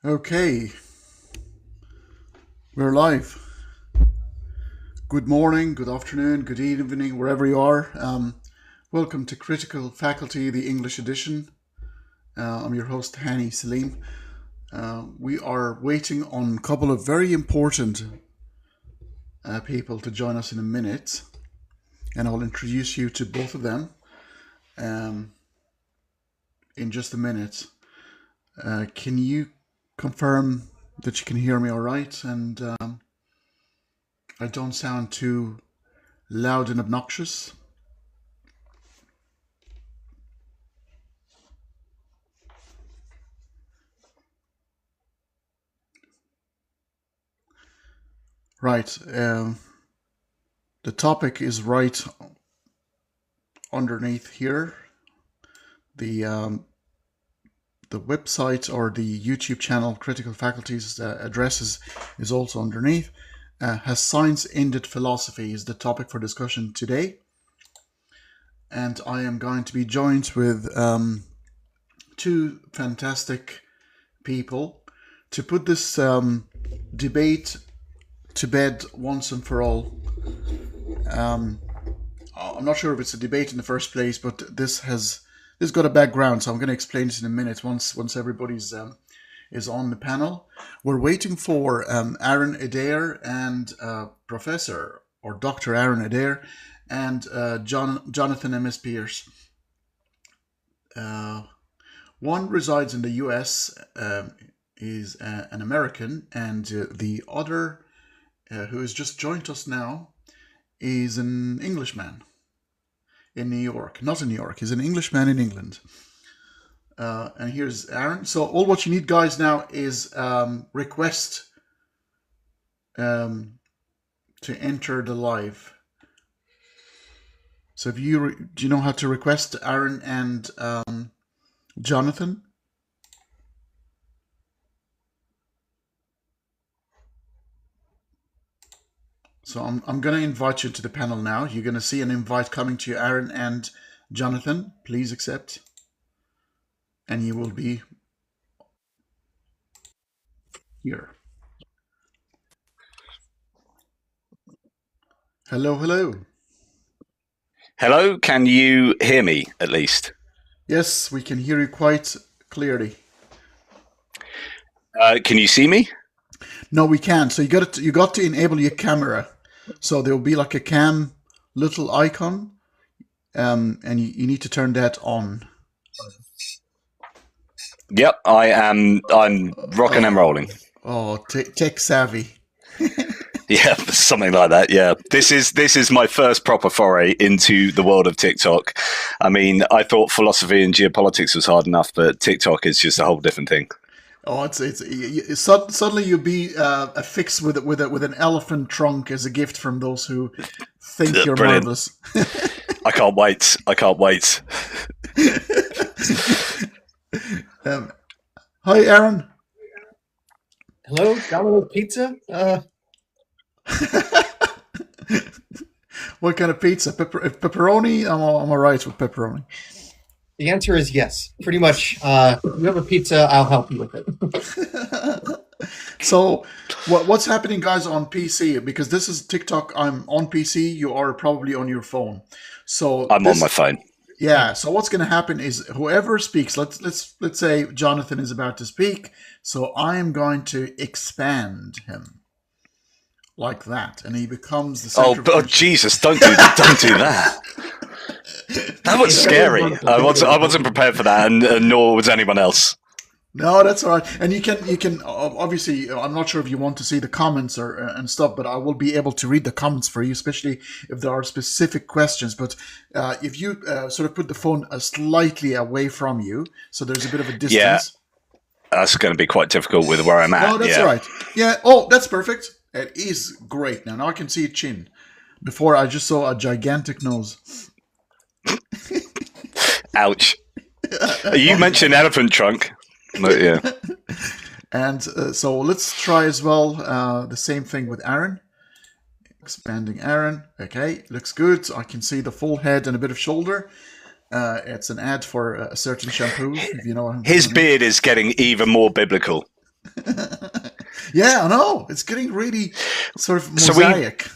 Okay, we're live. Good morning, good afternoon, good evening, wherever you are. Welcome to Critical Faculty, the English edition. I'm your host, Hanney, Seylim. We are waiting on a couple of very important people to join us in a minute, and I'll introduce you to both of them in just a minute. Can you confirm that you can hear me all right, and I don't sound too loud and obnoxious? Right. The topic is right underneath here. The website or the YouTube channel Critical Faculty's address is also underneath. Has science ended philosophy is the topic for discussion today. And I am going to be joined with two fantastic people to put this debate to bed once and for all. I'm not sure if it's a debate in the first place, but this got a background, so I'm going to explain it in a minute once everybody's is on the panel. We're waiting for Aaron Adair and Professor or Dr. Aaron Adair and Jonathan M.S. Pierce. One resides in the U.S., is an American, and the other, who has just joined us now, is an Englishman in New York. Not in New York, he's an Englishman in England. And here's Aaron. So all what you need, guys, now is request to enter the live. So do you know how to request Aaron and Jonathan? So I'm going to invite you to the panel now. You're going to see an invite coming to you, Aaron and Jonathan. Please accept. And you will be here. Hello, hello. Hello, can you hear me at least? Yes, we can hear you quite clearly. Can you see me? No, we can't. So you got to enable your camera. So there will be like a cam little icon, and you need to turn that on. Yep, I'm rocking and rolling. Oh, tech savvy. Yeah, something like that. Yeah, this is my first proper foray into the world of TikTok. I mean, I thought philosophy and geopolitics was hard enough, but TikTok is just a whole different thing. Oh, suddenly you'll be affixed with an elephant trunk as a gift from those who think you're Brilliant. marvelous. I can't wait. Hi, Aaron. Hello, Domino's Pizza. What kind of pizza? Pepperoni? I'm all right with pepperoni. The answer is yes. Pretty much. If you have a pizza, I'll help you with it. So, what's happening, guys, on PC? Because this is TikTok. I'm on PC. You are probably on your phone. So I'm on my phone. Yeah. So what's going to happen is whoever speaks. Let's say Jonathan is about to speak. So I am going to expand him like that, and he becomes the center. Oh, Jesus! Don't do that! Don't do that. That was scary. I wasn't prepared for that, and nor was anyone else. No, that's all right. And you can obviously. I'm not sure if you want to see the comments and stuff, but I will be able to read the comments for you, especially if there are specific questions. But if you sort of put the phone slightly away from you, so there's a bit of a distance. Yeah, that's going to be quite difficult with where I'm at. No, that's all right. Yeah. Oh, that's perfect. It is great. Now I can see a chin. Before I just saw a gigantic nose. Ouch. You mentioned elephant trunk. But yeah. And so let's try as well the same thing with Aaron. Expanding Aaron. Okay, looks good. I can see the full head and a bit of shoulder. It's an ad for a certain shampoo. If you know. His beard is getting even more biblical. Yeah, I know. It's getting really sort of So mosaic.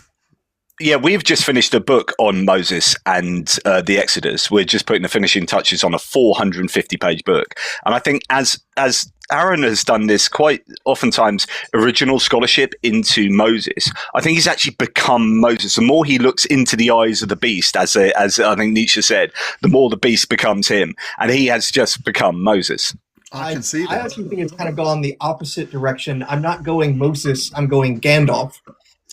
we've just finished a book on Moses and the Exodus. We're just putting the finishing touches on a 450-page book, and I think as Aaron has done this quite oftentimes original scholarship into Moses, I think he's actually become Moses. The more he looks into the eyes of the beast, as I think Nietzsche said, the more the beast becomes him, and he has just become Moses. I can see I that. actually think it's kind of gone the opposite direction. I'm not going Moses, I'm going Gandalf.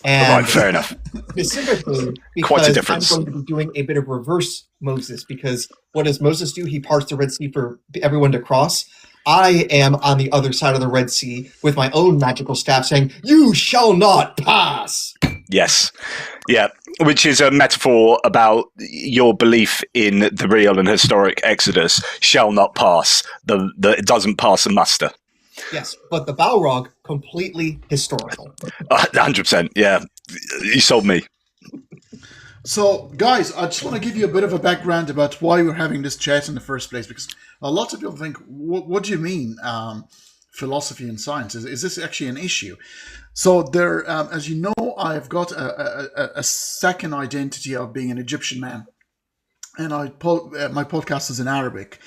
And Right, fair enough. specifically Quite a because I'm difference. going to be doing a bit of reverse Moses, because what does Moses do? He parts the Red Sea for everyone to cross. I am on the other side of the Red Sea with my own magical staff saying, "You shall not pass." Yes. Yeah. Which is a metaphor about your belief in the real and historic Exodus shall not pass. It doesn't pass the muster. Yes, but the Balrog, completely historical. 100%. Yeah. You sold me. So, guys, I just want to give you a bit of a background about why we're having this chat in the first place, because a lot of people think, what do you mean, philosophy and science? Is this actually an issue? So, there, as you know, I've got a second identity of being an Egyptian man. And my podcast is in Arabic,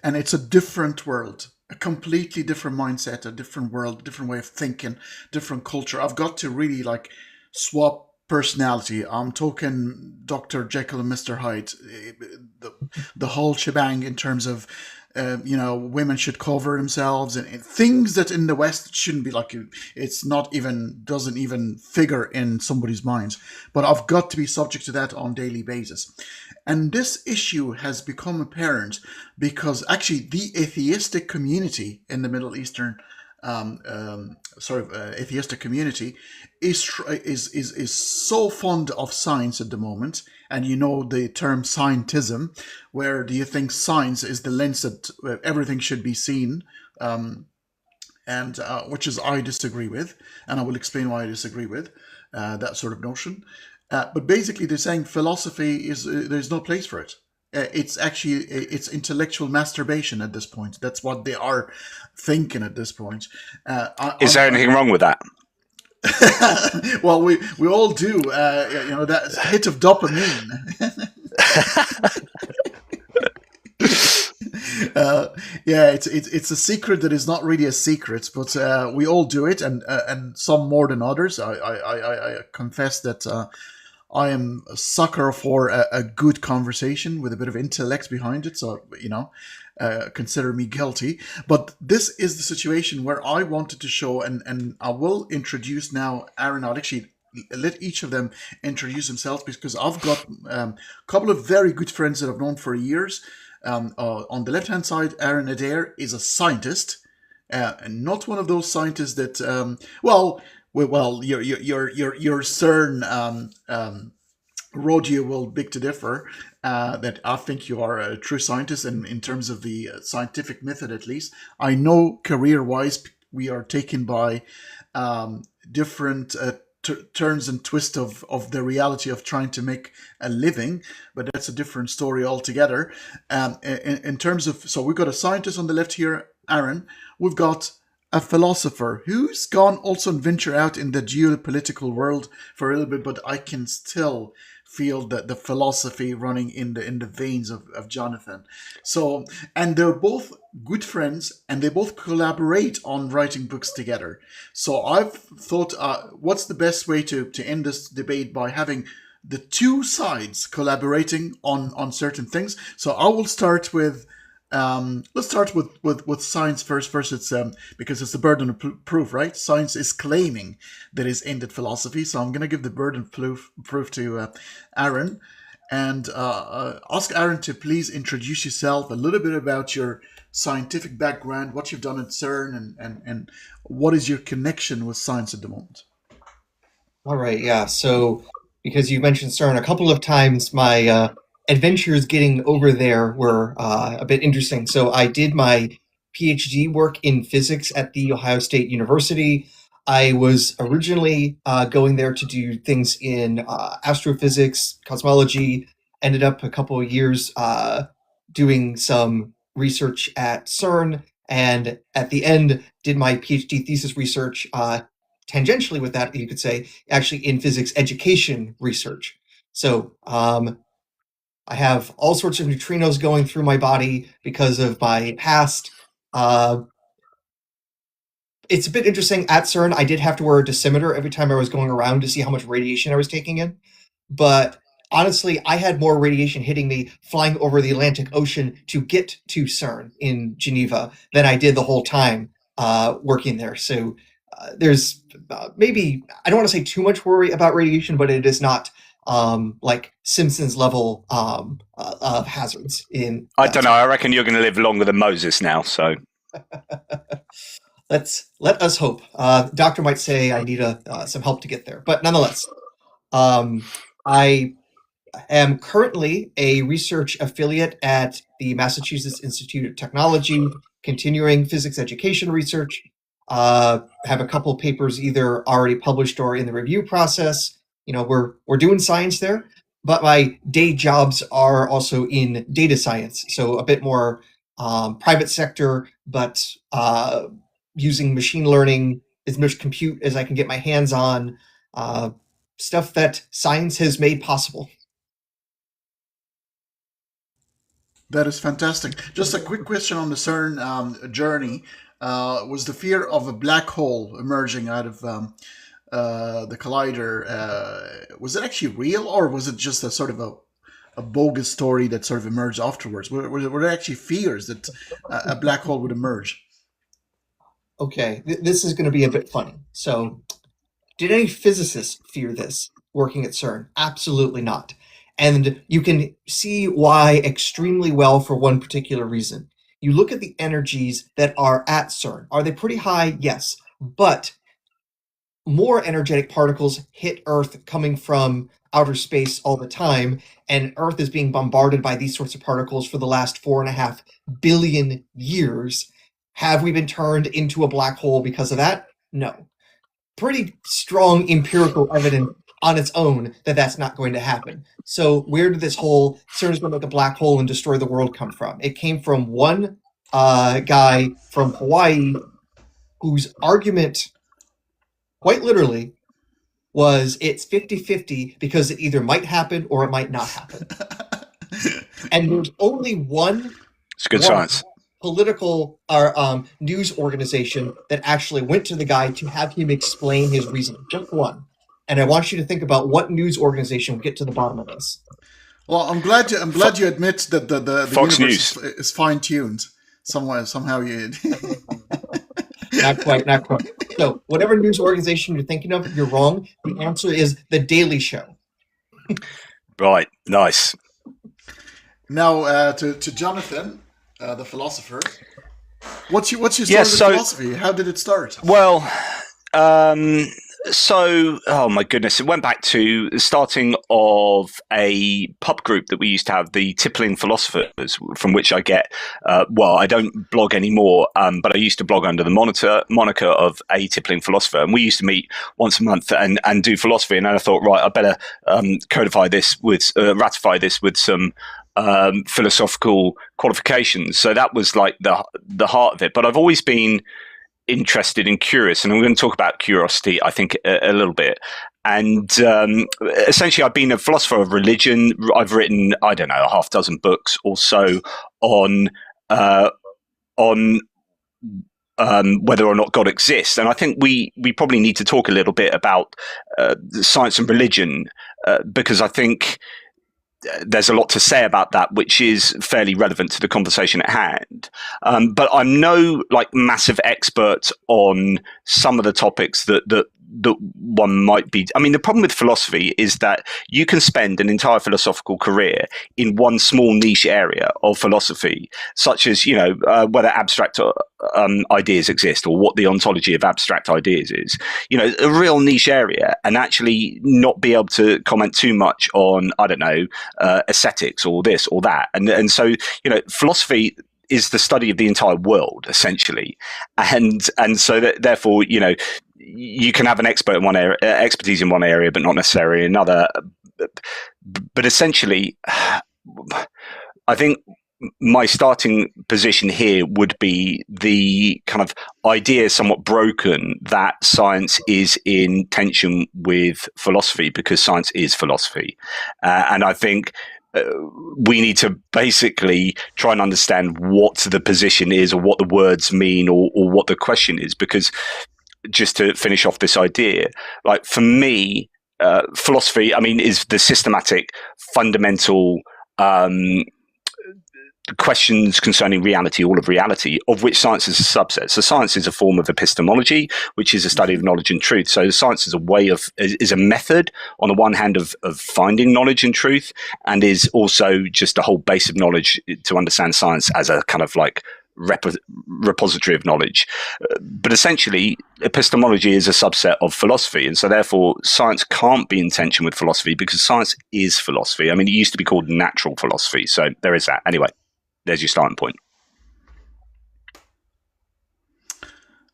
and it's a different world, a completely different mindset, a different world, a different way of thinking, different culture. I've got to really like swap personality. I'm talking Dr. Jekyll and Mr. Hyde, the whole shebang in terms of, women should cover themselves and things that in the West shouldn't be like. It's not even, doesn't even figure in somebody's minds. But I've got to be subject to that on a daily basis. And this issue has become apparent because actually the atheistic community in the Middle Eastern atheistic community is so fond of science at the moment. And you know the term scientism, where do you think science is the lens that everything should be seen, and which is I disagree with, and I will explain why I disagree with that sort of notion. But basically, they're saying philosophy is there's no place for it. It's actually it's intellectual masturbation at this point. That's what they are thinking at this point. Is there anything wrong with that? Well, we all do. That hit of dopamine. It's a secret that is not really a secret, but we all do it, and some more than others. I confess that I am a sucker for a good conversation with a bit of intellect behind it. So consider me guilty. But this is the situation where I wanted to show, and I will introduce now Aaron. I'll actually let each of them introduce themselves, because I've got a couple of very good friends that I've known for years. On the left-hand side, Aaron Adair is a scientist, and not one of those scientists that, your CERN road you will beg to differ. That I think you are a true scientist, and in terms of the scientific method, at least, I know career-wise we are taken by different turns and twists of the reality of trying to make a living, but that's a different story altogether. In terms of, so we've got a scientist on the left here, Aaron. We've got a philosopher who's gone also and venture out in the geopolitical world for a little bit, but I can still feel that the philosophy running in the veins of Jonathan. So, and they're both good friends, and they both collaborate on writing books together. So I've thought, what's the best way to end this debate by having the two sides collaborating on certain things. So I will start with let's start with science first. First, it's because it's the burden of proof, right? Science is claiming that it's ended philosophy, so I'm going to give the burden of proof to Aaron, and ask Aaron to please introduce yourself, a little bit about your scientific background, what you've done at CERN, and what is your connection with science at the moment. All right, yeah. So, because you mentioned CERN a couple of times, my adventures getting over there were a bit interesting. So I did my PhD work in physics at The Ohio State University. I was originally going there to do things in astrophysics, cosmology, ended up a couple of years doing some research at CERN, and at the end did my PhD thesis research tangentially with that, you could say, actually in physics education research. So I have all sorts of neutrinos going through my body because of my past. It's a bit interesting. At CERN, I did have to wear a dosimeter every time I was going around to see how much radiation I was taking in. But honestly, I had more radiation hitting me flying over the Atlantic Ocean to get to CERN in Geneva than I did the whole time working there. So there's maybe, I don't want to say too much worry about radiation, but it is not like Simpsons level of hazards in. I don't know. I reckon you're going to live longer than Moses now. So let us hope. Doctor might say I need some help to get there, but nonetheless, I am currently a research affiliate at the Massachusetts Institute of Technology, continuing physics education research. Have a couple papers either already published or in the review process. We're doing science there, but my day jobs are also in data science, so a bit more private sector, but using machine learning, as much compute as I can get my hands on, stuff that science has made possible. That is fantastic. Just a quick question on the CERN journey. Was the fear of a black hole emerging out of the collider, was it actually real, or was it just a sort of a bogus story that sort of emerged afterwards? Were there actually fears that a black hole would emerge? Okay, this is going to be a bit funny. So, did any physicists fear this working at CERN? Absolutely not. And you can see why extremely well for one particular reason. You look at the energies that are at CERN. Are they pretty high? Yes. But more energetic particles hit Earth coming from outer space all the time, and Earth is being bombarded by these sorts of particles for the last 4.5 billion years. Have we been turned into a black hole because of that? No. Pretty strong empirical evidence on its own that that's not going to happen. So where did this whole CERN is going to make a black hole and destroy the world come from? It came from one guy from Hawaii whose argument, quite literally, was it's 50-50 because it either might happen or it might not happen. And there's only one it's good science political or news organization that actually went to the guy to have him explain his reasoning. Just one. And I want you to think about what news organization will get to the bottom of this. Well, I'm glad you admit that the Fox universe News is fine tuned somehow. You Not quite. So whatever news organization you're thinking of, you're wrong. The answer is The Daily Show. Right. Nice. Now to Jonathan, the philosopher. What's your start with philosophy? How did it start? Well, so, oh my goodness, it went back to the starting of a pub group that we used to have, the Tippling Philosophers, from which I get, I don't blog anymore, but I used to blog under the moniker of a Tippling Philosopher. And we used to meet once a month and do philosophy. And then I thought, right, I better ratify this with some philosophical qualifications. So that was like the heart of it. But I've always been interested and curious, and I'm going to talk about curiosity, I think, a little bit. And essentially, I've been a philosopher of religion. I've written, I don't know, a half dozen books or so on whether or not God exists. And I think we probably need to talk a little bit about science and religion, because I think there's a lot to say about that, which is fairly relevant to the conversation at hand. But I'm no massive expert on some of the topics that one might be. I mean, the problem with philosophy is that you can spend an entire philosophical career in one small niche area of philosophy, such as, whether abstract ideas exist or what the ontology of abstract ideas is, a real niche area, and actually not be able to comment too much on, I don't know, aesthetics or this or that. And so, philosophy is the study of the entire world, essentially. And so therefore, you can have an expert in one area, expertise in one area, but not necessarily another. But essentially, I think my starting position here would be the kind of idea, somewhat broken, that science is in tension with philosophy because science is philosophy. And I think we need to basically try and understand what the position is or what the words mean or what the question is. Because just to finish off this idea, like for me, philosophy, I mean, is the systematic, fundamental questions concerning reality, all of reality, of which science is a subset. So science is a form of epistemology, which is a study of knowledge and truth. So science is a way of, is a method on the one hand of finding knowledge and truth, and is also just a whole base of knowledge to understand science as a kind of like repository of knowledge. But essentially, epistemology is a subset of philosophy. And so therefore, science can't be in tension with philosophy because science is philosophy. I mean, it used to be called natural philosophy. So there is that. Anyway, there's your starting point.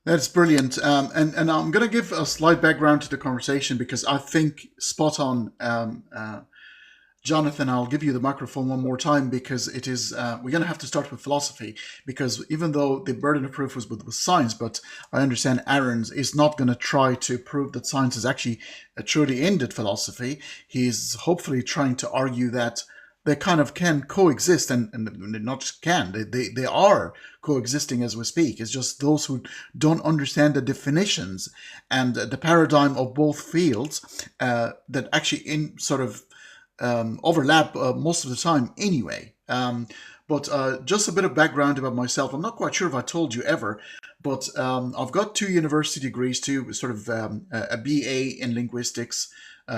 That's brilliant. And I'm going to give a slight background to the conversation because I think spot on. Jonathan, I'll give you the microphone one more time because it is we're going to have to start with philosophy because even though the burden of proof was with science, but I understand Aaron is not going to try to prove that science is actually truly ended philosophy. He's hopefully trying to argue that they kind of can coexist and not just can, they are coexisting as we speak. It's just those who don't understand the definitions and the paradigm of both fields that actually in sort of overlap most of the time anyway. But just a bit of background about myself. I'm not quite sure if I told you ever, but I've got 2 university degrees, too, sort of a BA in linguistics,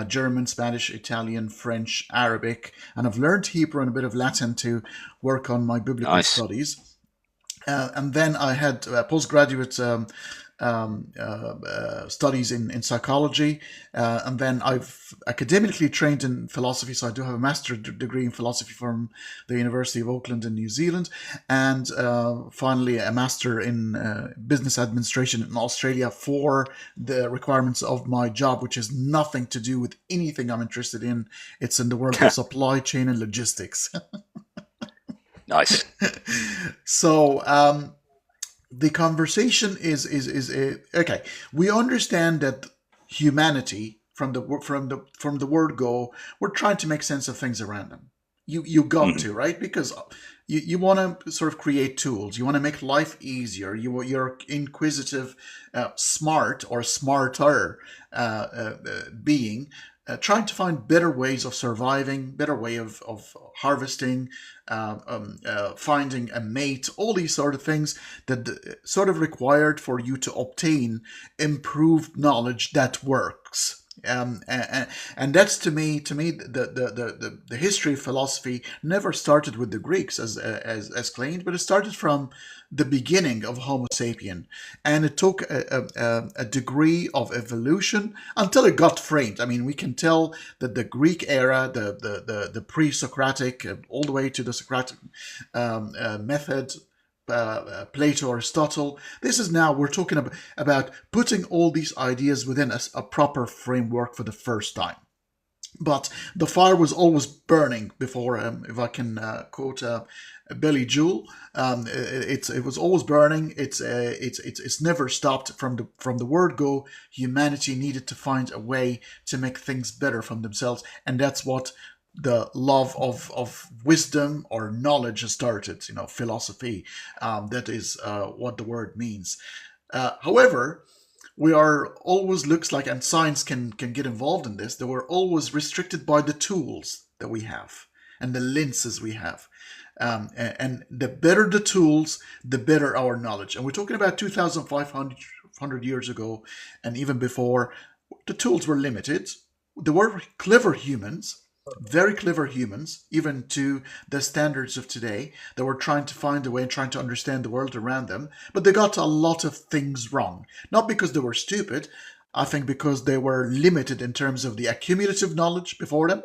German, Spanish, Italian, French, Arabic, and I've learned Hebrew and a bit of Latin to work on my biblical studies. And then I had postgraduate studies in psychology, and then I've academically trained in philosophy, so I do have a master's degree in philosophy from the University of Auckland in New Zealand, and finally a master in business administration in Australia for the requirements of my job, which has nothing to do with anything I'm interested in. It's in the world of supply chain and logistics. Nice. So the conversation is okay. We understand that humanity, from the word go, we're trying to make sense of things around them. You got to, right? Because you want to sort of create tools. You want to make life easier. You're inquisitive, smart or smarter being. Trying to find better ways of surviving, better way of harvesting, finding a mate, all these sort of things that sort of required for you to obtain improved knowledge that works. And that's to me the history of philosophy never started with the Greeks as claimed, but it started from the beginning of Homo sapien, and it took a degree of evolution until it got framed. I mean, we can tell that the Greek era, the pre-Socratic, all the way to the Socratic method, Plato, Aristotle. This is now we're talking about putting all these ideas within a proper framework for the first time. But the fire was always burning before, if I can quote Billy Joel, it was always burning. It's never stopped from the word go. Humanity needed to find a way to make things better from themselves, and that's what the love of wisdom or knowledge has started. Philosophy. That is what the word means. However, we are always looks like, and science can get involved in this, that we're always restricted by the tools that we have and the lenses we have. And the better the tools, the better our knowledge. And we're talking about 2,500 years ago, and even before, the tools were limited. There were clever humans, very clever humans, even to the standards of today, that were trying to find a way and trying to understand the world around them. But they got a lot of things wrong. Not because they were stupid, I think because they were limited in terms of the accumulative knowledge before them.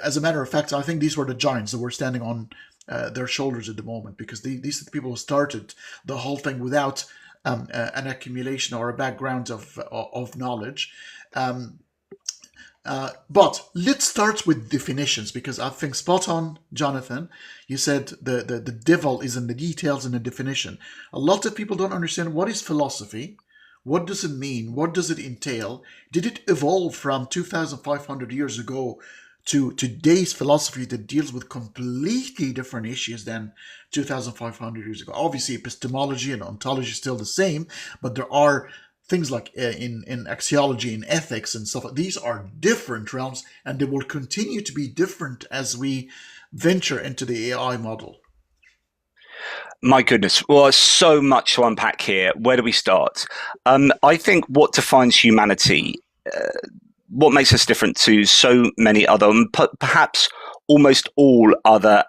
As a matter of fact, I think these were the giants that were standing on their shoulders at the moment, because these are the people who started the whole thing without an accumulation or a background of knowledge. But let's start with definitions, because I think spot on, Jonathan. You said the devil is in the details in the definition. A lot of people don't understand what is philosophy. What does it mean? What does it entail? Did it evolve from 2,500 years ago to today's philosophy that deals with completely different issues than 2,500 years ago? Obviously, epistemology and ontology is still the same, but there are things like in axiology and ethics and stuff. These are different realms, and they will continue to be different as we venture into the AI model. My goodness. Well, so much to unpack here. Where do we start? I think what defines humanity, what makes us different to so many other, perhaps almost all other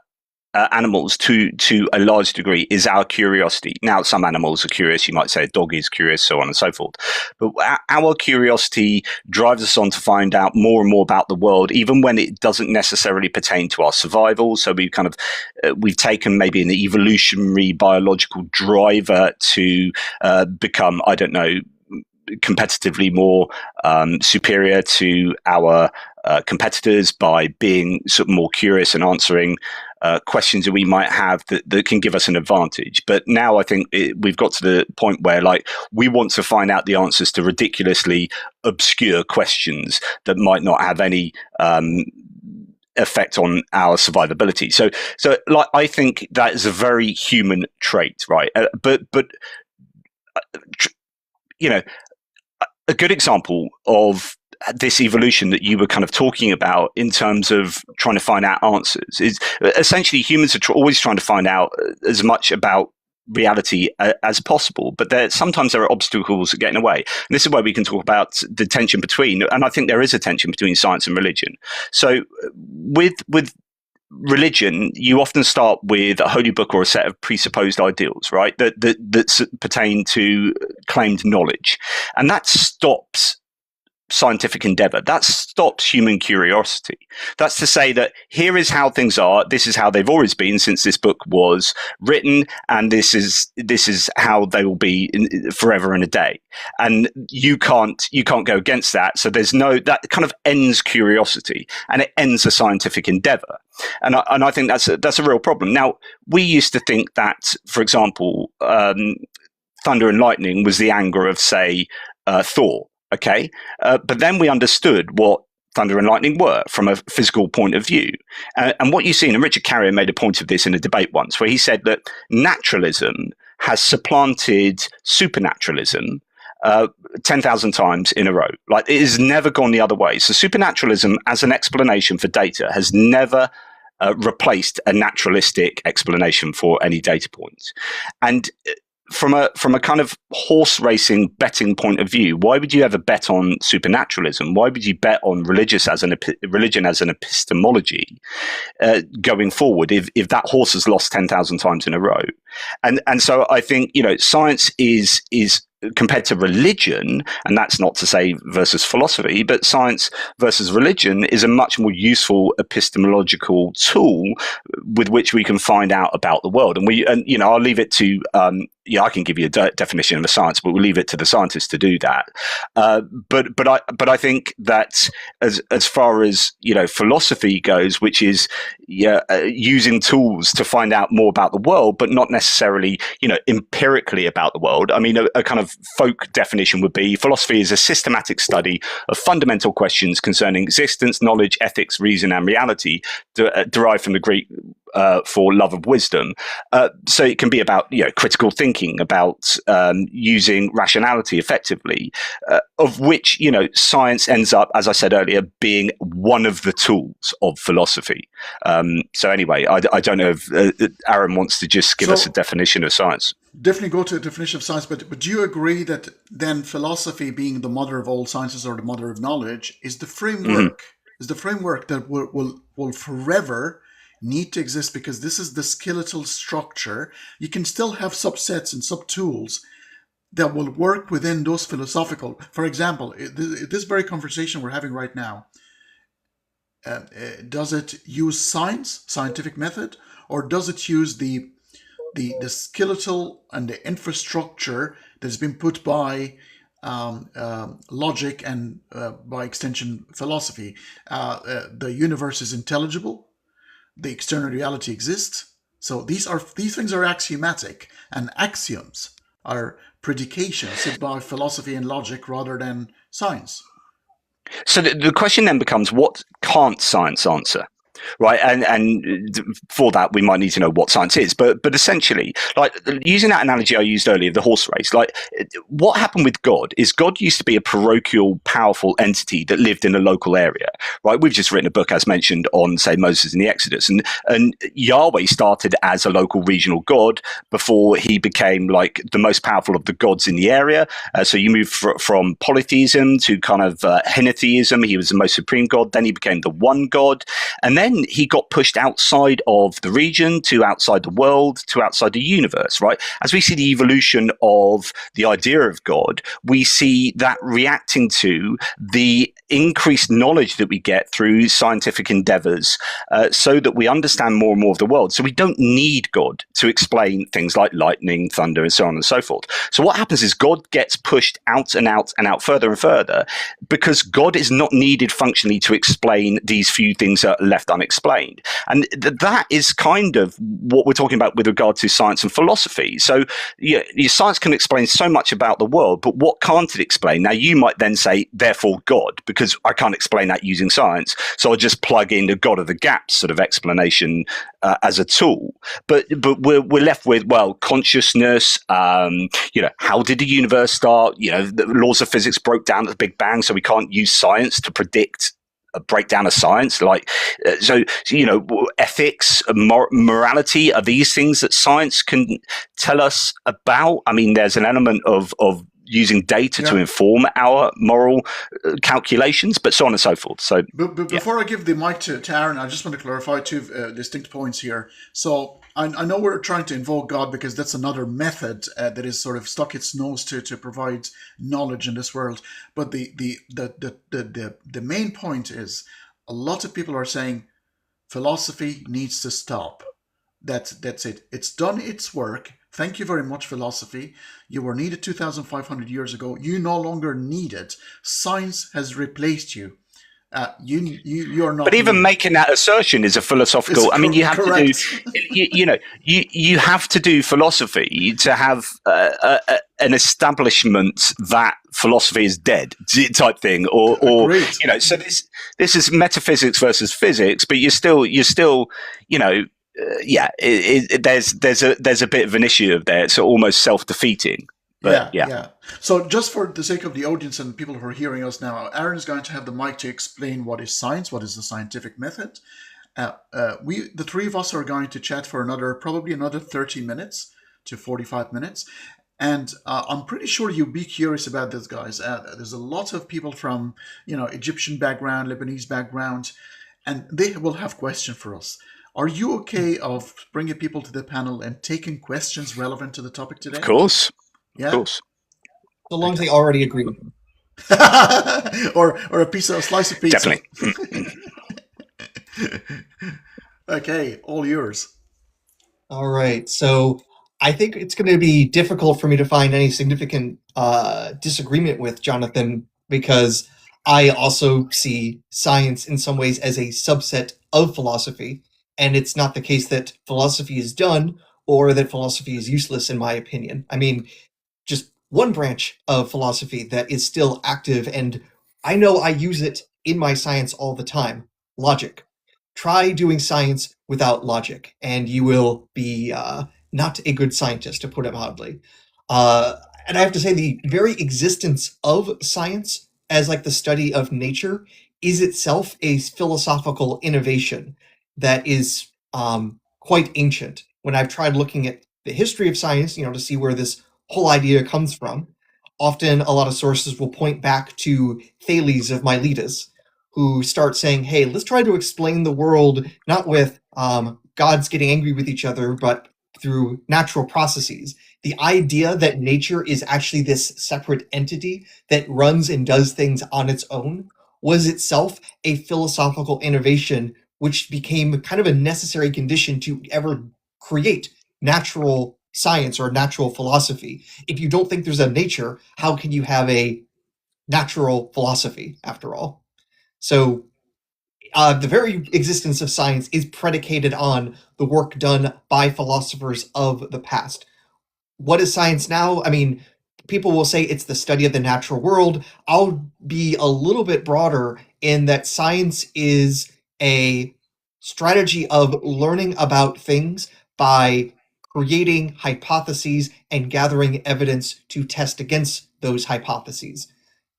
animals to a large degree, is our curiosity. Now, some animals are curious. You might say a dog is curious, so on and so forth. But our curiosity drives us on to find out more and more about the world, even when it doesn't necessarily pertain to our survival. So we've taken maybe an evolutionary biological driver to become, I don't know, competitively more superior to our competitors by being sort of more curious and answering questions that we might have that can give us an advantage. But now I think we've got to the point where, like, we want to find out the answers to ridiculously obscure questions that might not have any effect on our survivability. So like, I think that is a very human trait, right? But you know, a good example of this evolution that you were kind of talking about in terms of trying to find out answers is essentially humans are always trying to find out as much about reality as possible, but sometimes there are obstacles that get in the way. And this is where we can talk about the tension between, and I think there is a tension between science and religion. So with religion, you often start with a holy book or a set of presupposed ideals, right? That pertain to claimed knowledge, and that stops scientific endeavor. That stops human curiosity. That's to say that here is how things are. This is how they've always been since this book was written, and this is how they will be forever and a day. And you can't go against that. So that kind of ends curiosity, and it ends a scientific endeavor. And I think that's a real problem. Now, we used to think that, for example, thunder and lightning was the anger of, say, Thor. Okay, but then we understood what thunder and lightning were from a physical point of view. And what you see, and Richard Carrier made a point of this in a debate once, where he said that naturalism has supplanted supernaturalism 10,000 times in a row. Like, it has never gone the other way. So supernaturalism as an explanation for data has never replaced a naturalistic explanation for any data points. And from a kind of horse racing betting point of view, why would you ever bet on supernaturalism? Why would you bet on religion as an epistemology going forward if that horse has lost 10,000 times in a row? And so I think, science is compared to religion, and that's not to say versus philosophy, but science versus religion is a much more useful epistemological tool with which we can find out about the world. And I'll leave it to I can give you a definition of a science, but we'll leave it to the scientists to do that. But I think that as far as philosophy goes, which is using tools to find out more about the world, but not necessarily empirically about the world. I mean, a kind of folk definition would be philosophy is a systematic study of fundamental questions concerning existence, knowledge, ethics, reason, and reality, derived from the Greek for love of wisdom. So it can be about critical thinking, about using rationality effectively, of which science ends up, as I said earlier, being one of the tools of philosophy. So anyway, I don't know if Aaron wants to just give us a definition of science. Definitely go to a definition of science, but do you agree that then philosophy, being the mother of all sciences or the mother of knowledge, is the framework that will forever need to exist, because this is the skeletal structure? You can still have subsets and subtools that will work within those philosophical. For example, this very conversation we're having right now, does it use scientific method, or does it use the skeletal and the infrastructure that has been put by logic and, by extension, philosophy. The universe is intelligible. The external reality exists. So these things are axiomatic, and axioms are predications by philosophy and logic rather than science. So the question then becomes, what can't science answer? Right, and for that we might need to know what science is, but essentially, like using that analogy I used earlier, the horse race, like what happened with God is God used to be a parochial, powerful entity that lived in a local area. Right, we've just written a book, as mentioned, on say Moses and the Exodus, and Yahweh started as a local regional god before he became like the most powerful of the gods in the area. So you move from polytheism to kind of henotheism. He was the most supreme god. Then he became the one god, and then he got pushed outside of the region, to outside the world, to outside the universe, right? As we see the evolution of the idea of God, we see that reacting to the increased knowledge that we get through scientific endeavors, so that we understand more and more of the world. So we don't need God to explain things like lightning, thunder, and so on and so forth. So what happens is God gets pushed out and out and out, further and further, because God is not needed functionally to explain these few things that are left unexplained. And that is kind of what we're talking about with regard to science and philosophy. So yeah, science can explain so much about the world, but what can't it explain? Now, you might then say, therefore, God, because I can't explain that using science. So I'll just plug in the God of the gaps sort of explanation as a tool. But we're left with, well, consciousness, how did the universe start? The laws of physics broke down at the Big Bang, so we can't use science to predict a breakdown of science. Ethics, morality, are these things that science can tell us about? I mean, there's an element of using data to inform our moral calculations, but so on and so forth. So, but before I give the mic to Aaron, I just want to clarify two distinct points here. So I know we're trying to invoke God because that's another method that is sort of stuck its nose to provide knowledge in this world. But the main point is, a lot of people are saying philosophy needs to stop. That's it. It's done its work. Thank you very much, philosophy. You were needed 2,500 years ago. You no longer need it. Science has replaced you. You are not. But even making that assertion is a philosophical. I mean, you have correct. To do. You have to do philosophy to have an establishment that philosophy is dead type thing, or So this is metaphysics versus physics, but you're still there's a bit of an issue there. It's almost self-defeating. But, yeah. So just for the sake of the audience and people who are hearing us now, Aaron is going to have the mic to explain what is science, what is the scientific method. The three of us are going to chat for probably another 30 minutes to 45 minutes. And I'm pretty sure you'll be curious about this, guys. There's a lot of people from, Egyptian background, Lebanese background, and they will have questions for us. Are you okay of bringing people to the panel and taking questions relevant to the topic today? Of course. Yeah. Of course. So long as they already agree. or a slice of pizza. Definitely. Okay, all yours. All right. So I think it's going to be difficult for me to find any significant disagreement with Jonathan, because I also see science in some ways as a subset of philosophy. And it's not the case that philosophy is done or that philosophy is useless, in my opinion. I mean, just one branch of philosophy that is still active, and I know I use it in my science all the time: logic. Try doing science without logic, and you will be not a good scientist, to put it mildly. And I have to say, the very existence of science as like the study of nature is itself a philosophical innovation that is quite ancient. When I've tried looking at the history of science, to see where this whole idea comes from, often a lot of sources will point back to Thales of Miletus, who start saying, hey, let's try to explain the world not with gods getting angry with each other, but through natural processes. The idea that nature is actually this separate entity that runs and does things on its own was itself a philosophical innovation, which became kind of a necessary condition to ever create natural science or natural philosophy. If you don't think there's a nature, how can you have a natural philosophy, after all? So the very existence of science is predicated on the work done by philosophers of the past. What is science now? I mean, people will say it's the study of the natural world. I'll be a little bit broader in that science is a strategy of learning about things by creating hypotheses and gathering evidence to test against those hypotheses.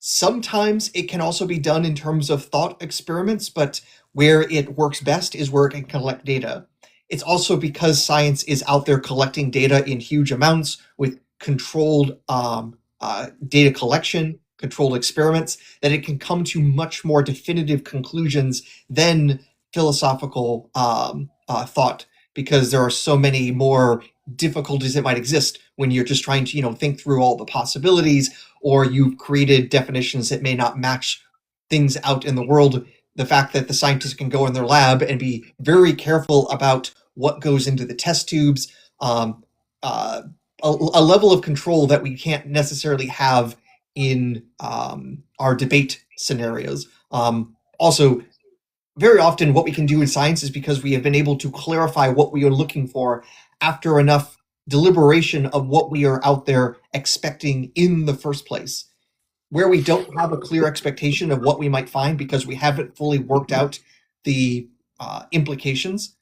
Sometimes it can also be done in terms of thought experiments, but where it works best is where it can collect data. It's also because science is out there collecting data in huge amounts with controlled data collection, controlled experiments, that it can come to much more definitive conclusions than philosophical thought, because there are so many more difficulties that might exist when you're just trying to think through all the possibilities, or you've created definitions that may not match things out in the world. The fact that the scientists can go in their lab and be very careful about what goes into the test tubes, a level of control that we can't necessarily have in our debate scenarios. Also, very often what we can do in science is because we have been able to clarify what we are looking for after enough deliberation of what we are out there expecting in the first place. Where we don't have a clear expectation of what we might find because we haven't fully worked out the implications,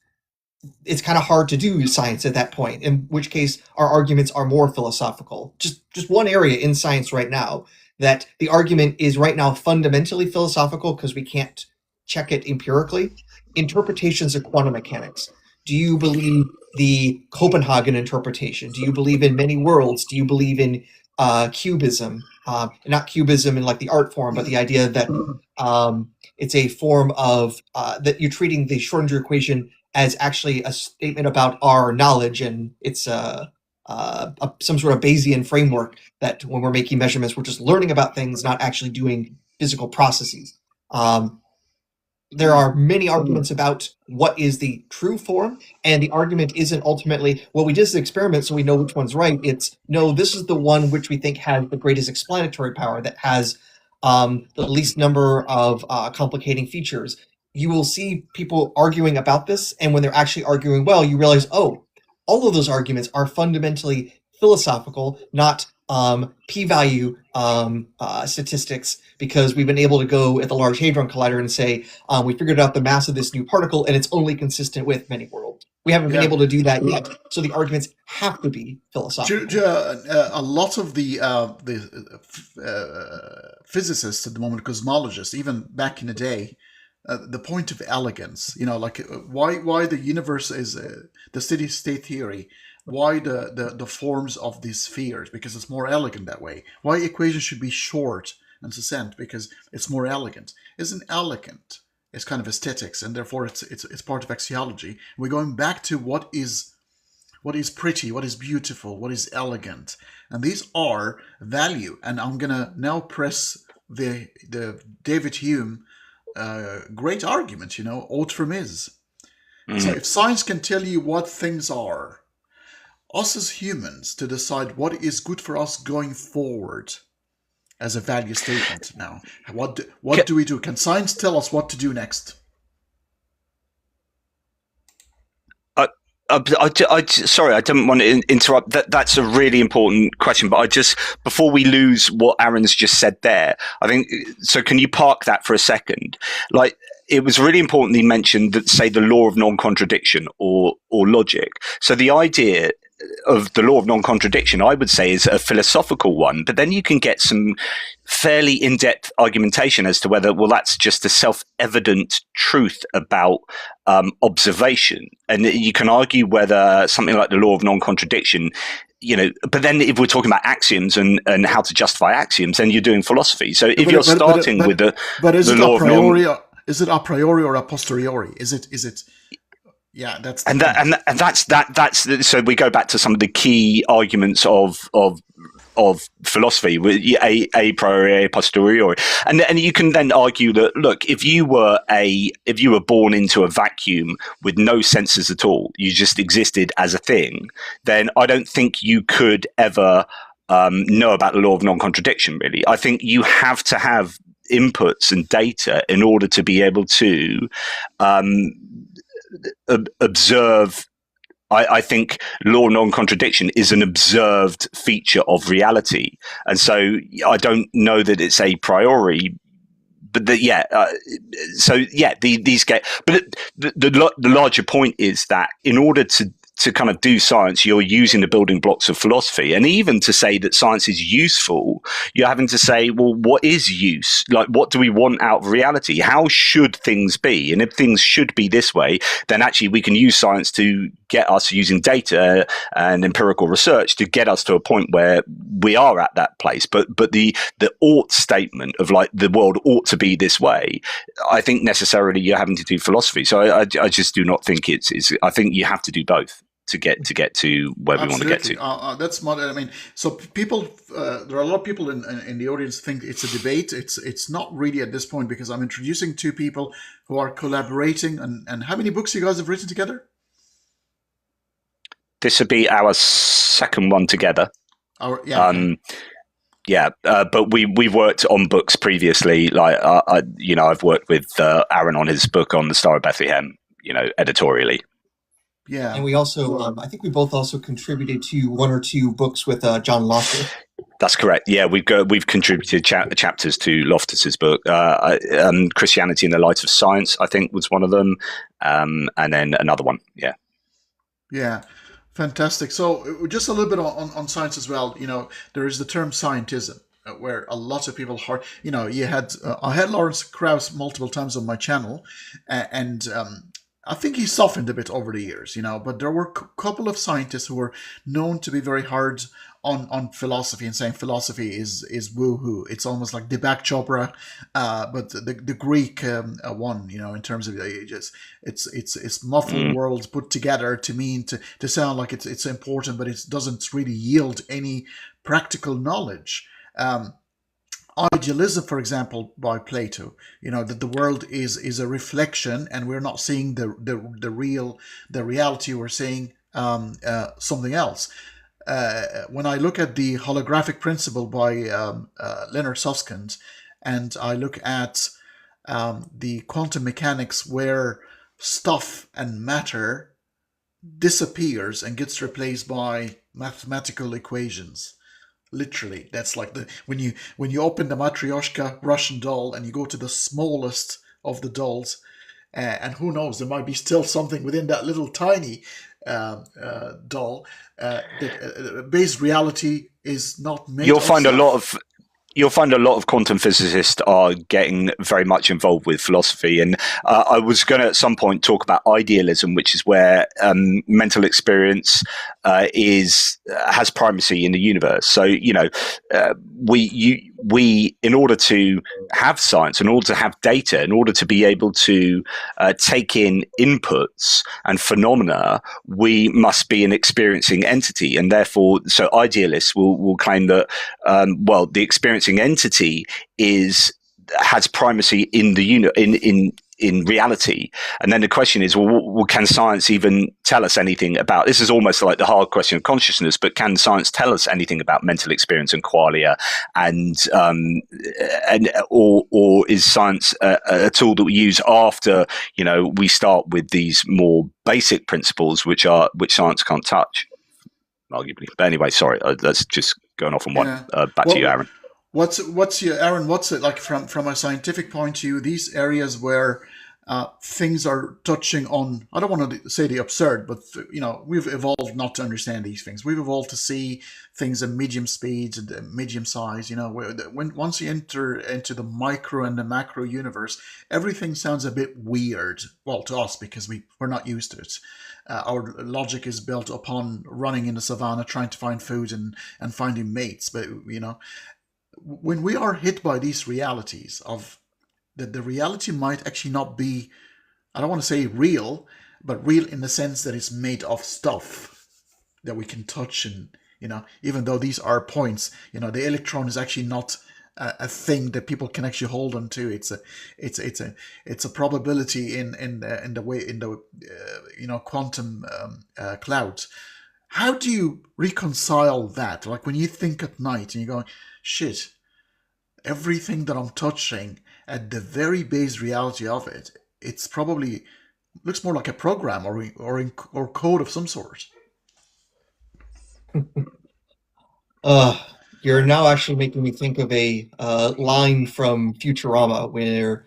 it's kind of hard to do science at that point, in which case our arguments are more philosophical. Just one area in science right now that the argument is right now fundamentally philosophical because we can't check it empirically. Interpretations of quantum mechanics. Do you believe the Copenhagen interpretation? Do you believe in many worlds? Do you believe in cubism? Not cubism in like the art form, but the idea that it's a form of that you're treating the Schrodinger equation as actually a statement about our knowledge, and it's some sort of Bayesian framework that when we're making measurements, we're just learning about things, not actually doing physical processes. There are many arguments about what is the true form, and the argument isn't ultimately, well, we did this experiment so we know which one's right. It's, no, this is the one which we think has the greatest explanatory power, that has the least number of complicating features. You will see people arguing about this, and when they're actually arguing well, you realize, oh, all of those arguments are fundamentally philosophical, not p-value statistics, because we've been able to go at the Large Hadron Collider and say, we figured out the mass of this new particle, and it's only consistent with many worlds. We haven't been able to do that yet, so the arguments have to be philosophical. A lot of the physicists at the moment, cosmologists, even back in the day, the point of elegance, like why the universe is the steady state theory, why the forms of these spheres, because it's more elegant that way. Why equations should be short and succinct, because it's more elegant. Isn't elegant? It's kind of aesthetics, and therefore it's part of axiology. We're going back to what is pretty, what is beautiful, what is elegant, and these are value. And I'm gonna now press the David Hume great argument, out from is. So if science can tell you what things are, us as humans to decide what is good for us going forward as a value statement. Now, what do we do? Can science tell us what to do next? Sorry, I didn't want to interrupt. That's a really important question, but before we lose what Aaron's just said there, I think, so can you park that for a second? Like, it was really important he mentioned that, say, the law of non-contradiction or logic. So the idea of the law of non-contradiction, I would say, is a philosophical one, but then you can get some fairly in-depth argumentation as to whether, well, that's just a self-evident truth about observation. And you can argue whether something like the law of non-contradiction, but then if we're talking about axioms and how to justify axioms, then you're doing philosophy. So if you're starting with the law of non... Is it a priori or a posteriori? Is it? Yeah, that's that's so we go back to some of the key arguments of of philosophy, a priori, a posteriori, and you can then argue that, look, if you were born into a vacuum with no senses at all, you just existed as a thing, then I don't think you could ever know about the law of non-contradiction. Really, I think you have to have inputs and data in order to be able to observe. I think law of non-contradiction is an observed feature of reality, and so I don't know that it's a priori. But these get. But the larger point is that in order to kind of do science, you're using the building blocks of philosophy. And even to say that science is useful, you're having to say, well, what is use? Like, what do we want out of reality? How should things be? And if things should be this way, then actually we can use science to get us, using data and empirical research, to get us to a point where we are at that place. But the ought statement of like the world ought to be this way, I think necessarily you're having to do philosophy. So I just do not think it's I think you have to do both to get to where we want to get to. That's modern. I mean, so people, there are a lot of people in the audience think it's a debate. It's not really at this point, because I'm introducing two people who are collaborating. And how many books you guys have written together? This would be our second one together. But we've worked on books previously. Like I've worked with Aaron on his book on the Star of Bethlehem, editorially. Yeah, and we also, I think we both also contributed to one or two books with John Loftus. That's correct. Yeah, we've contributed chapters to Loftus's book. Christianity in the Light of Science, I think, was one of them, and then another one. Yeah. Yeah. Fantastic. So just a little bit on science as well. There is the term scientism, where a lot of people are, I had Lawrence Krauss multiple times on my channel, and I think he softened a bit over the years, but there were a couple of scientists who were known to be very hard on philosophy and saying philosophy is woo-hoo. It's almost like Deepak Chopra, but the Greek one, in terms of the ages, it's muffled words put together to mean to sound like it's important, but it doesn't really yield any practical knowledge. Idealism, for example, by Plato, that the world is a reflection, and we're not seeing the reality. We're seeing something else. When I look at the holographic principle by Leonard Susskind, and I look at the quantum mechanics where stuff and matter disappears and gets replaced by mathematical equations. Literally, that's like when you open the Matryoshka Russian doll and you go to the smallest of the dolls, and who knows, there might be still something within that little tiny doll. Base reality is not made. You'll find a lot of quantum physicists are getting very much involved with philosophy. And I was going to at some point talk about idealism, which is where mental experience has primacy in the universe. So, we in order to have science, in order to have data, in order to be able to take in inputs and phenomena, we must be an experiencing entity. And therefore, so idealists will claim that, the experiencing entity has primacy in the in reality. And then the question is, well, can science even tell us anything about, this is almost like the hard question of consciousness, but can science tell us anything about mental experience and qualia, or is science a tool that we use after, we start with these more basic principles which science can't touch, arguably. But anyway, sorry, that's just going off on one. Back to you, Aaron. What's it like from a scientific point of view, these areas where things are touching on, I don't want to say the absurd, but we've evolved not to understand these things. We've evolved to see things at medium speeds and medium size. Once you enter into the micro and the macro universe, everything sounds a bit weird. Well, to us, because we're not used to it. Our logic is built upon running in the savannah, trying to find food and finding mates. But when we are hit by these realities of that, the reality might actually not be, I don't want to say real, but real in the sense that it's made of stuff that we can touch and even though these are points, the electron is actually not a thing that people can actually hold on to. It's a probability in the way in the quantum clouds. How do you reconcile that? Like when you think at night and you're going, shit, everything that I'm touching at the very base reality of it, it's probably looks more like a program or code of some sort. You're now actually making me think of a line from Futurama where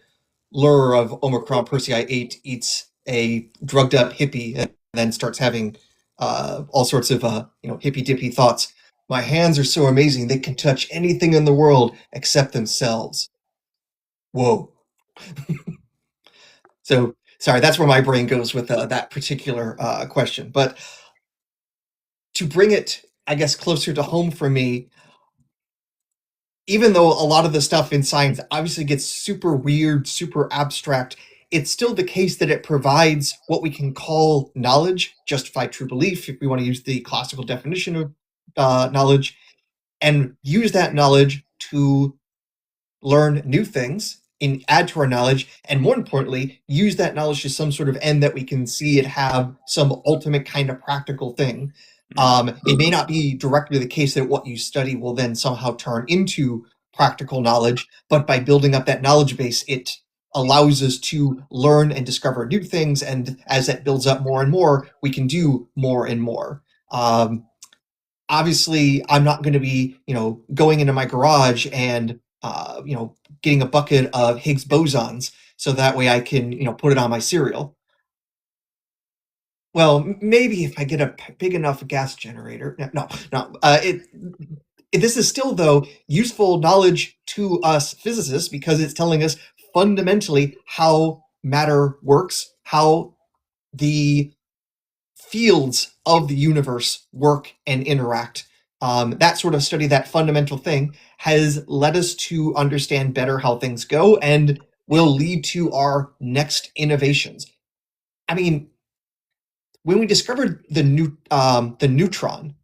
Lure of Omicron Persei 8 eats a drugged up hippie and then starts having all sorts of hippy dippy thoughts. My hands are so amazing they can touch anything in the world except themselves. Whoa. So sorry, that's where my brain goes with that particular question. But to bring it, I guess, closer to home for me, even though a lot of the stuff in science obviously gets super weird, super abstract, it's still the case that it provides what we can call knowledge, justified true belief, if we want to use the classical definition of knowledge, and use that knowledge to learn new things and add to our knowledge, and more importantly, use that knowledge to some sort of end that we can see it have some ultimate kind of practical thing. It may not be directly the case that what you study will then somehow turn into practical knowledge, but by building up that knowledge base, it allows us to learn and discover new things, and as that builds up more and more, we can do more and more. Obviously, I'm not going to be, going into my garage and, getting a bucket of Higgs bosons so that way I can, put it on my cereal. Well, maybe if I get a big enough gas generator. No. This is still, though, useful knowledge to us physicists because it's telling us fundamentally how matter works, how the fields of the universe work and interact. That sort of study, that fundamental thing, has led us to understand better how things go and will lead to our next innovations. I mean, when we discovered the neutron,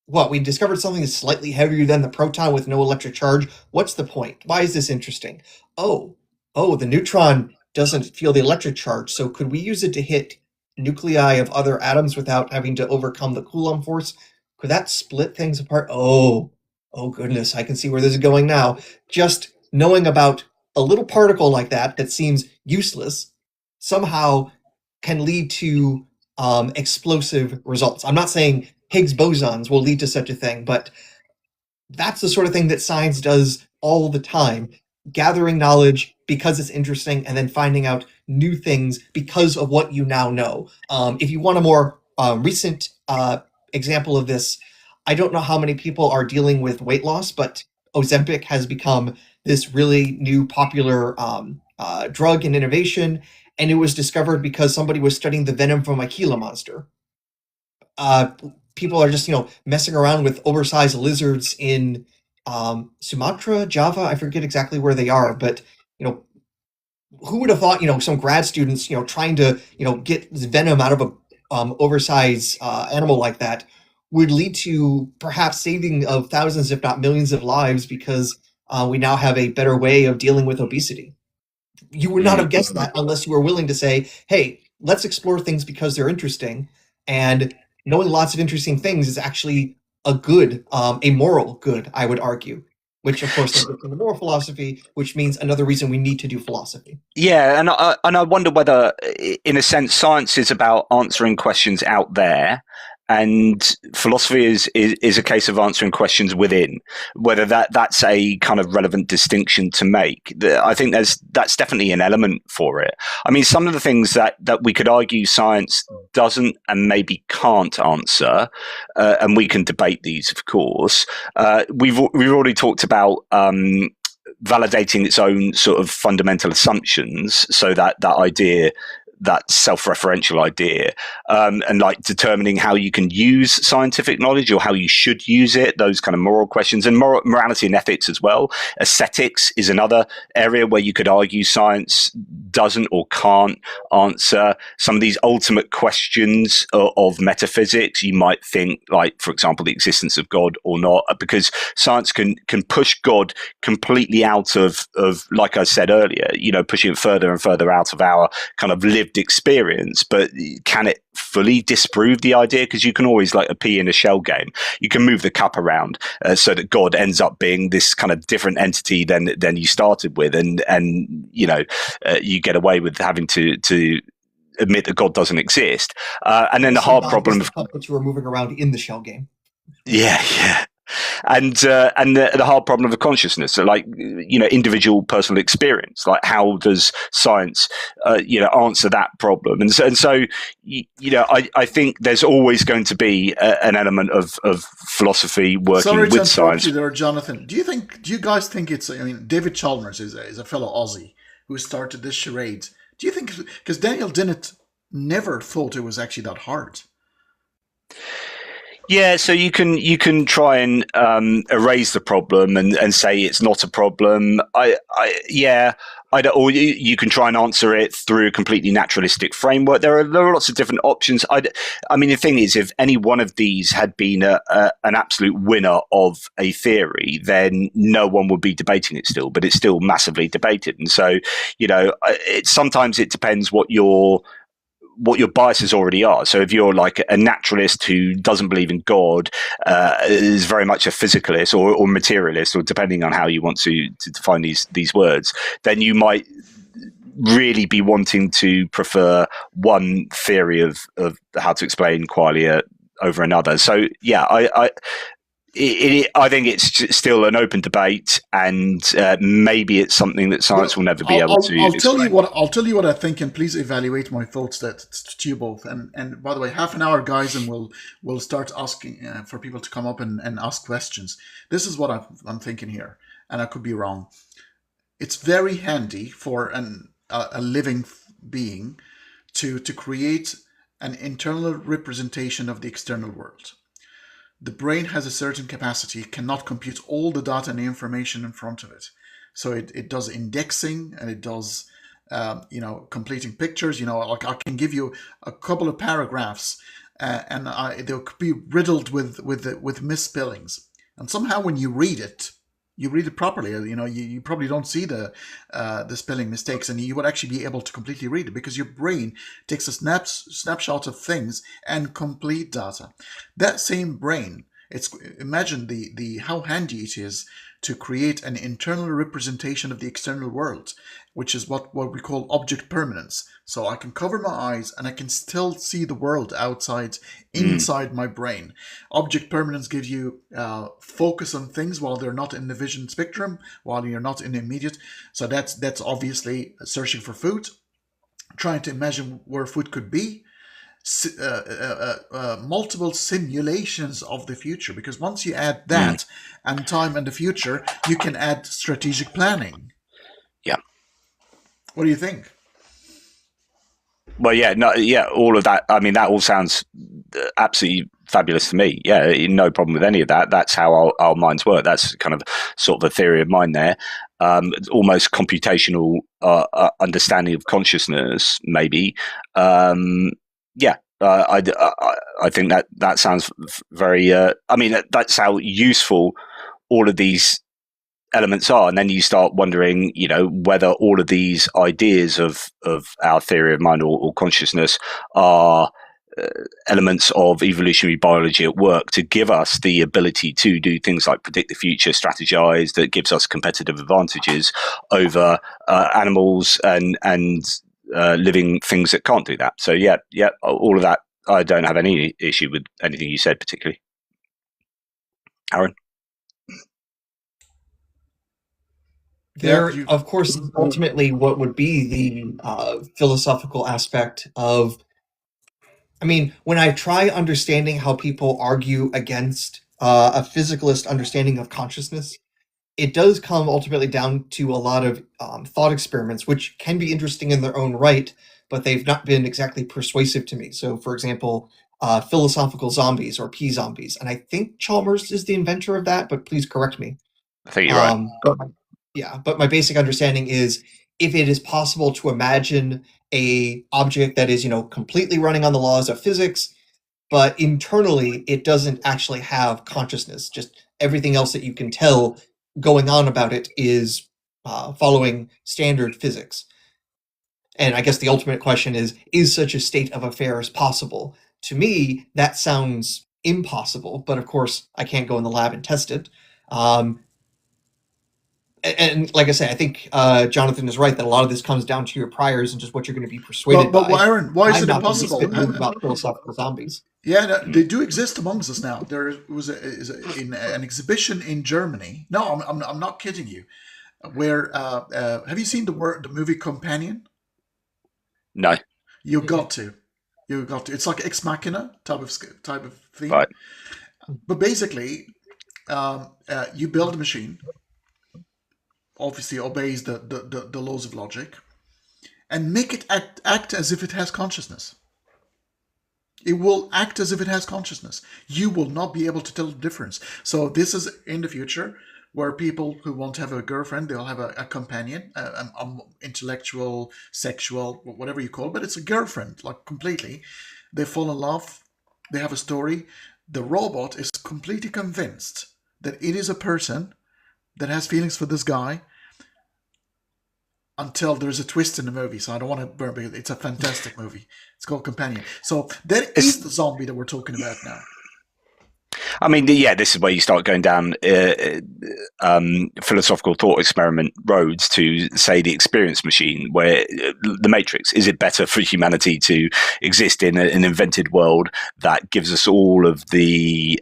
we discovered something that's slightly heavier than the proton with no electric charge. What's the point? Why is this interesting? Oh, the neutron doesn't feel the electric charge, so could we use it to hit nuclei of other atoms without having to overcome the Coulomb force? Could that split things apart? Oh goodness, I can see where this is going now. Just knowing about a little particle like that seems useless somehow can lead to explosive results. I'm not saying Higgs bosons will lead to such a thing, but that's the sort of thing that science does all the time, gathering knowledge because it's interesting and then finding out new things because of what you now know. If you want a more recent example of this, I don't know how many people are dealing with weight loss, but Ozempic has become this really new popular drug and innovation, and it was discovered because somebody was studying the venom from a Gila monster. People are just, messing around with oversized lizards in Sumatra, Java. I forget exactly where they are, but, who would have thought, some grad students, trying to, get venom out of a oversized animal like that would lead to perhaps saving of thousands, if not millions of lives because we now have a better way of dealing with obesity. You would not have guessed that unless you were willing to say, hey, let's explore things because they're interesting. And knowing lots of interesting things is actually a good, a moral good, I would argue, which of course is the moral philosophy, which means another reason we need to do philosophy. Yeah, and I wonder whether, in a sense, science is about answering questions out there, and philosophy is a case of answering questions within. Whether that's a kind of relevant distinction to make, I think that's definitely an element for it. I mean, some of the things that we could argue science doesn't and maybe can't answer, and we can debate these, of course. We've already talked about validating its own sort of fundamental assumptions, so that idea that self-referential idea, and like determining how you can use scientific knowledge or how you should use it, those kind of moral questions, and morality and ethics as well. Aesthetics is another area where you could argue science doesn't or can't answer some of these ultimate questions of metaphysics. You might think, like, for example, the existence of God or not, because science can push God completely out of, like I said earlier, pushing it further and further out of our kind of lived experience. But can it fully disprove the idea? Because you can always, like a pea in a shell game, you can move the cup around so that God ends up being this kind of different entity than you started with, and you get away with having to admit that God doesn't exist. And then the hard problem of that you were moving around in the shell game. Yeah. And the hard problem of consciousness, so like, individual personal experience, like how does science, answer that problem? And so I think there's always going to be an element of philosophy working with science. You there, Jonathan. Do you guys think it's? I mean, David Chalmers is a fellow Aussie who started this charade. Do you think, because Daniel Dennett never thought it was actually that hard? Yeah, so you can try and erase the problem and say it's not a problem. Or you can try and answer it through a completely naturalistic framework. There are lots of different options. I mean, the thing is, if any one of these had been an absolute winner of a theory, then no one would be debating it still. But it's still massively debated, and so sometimes it depends what your biases already are. So if you're like a naturalist who doesn't believe in God, is very much a physicalist or materialist, or depending on how you want to define these words, then you might really be wanting to prefer one theory of how to explain qualia over another. So yeah, I think it's still an open debate, and maybe it's something that science will never be able to. I'll tell you what I think, and please evaluate my thoughts to you both. And by the way, half an hour, guys, and we'll start asking for people to come up and ask questions. This is what I'm thinking here, and I could be wrong. It's very handy for a living being to create an internal representation of the external world. The brain has a certain capacity, it cannot compute all the data and the information in front of it. So it does indexing, and it does, completing pictures. Like I can give you a couple of paragraphs, and they could be riddled with misspellings. And somehow when you read it properly. You probably don't see the spelling mistakes, and you would actually be able to completely read it because your brain takes a snapshot of things and complete data. That same brain, imagine the how handy it is to create an internal representation of the external world, which is what we call object permanence. So I can cover my eyes and I can still see the world inside my brain. Object permanence gives you focus on things while they're not in the vision spectrum, while you're not in the immediate. So that's obviously searching for food, trying to imagine where food could be, multiple simulations of the future, because once you add that and time and the future, you can add strategic planning. Yeah. What do you think? Well, all of that. I mean, that all sounds absolutely fabulous to me. Yeah, no problem with any of that. That's how our minds work. That's kind of sort of a theory of mine there. Almost computational understanding of consciousness, maybe. I think that sounds very. That's how useful all of these elements are, and then you start wondering, whether all of these ideas of our theory of mind or consciousness are elements of evolutionary biology at work to give us the ability to do things like predict the future, strategize, that gives us competitive advantages over animals and living things that can't do that. So yeah, all of that. I don't have any issue with anything you said particularly. Aaron? There, of course, ultimately what would be the philosophical aspect of, when I try understanding how people argue against a physicalist understanding of consciousness, it does come ultimately down to a lot of thought experiments, which can be interesting in their own right, but they've not been exactly persuasive to me. So, for example, philosophical zombies or P-zombies. And I think Chalmers is the inventor of that, but please correct me. I think you're right. But my basic understanding is if it is possible to imagine a object that is, completely running on the laws of physics, but internally it doesn't actually have consciousness, just everything else that you can tell going on about it is following standard physics. And I guess the ultimate question is such a state of affairs possible? To me, that sounds impossible, but of course, I can't go in the lab and test it. And like I say, I think Jonathan is right that a lot of this comes down to your priors and just what you're going to be persuaded by. But Aaron, why is it impossible? About philosophical zombies. Yeah, no, they do exist amongst us now. There was an exhibition in Germany. No, I'm not kidding you. Where have you seen the movie Companion? No. You got to. It's like Ex Machina type of thing. Right. But basically, you build a machine. Obviously, obeys the laws of logic, and make it act as if it has consciousness. It will act as if it has consciousness. You will not be able to tell the difference. So this is in the future where people who want to have a girlfriend, they'll have a companion, intellectual, sexual, whatever you call it, but it's a girlfriend, like completely. They fall in love. They have a story. The robot is completely convinced that it is a person that has feelings for this guy until there's a twist in the movie. So I don't want to burn, because it's a fantastic movie. It's called Companion. So that is the zombie that we're talking about now. I mean, yeah, this is where you start going down philosophical thought experiment roads to, say, the experience machine, where the Matrix, is it better for humanity to exist in an invented world that gives us all of the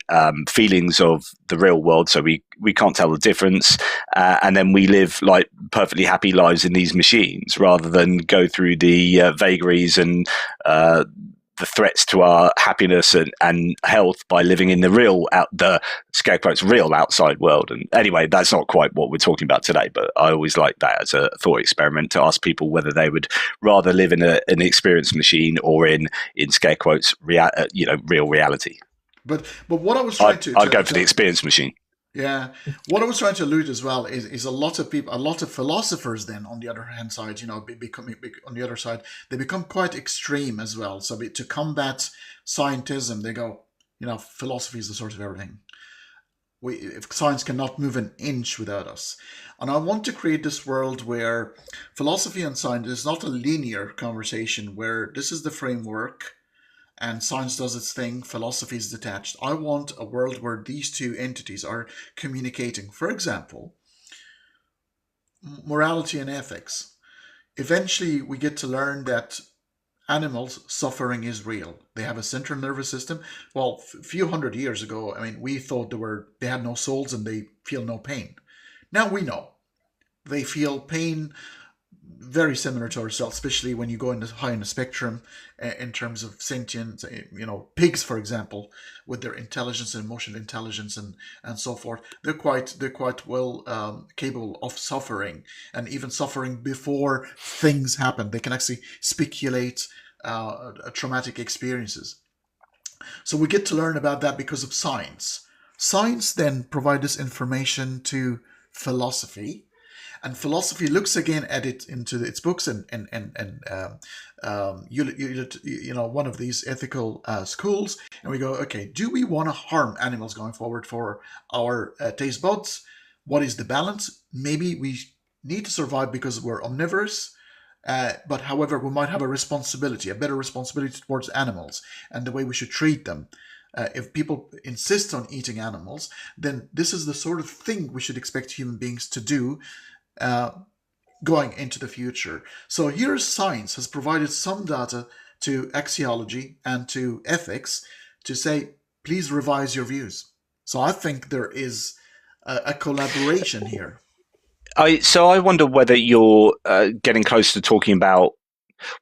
feelings of the real world, so we can't tell the difference, and then we live like perfectly happy lives in these machines, rather than go through the vagaries and the threats to our happiness and health by living in the real scare quotes real outside world. And anyway, that's not quite what we're talking about today, but I always like that as a thought experiment, to ask people whether they would rather live in an experience machine or in scare quotes real reality. But what I was trying to I'd go for the experience machine. Yeah, what I was trying to allude as well is a lot of people, a lot of philosophers. Then on the other hand side, on the other side, they become quite extreme as well. So to combat scientism, they go, philosophy is the source of everything. If science cannot move an inch without us. And I want to create this world where philosophy and science is not a linear conversation, where this is the framework and science does its thing, philosophy is detached. I want a world where these two entities are communicating. For example, morality and ethics. Eventually, we get to learn that animals' suffering is real. They have a central nervous system. Well, a few hundred years ago, we thought they had no souls and they feel no pain. Now we know they feel pain very similar to ourselves, especially when you go high in the spectrum in terms of sentience. Pigs, for example, with their intelligence and emotional intelligence and so forth, they're quite well capable of suffering, and even suffering before things happen. They can actually speculate traumatic experiences. So we get to learn about that because of science. Science then provides this information to philosophy. And philosophy looks again at it into its books and one of these ethical schools, and we go, okay, do we want to harm animals going forward for our taste buds? What is the balance? Maybe we need to survive because we're omnivorous, but however, we might have a better responsibility towards animals and the way we should treat them. If people insist on eating animals, then this is the sort of thing we should expect human beings to do going into the future. So here science has provided some data to axiology and to ethics to say, please revise your views. So I think there is a collaboration here. So I wonder whether you're getting close to talking about,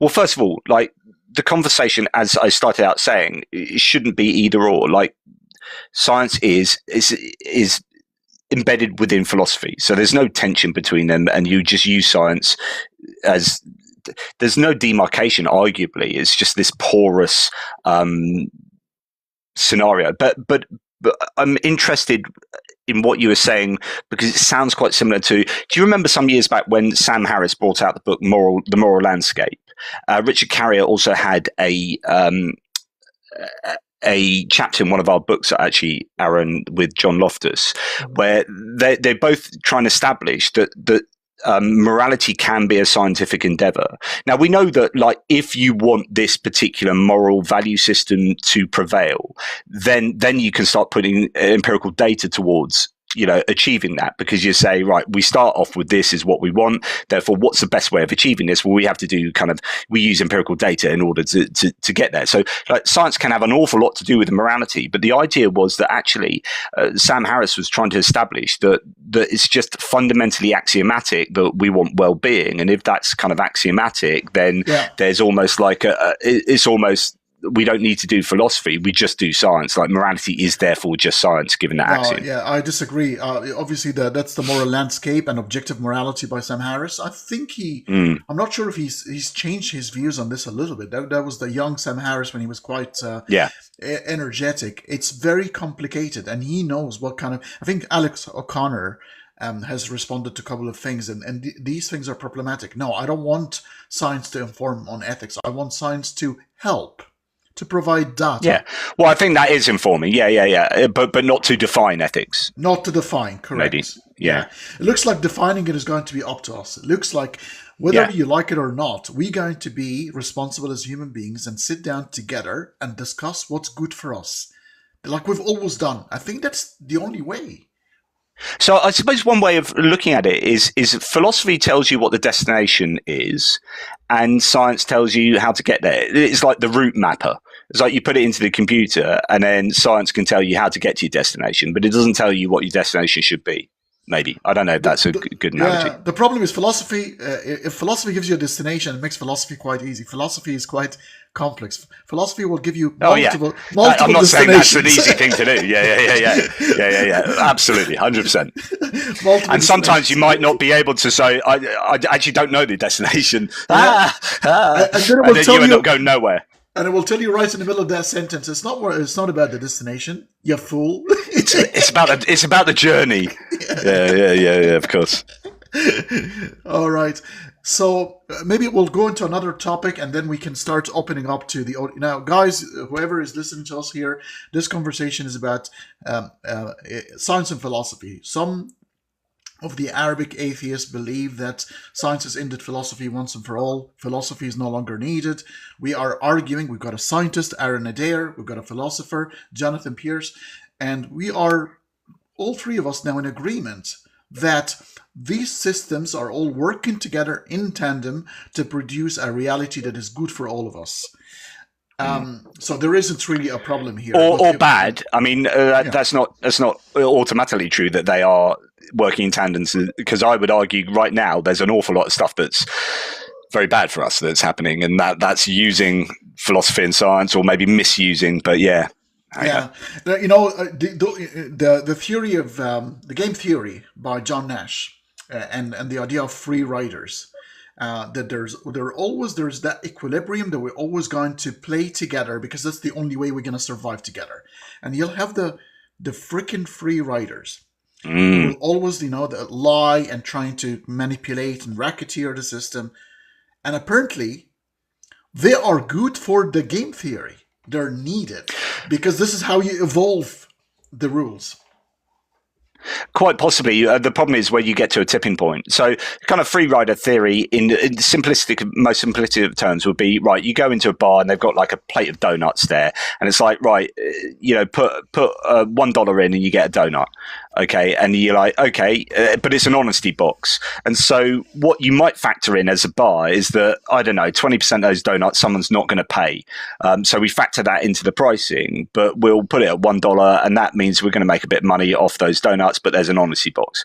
well, first of all, like the conversation, as I started out saying, it shouldn't be either or. Like science is embedded within philosophy, so there's no tension between them, and you just use science as there's no demarcation. Arguably, it's just this porous scenario. But I'm interested in what you were saying, because it sounds quite similar to. Do you remember some years back when Sam Harris brought out the book The Moral Landscape? Richard Carrier also had a chapter in one of our books, actually, Aaron, with John Loftus, where they're both trying to establish that morality can be a scientific endeavor. Now, we know that, like, if you want this particular moral value system to prevail, then you can start putting empirical data towards achieving that, because you say, right, we start off with this is what we want. Therefore, what's the best way of achieving this? Well, we have to do we use empirical data in order to get there. So science can have an awful lot to do with morality. But the idea was that actually Sam Harris was trying to establish that it's just fundamentally axiomatic that we want well-being. And if that's kind of axiomatic, then there's almost like it's almost, we don't need to do philosophy. We just do science. Like, morality is therefore just science, given that axiom. Yeah, I disagree. Obviously, that's The Moral Landscape and Objective Morality by Sam Harris. I think I'm not sure if he's changed his views on this a little bit. That was the young Sam Harris when he was quite energetic. It's very complicated, and he knows what kind of. I think Alex O'Connor has responded to a couple of things, and these things are problematic. No, I don't want science to inform on ethics. I want science to help, to provide data. Yeah. Well, I think that is informing. Yeah. But not to define ethics. Not to define, correct. Maybe. Yeah. It looks like defining it is going to be up to us. It looks like whether you like it or not, we're going to be responsible as human beings and sit down together and discuss what's good for us, like we've always done. I think that's the only way. So I suppose one way of looking at it is philosophy tells you what the destination is, and science tells you how to get there. It's like the route mapper. It's like you put it into the computer, and then science can tell you how to get to your destination, but it doesn't tell you what your destination should be. Maybe. I don't know if that's a good analogy. Yeah, the problem is philosophy. If philosophy gives you a destination, it makes philosophy quite easy. Philosophy is quite complex. Philosophy will give you multiple I'm not saying that's an easy destinations. thing to do. Yeah. Absolutely, 100%. And sometimes you might not be able to say, I actually don't know the destination. And then you end up going nowhere. And it will tell you right in the middle of that sentence, it's not about the destination, you fool. It's about the journey. Yeah, of course. All right. So maybe we'll go into another topic, and then we can start opening up to the audience. Now, guys, whoever is listening to us here, this conversation is about science and philosophy. Some of the Arabic atheists believe that science has ended philosophy once and for all. Philosophy is no longer needed. We are arguing. We've got a scientist, Aaron Adair. We've got a philosopher, Jonathan Pierce. And we are, all three of us, now in agreement that these systems are all working together in tandem to produce a reality that is good for all of us. So there isn't really a problem here, or bad. I mean, that's not automatically true that they are working in tandem. Because I would argue right now there's an awful lot of stuff that's very bad for us that's happening, and that's using philosophy and science, or maybe misusing. But yeah. The theory of the game theory by John Nash, and the idea of free riders. That there's that equilibrium that we're always going to play together, because that's the only way we're going to survive together. And you'll have the freaking free riders who will always, lie and trying to manipulate and racketeer the system. And apparently, they are good for the game theory. They're needed because this is how you evolve the rules. Quite possibly. The problem is where you get to a tipping point. So kind of free rider theory in most simplistic of terms would be, right, you go into a bar and they've got like a plate of donuts there, and it's like, right, put $1 in and you get a donut. Okay. And you're like, okay, but it's an honesty box. And so what you might factor in as a bar is that, I don't know, 20% of those donuts, someone's not going to pay. So we factor that into the pricing, but we'll put it at $1. And that means we're going to make a bit of money off those donuts, but there's an honesty box.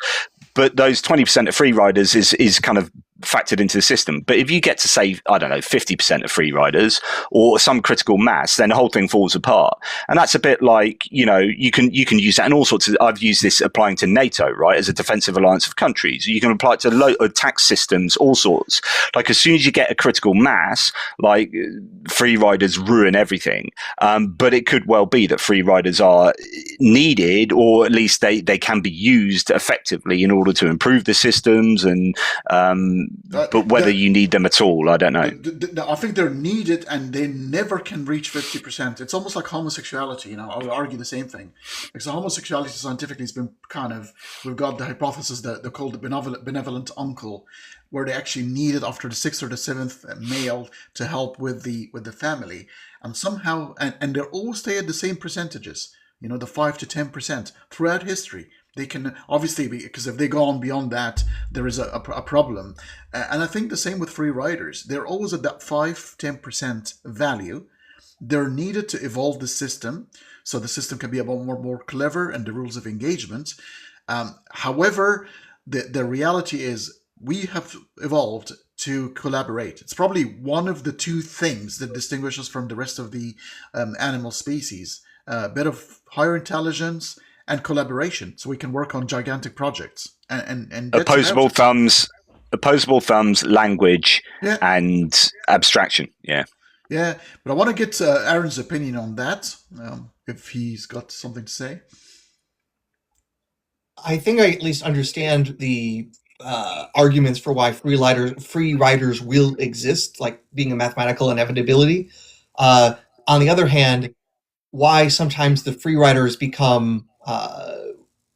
But those 20% of free riders is kind of factored into the system. But if you get to say, I don't know, 50% of free riders or some critical mass, then the whole thing falls apart. And that's a bit like, you know, you can use that in all sorts of, I've used this applying to NATO, right, as a defensive alliance of countries. You can apply it to tax systems, all sorts. Like as soon as you get a critical mass, like free riders ruin everything. But it could well be that free riders are needed, or at least they can be used effectively in order to improve the systems. And but whether you need them at all, I don't know. I think they're needed, and they never can reach 50%. It's almost like homosexuality. You know, I would argue the same thing, because homosexuality scientifically has been kind of, we've got the hypothesis that they're called the benevolent uncle, where they actually need it after the sixth or the seventh male to help with the family, and somehow and they always stay at the same percentages. You know, the 5 to 10% throughout history. They can obviously be, because if they go on beyond that, there is a problem. And I think the same with free riders. They're always at that 5-10% value. They're needed to evolve the system, so the system can be a bit more clever and the rules of engagement. However, the reality is we have evolved to collaborate. It's probably one of the two things that distinguishes us from the rest of the animal species. A bit of higher intelligence and collaboration, so we can work on gigantic projects and opposable thumbs, language, and abstraction. Yeah, but I want to get Aaron's opinion on that, if he's got something to say. I think I at least understand the arguments for why free riders will exist, like being a mathematical inevitability. On the other hand, why sometimes the free riders become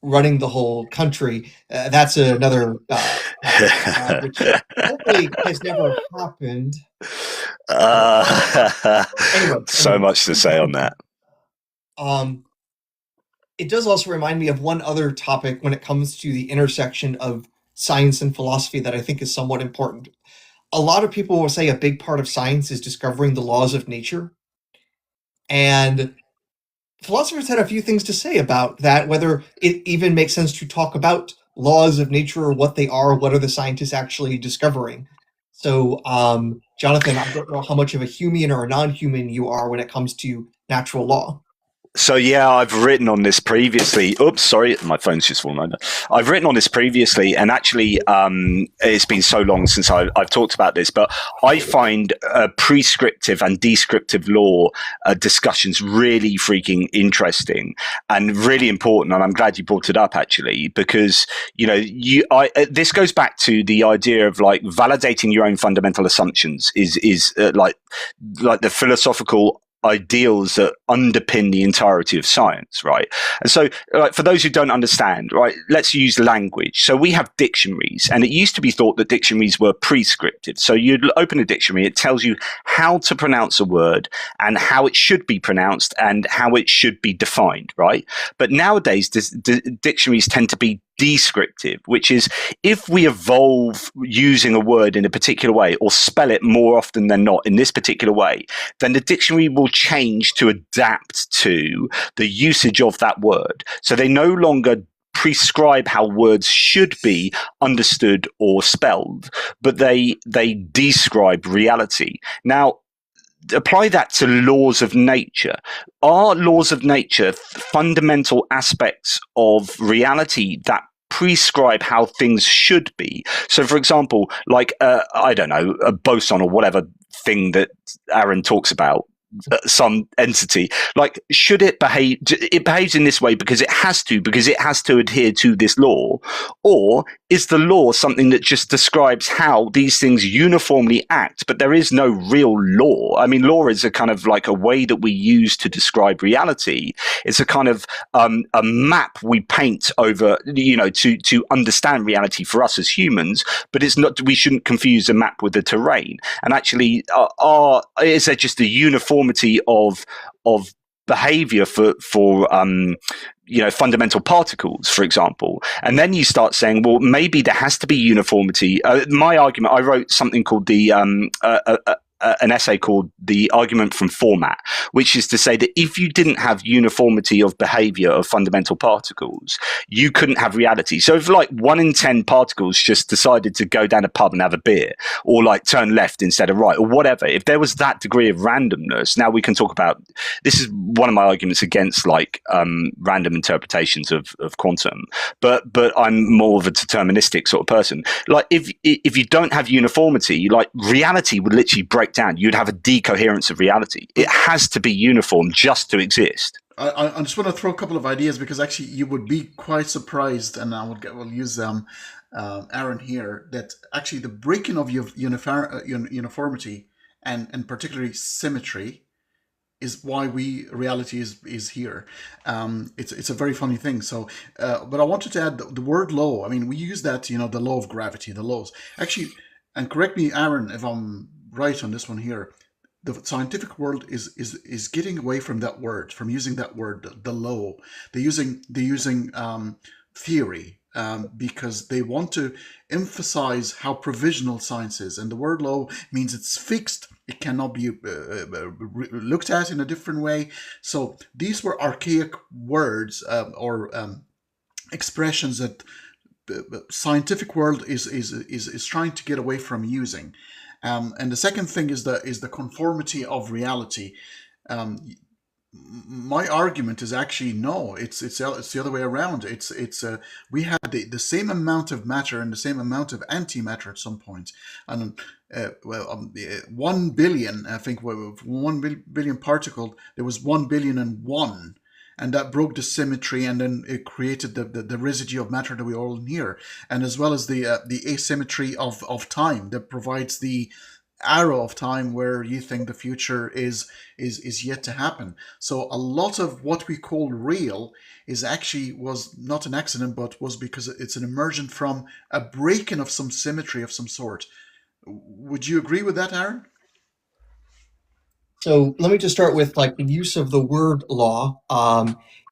running the whole country. That's another which hopefully has never happened. So much to say on that. It does also remind me of one other topic when it comes to the intersection of science and philosophy that I think is somewhat important. A lot of people will say a big part of science is discovering the laws of nature. And philosophers had a few things to say about that, whether it even makes sense to talk about laws of nature or what they are, what are the scientists actually discovering. So, Jonathan, I don't know how much of a human or a non-human you are when it comes to natural law. So, yeah, I've written on this previously. Oops, sorry, my phone's just fallen over. I've written on this previously, and actually it's been so long since I've talked about this, but I find prescriptive and descriptive law discussions really freaking interesting and really important, and I'm glad you brought it up, actually, because, you know, this goes back to the idea of, like, validating your own fundamental assumptions is like the philosophical ideals that underpin the entirety of science, right? And so, like, for those who don't understand, right, let's use language. So we have dictionaries, and it used to be thought that dictionaries were prescriptive. So you'd open a dictionary, it tells you how to pronounce a word and how it should be pronounced and how it should be defined, right? But nowadays, dictionaries tend to be descriptive, which is if we evolve using a word in a particular way or spell it more often than not in this particular way, then the dictionary will change to adapt to the usage of that word. So they no longer prescribe how words should be understood or spelled, but they describe reality. Now, apply that to laws of nature. Are laws of nature fundamental aspects of reality that prescribe how things should be? So, for example, like, I don't know, a boson or whatever thing that Aaron talks about, some entity, like, should it behaves in this way because it has to adhere to this law? Or is the law something that just describes how these things uniformly act, but there is no real law? I mean, law is a kind of like a way that we use to describe reality. It's a kind of a map we paint over, you know, to understand reality for us as humans, but it's not, we shouldn't confuse a map with the terrain. And actually, is there just a uniformity of behavior for you know, fundamental particles, for example? And then you start saying, well, maybe there has to be uniformity. My argument, I wrote something called the an essay called The Argument from Format, which is to say that if you didn't have uniformity of behavior of fundamental particles, you couldn't have reality. So if like 1 in 10 particles just decided to go down a pub and have a beer, or like turn left instead of right, or whatever, if there was that degree of randomness, now we can talk about, this is one of my arguments against like random interpretations of quantum, but I'm more of a deterministic sort of person. Like if you don't have uniformity, like reality would literally break down. You'd have a decoherence of reality. It has to be uniform just to exist. I just want to throw a couple of ideas, because actually you would be quite surprised, and we'll use Aaron here, that actually the breaking of uniformity and particularly symmetry is why reality is here. It's a very funny thing. So, but I wanted to add the word law. I mean, we use that, the law of gravity, the laws. Actually, and correct me, Aaron, if I'm right on this one here. The scientific world is getting away from that word, from using that word, the law. They're using theory, because they want to emphasize how provisional science is. And the word law means it's fixed. It cannot be looked at in a different way. So these were archaic words or expressions that the scientific world is trying to get away from using. And the second thing is the conformity of reality. My argument is actually no. It's the other way around. We have the same amount of matter and the same amount of antimatter at some point. And 1 billion, I think, 1 billion particle, there was 1,000,000,001. And that broke the symmetry, and then it created the residue of matter that we all in here, and as well as the asymmetry of time that provides the arrow of time where you think the future is yet to happen. So a lot of what we call real was not an accident, but was because it's an emergent from a breaking of some symmetry of some sort. Would you agree with that, Aaron? So let me just start with like the use of the word law.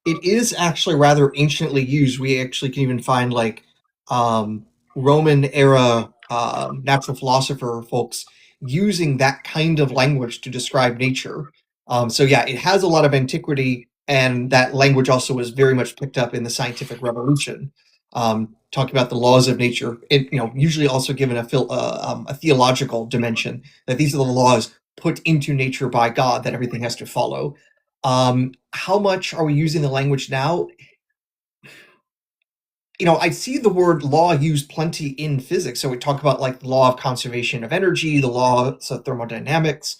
It is actually rather anciently used. We actually can even find like Roman era natural philosopher folks using that kind of language to describe nature. So yeah, it has a lot of antiquity, and that language also was very much picked up in the scientific revolution. Talking about the laws of nature, it usually also given a theological dimension, that these are the laws put into nature by God that everything has to follow. How much are we using the language now? I see the word law used plenty in physics. So we talk about like the law of conservation of energy, the laws of thermodynamics.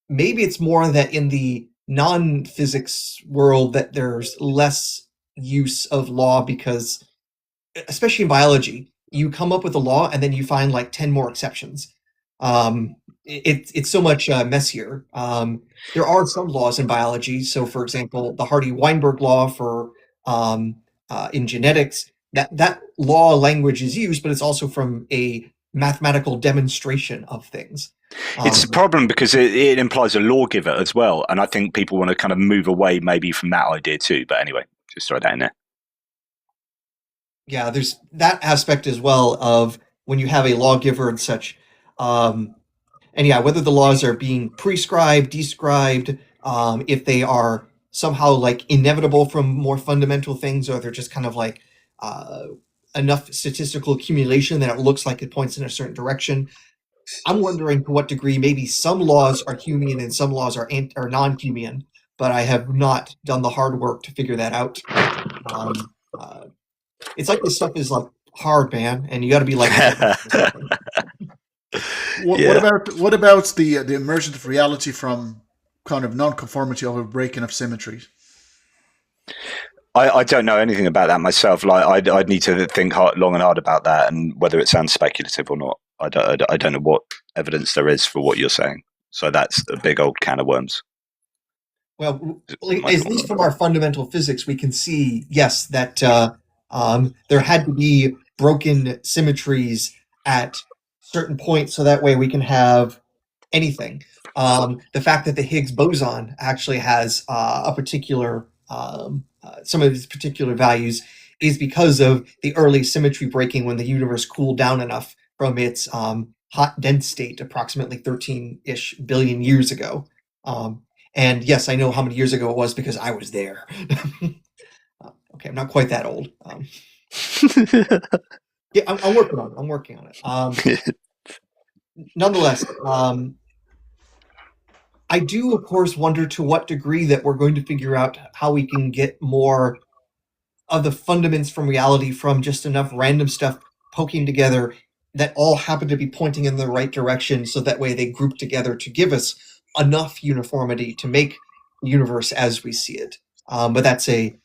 Maybe it's more that in the non-physics world that there's less use of law, because especially in biology, you come up with a law and then you find like 10 more exceptions. It's so much messier. There are some laws in biology. So, for example, the Hardy-Weinberg law for in genetics, that law language is used, but it's also from a mathematical demonstration of things. It's a problem because it implies a lawgiver as well, and I think people want to kind of move away maybe from that idea too. But anyway, just throw that in there. Yeah, there's that aspect as well of when you have a lawgiver and such. And yeah, whether the laws are being prescribed, described, if they are somehow like inevitable from more fundamental things, or they're just kind of like enough statistical accumulation that it looks like it points in a certain direction. I'm wondering to what degree maybe some laws are Humean and some laws are non-Humean, but I have not done the hard work to figure that out. It's like this stuff is like hard, man, and you got to be like. What about the emergence of reality from kind of non-conformity of a breaking of symmetry? I don't know anything about that myself. Like I'd need to think long and hard about that, and whether it sounds speculative or not. I don't know what evidence there is for what you're saying. So that's a big old can of worms. Well, at least from our fundamental physics, we can see, yes, that there had to be broken symmetries at certain points, so that way we can have anything. The fact that the Higgs boson actually has a particular, some of its particular values is because of the early symmetry breaking when the universe cooled down enough from its hot, dense state approximately 13-ish billion years ago. And yes, I know how many years ago it was because I was there. Okay, I'm not quite that old. Yeah, I'm working on it. I'm working on it. Nonetheless, I do, of course, wonder to what degree that we're going to figure out how we can get more of the fundaments from reality from just enough random stuff poking together that all happen to be pointing in the right direction, so that way they group together to give us enough uniformity to make the universe as we see it. But that's a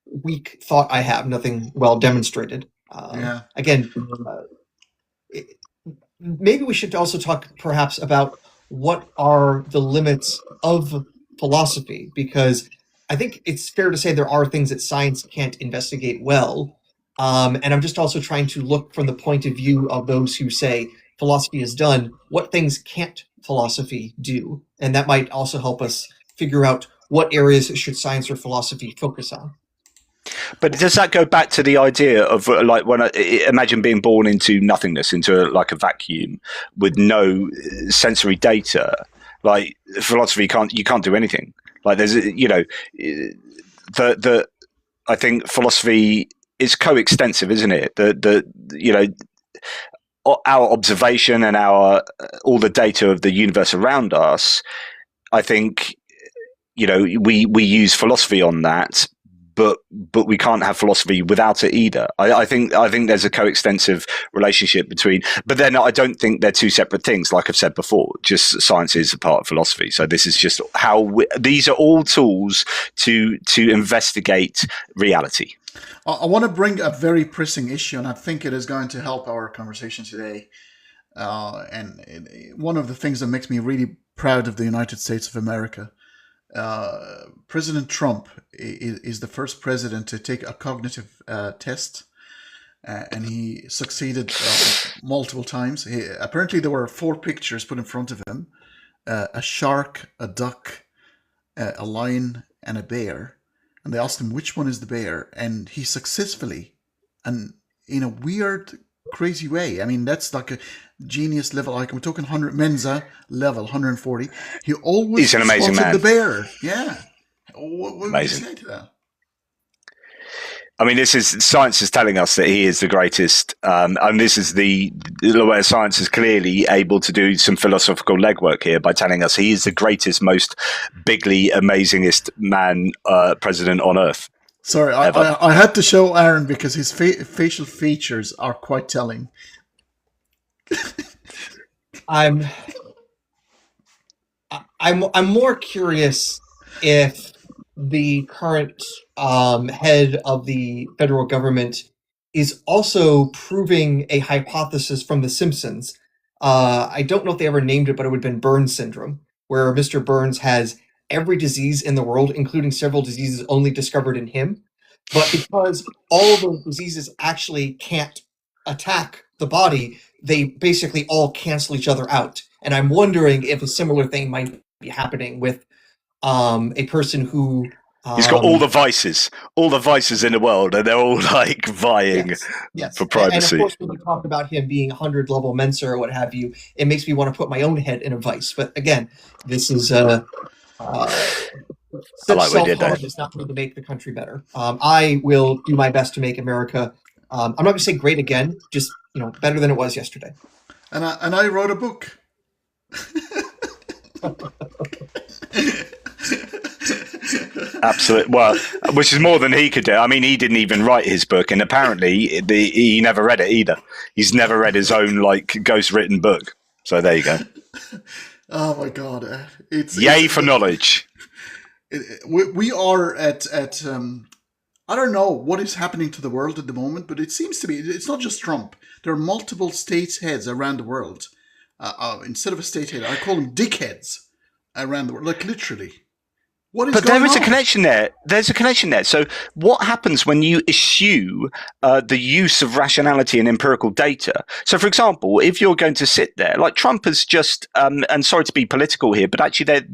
weak thought I have, nothing well demonstrated. Yeah. Again, maybe we should also talk perhaps about what are the limits of philosophy, because I think it's fair to say there are things that science can't investigate well. And I'm just also trying to look from the point of view of those who say philosophy is done, what things can't philosophy do? And that might also help us figure out what areas should science or philosophy focus on. But does that go back to the idea of like when imagine being born into nothingness, into like a vacuum with no sensory data? Like philosophy you can't do anything. Like there's the I think philosophy is coextensive, isn't it? Our observation and our all the data of the universe around us. I think we use philosophy on that. But we can't have philosophy without it either. I think there's a coextensive relationship between. But then I don't think they're two separate things. Like I've said before, just science is a part of philosophy. So this is just how these are all tools to investigate reality. I want to bring a very pressing issue, and I think it is going to help our conversation today. One of the things that makes me really proud of the United States of America. President Trump is the first president to take a cognitive test, and he succeeded multiple times. Apparently, there were 4 pictures put in front of him: a shark, a duck, a lion, and a bear. And they asked him which one is the bear, and he successfully, and in a weird, crazy way. I mean, that's like a genius level. Like we're talking 100 Mensa level, 140. He always He's an amazing man. The bear. Yeah. What would you say to that? I mean, science is telling us that he is the greatest, and this is the where science is clearly able to do some philosophical legwork here by telling us he is the greatest, most bigly amazingest man, president on Earth. Sorry, I had to show Aaron because his facial features are quite telling. I'm more curious if the current head of the federal government is also proving a hypothesis from The Simpsons. I don't know if they ever named it, but it would have been Burns syndrome, where Mr. Burns has every disease in the world, including several diseases only discovered in him. But because all of those diseases actually can't attack the body, they basically all cancel each other out. And I'm wondering if a similar thing might be happening with a person who he's got all the vices in the world, and they're all like vying for privacy. And of course, when we talk about him being 100 level Mensa or what have you, it makes me want to put my own head in a vice. But again, this is such self-harm is not going to make the country better. I will do my best to make America. I'm not going to say great again, just better than it was yesterday. And I wrote a book. Absolutely. Well, which is more than he could do. I mean, he didn't even write his book, and apparently he never read it either. He's never read his own ghost-written book. So there you go. Oh my God! Yay for knowledge. We are at I don't know what is happening to the world at the moment, but it seems to be. It's not just Trump. There are multiple states heads around the world. Instead of a state head, I call them dickheads around the world. Like literally. What is But going there is a on? connection there. There's a connection there. So, what happens when you eschew the use of rationality and empirical data? So, for example, if you're going to sit there, like Trump has just, and sorry to be political here, but actually,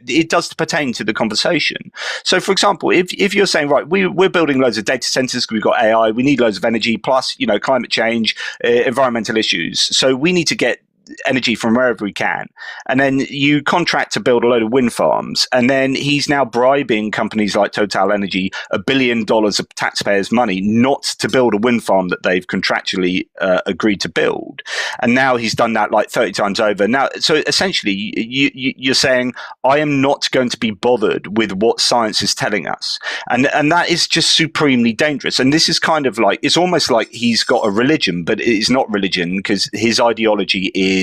it does pertain to the conversation. So, for example, if you're saying, right, we're building loads of data centers, we've got AI, we need loads of energy, plus, climate change, environmental issues. So, we need to get energy from wherever we can. And then you contract to build a load of wind farms. And then he's now bribing companies like Total Energy $1 billion of taxpayers' money not to build a wind farm that they've contractually agreed to build. And now he's done that like 30 times over. Now, so essentially, you're saying, I am not going to be bothered with what science is telling us. And that is just supremely dangerous. And this is kind of like, it's almost like he's got a religion, but it is not religion because his ideology is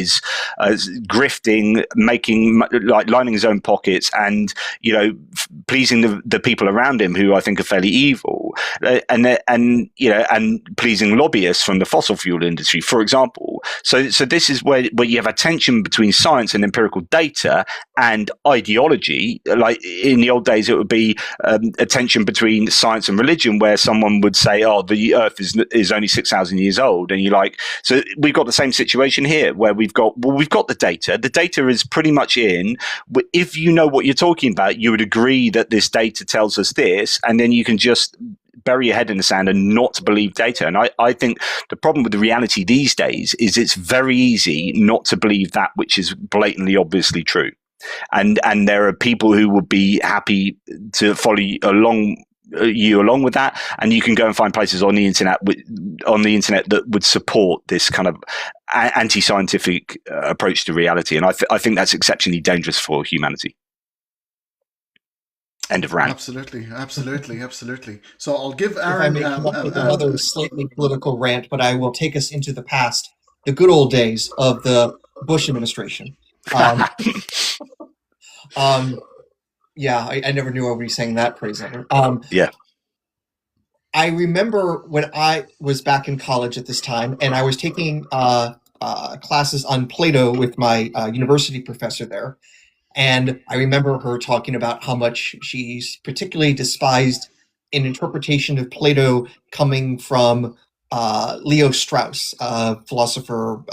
grifting, lining his own pockets, and pleasing the people around him who I think are fairly evil, and pleasing lobbyists from the fossil fuel industry, for example. So this is where you have a tension between science and empirical data and ideology. Like in the old days, it would be a tension between science and religion, where someone would say, "Oh, the Earth is only 6,000 years old," and you're like, so we've got the same situation here, where we've got the data. The data is pretty much in. If you know what you're talking about, you would agree that this data tells us this, and then you can just bury your head in the sand and not believe data. And I think the problem with the reality these days is it's very easy not to believe that which is blatantly obviously true. And there are people who would be happy to follow you along with that, and you can go and find places on the internet that would support this kind of anti-scientific approach to reality, and I think that's exceptionally dangerous for humanity. End of rant. Absolutely. So I'll give If I Aaron may come up with another slightly political rant, but I will take us into the past, the good old days of the Bush administration. Yeah, I never knew I would be saying that phrase ever. Yeah. I remember when I was back in college at this time, and I was taking classes on Plato with my university professor there. And I remember her talking about how much she's particularly despised an interpretation of Plato coming from Leo Strauss, a philosopher,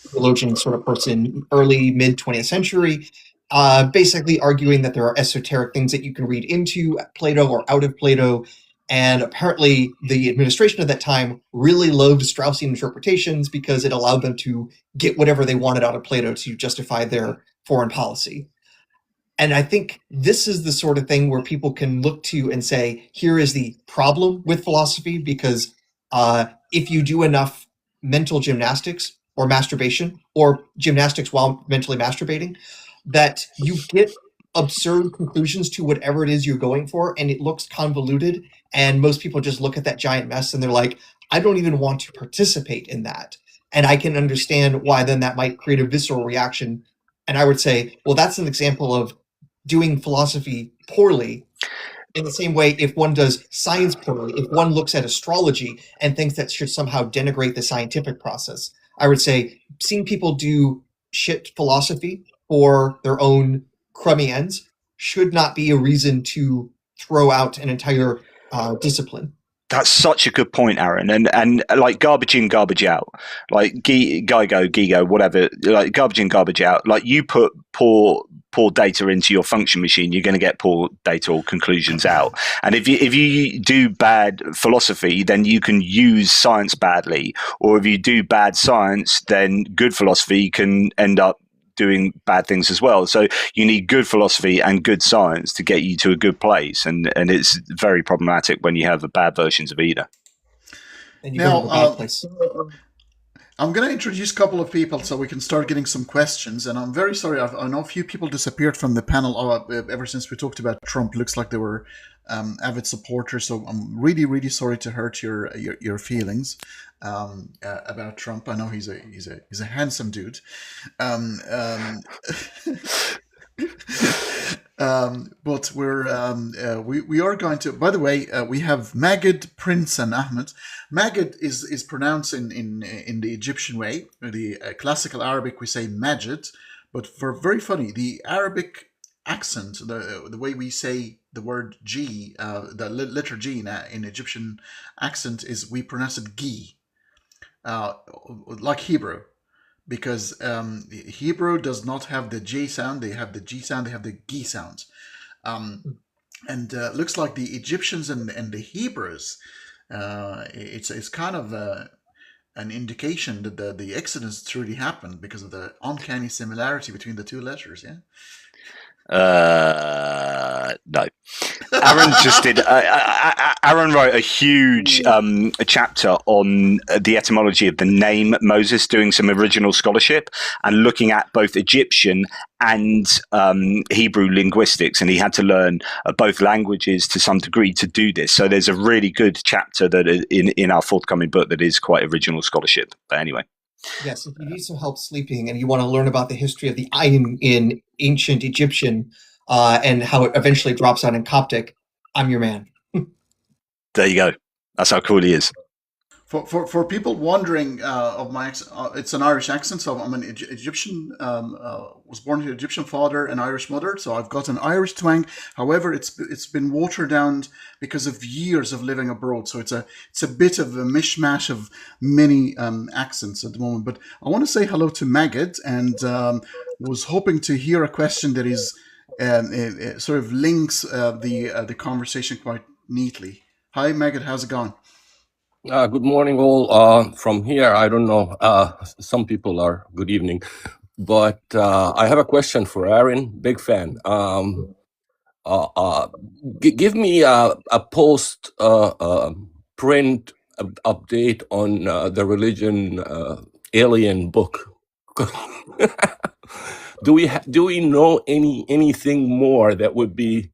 theologian sort of person, early, mid 20th century, basically arguing that there are esoteric things that you can read into Plato or out of Plato. And apparently the administration at that time really loved Straussian interpretations because it allowed them to get whatever they wanted out of Plato to justify their foreign policy. And I think this is the sort of thing where people can look to and say, here is the problem with philosophy, because if you do enough mental gymnastics or masturbation or gymnastics while mentally masturbating, that you get absurd conclusions to whatever it is you're going for, and it looks convoluted, and most people just look at that giant mess and they're like, I don't even want to participate in that. And I can understand why then that might create a visceral reaction. And I would say, well, that's an example of doing philosophy poorly. In the same way, if one does science poorly, if one looks at astrology and thinks that should somehow denigrate the scientific process, I would say seeing people do shit philosophy for their own crummy ends should not be a reason to throw out an entire discipline. That's such a good point, Aaron. And like garbage in, garbage out, like Gigo, whatever, like garbage in, garbage out. Like you put poor data into your function machine, you're going to get poor data or conclusions out. And if you do bad philosophy, then you can use science badly. Or if you do bad science, then good philosophy can end up doing bad things as well. So you need good philosophy and good science to get you to a good place, and it's very problematic when you have the bad versions of either. And you go to a bad place. I'm going to introduce a couple of people so we can start getting some questions. And I'm very sorry, I know a few people disappeared from the panel ever since we talked about Trump. Looks like they were avid supporters, so I'm really, really sorry to hurt your feelings about Trump. I know he's a handsome dude. But we are going to. By the way, we have Magid, Prince, and Ahmed. Magid is pronounced in the Egyptian way. The classical Arabic we say Majid, but for very funny, the Arabic accent, the way we say the word G, the letter G in Egyptian accent is we pronounce it gi, like Hebrew, because Hebrew does not have the J sound. They have the G sound. They have the gi sounds. And looks like the Egyptians and the Hebrews, it's kind of an indication that the Exodus truly happened because of the uncanny similarity between the two letters. Yeah. No. Aaron just did. Aaron wrote a huge a chapter on the etymology of the name Moses, doing some original scholarship and looking at both Egyptian and Hebrew linguistics, and he had to learn both languages to some degree to do this. So there's a really good chapter that in our forthcoming book that is quite original scholarship. But anyway. Yes, if you need some help sleeping and you want to learn about the history of the ayin in ancient Egyptian and how it eventually drops out in Coptic, I'm your man. There you go. That's how cool he is. For people wondering of my accent, it's an Irish accent. So I'm an Egyptian, was born to an Egyptian father and Irish mother. So I've got an Irish twang. However, it's been watered down because of years of living abroad. So it's a bit of a mishmash of many accents at the moment. But I want to say hello to Magid, and was hoping to hear a question that is sort of links the conversation quite neatly. Hi, Magid, how's it going? Good morning, all. From here, I don't know. Some people are good evening, but I have a question for Aaron. Big fan. Give me a post print update on the religion alien book. Do we know anything more that would be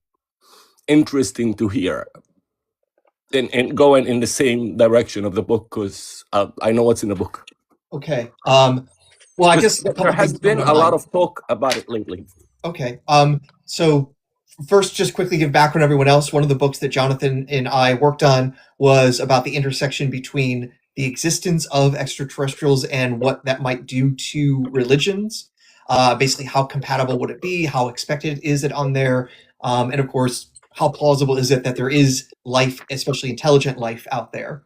interesting to hear? And going in the same direction of the book, because I know what's in the book. Okay. Well, I guess there has been a lot of talk about it lately. Okay. So first, just quickly give background to everyone else. One of the books that Jonathan and I worked on was about the intersection between the existence of extraterrestrials and what that might do to religions. Basically, how compatible would it be? How expected is it on there? And of course, how plausible is it that there is life, especially intelligent life, out there?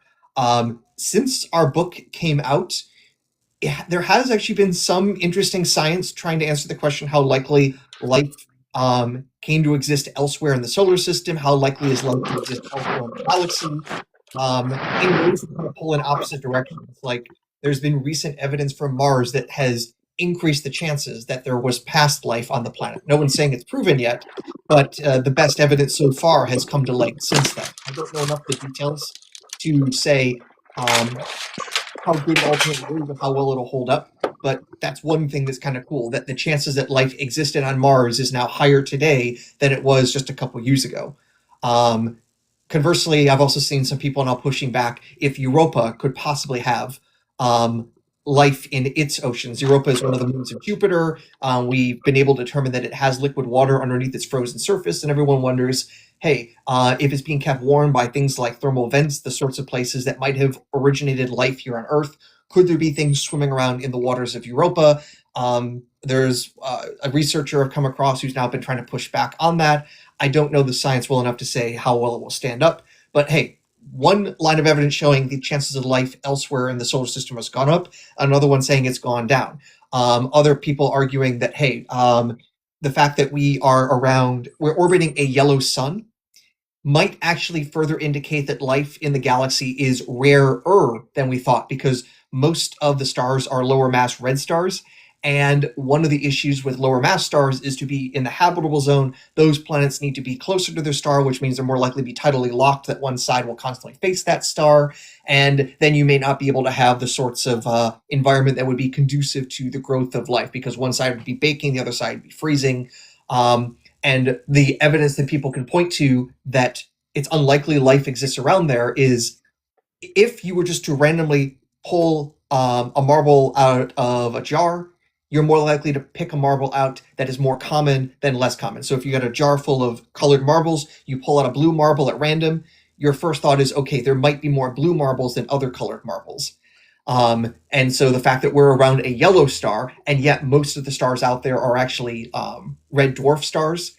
Since our book came out, there has actually been some interesting science trying to answer the question how likely life came to exist elsewhere in the solar system, how likely is life to exist elsewhere in the galaxy, in ways that kind of pull in opposite directions. Like there's been recent evidence from Mars that has increased the chances that there was past life on the planet. No one's saying it's proven yet, but the best evidence so far has come to light since then. I don't know enough of the details to say how good ultimately is and how well it'll hold up, but that's one thing that's kind of cool, that the chances that life existed on Mars is now higher today than it was just a couple years ago. Conversely, I've also seen some people now pushing back if Europa could possibly have life in its oceans. Europa is one of the moons of Jupiter. We've been able to determine that it has liquid water underneath its frozen surface, and everyone wonders, hey, if it's being kept warm by things like thermal vents, the sorts of places that might have originated life here on Earth, could there be things swimming around in the waters of Europa? There's a researcher I've come across who's now been trying to push back on that. I don't know the science well enough to say how well it will stand up, but hey, one line of evidence showing the chances of life elsewhere in the solar system has gone up, another one saying it's gone down. Other people arguing that, hey, the fact that we're orbiting a yellow sun might actually further indicate that life in the galaxy is rarer than we thought, because most of the stars are lower mass red stars. And one of the issues with lower mass stars is to be in the habitable zone, those planets need to be closer to their star, which means they're more likely to be tidally locked, that one side will constantly face that star. And then you may not be able to have the sorts of environment that would be conducive to the growth of life, because one side would be baking, the other side would be freezing. And the evidence that people can point to that it's unlikely life exists around there is if you were just to randomly pull a marble out of a jar, you're more likely to pick a marble out that is more common than less common. So if you got a jar full of colored marbles, you pull out a blue marble at random, your first thought is, okay, there might be more blue marbles than other colored marbles. And so the fact that we're around a yellow star, and yet most of the stars out there are actually red dwarf stars,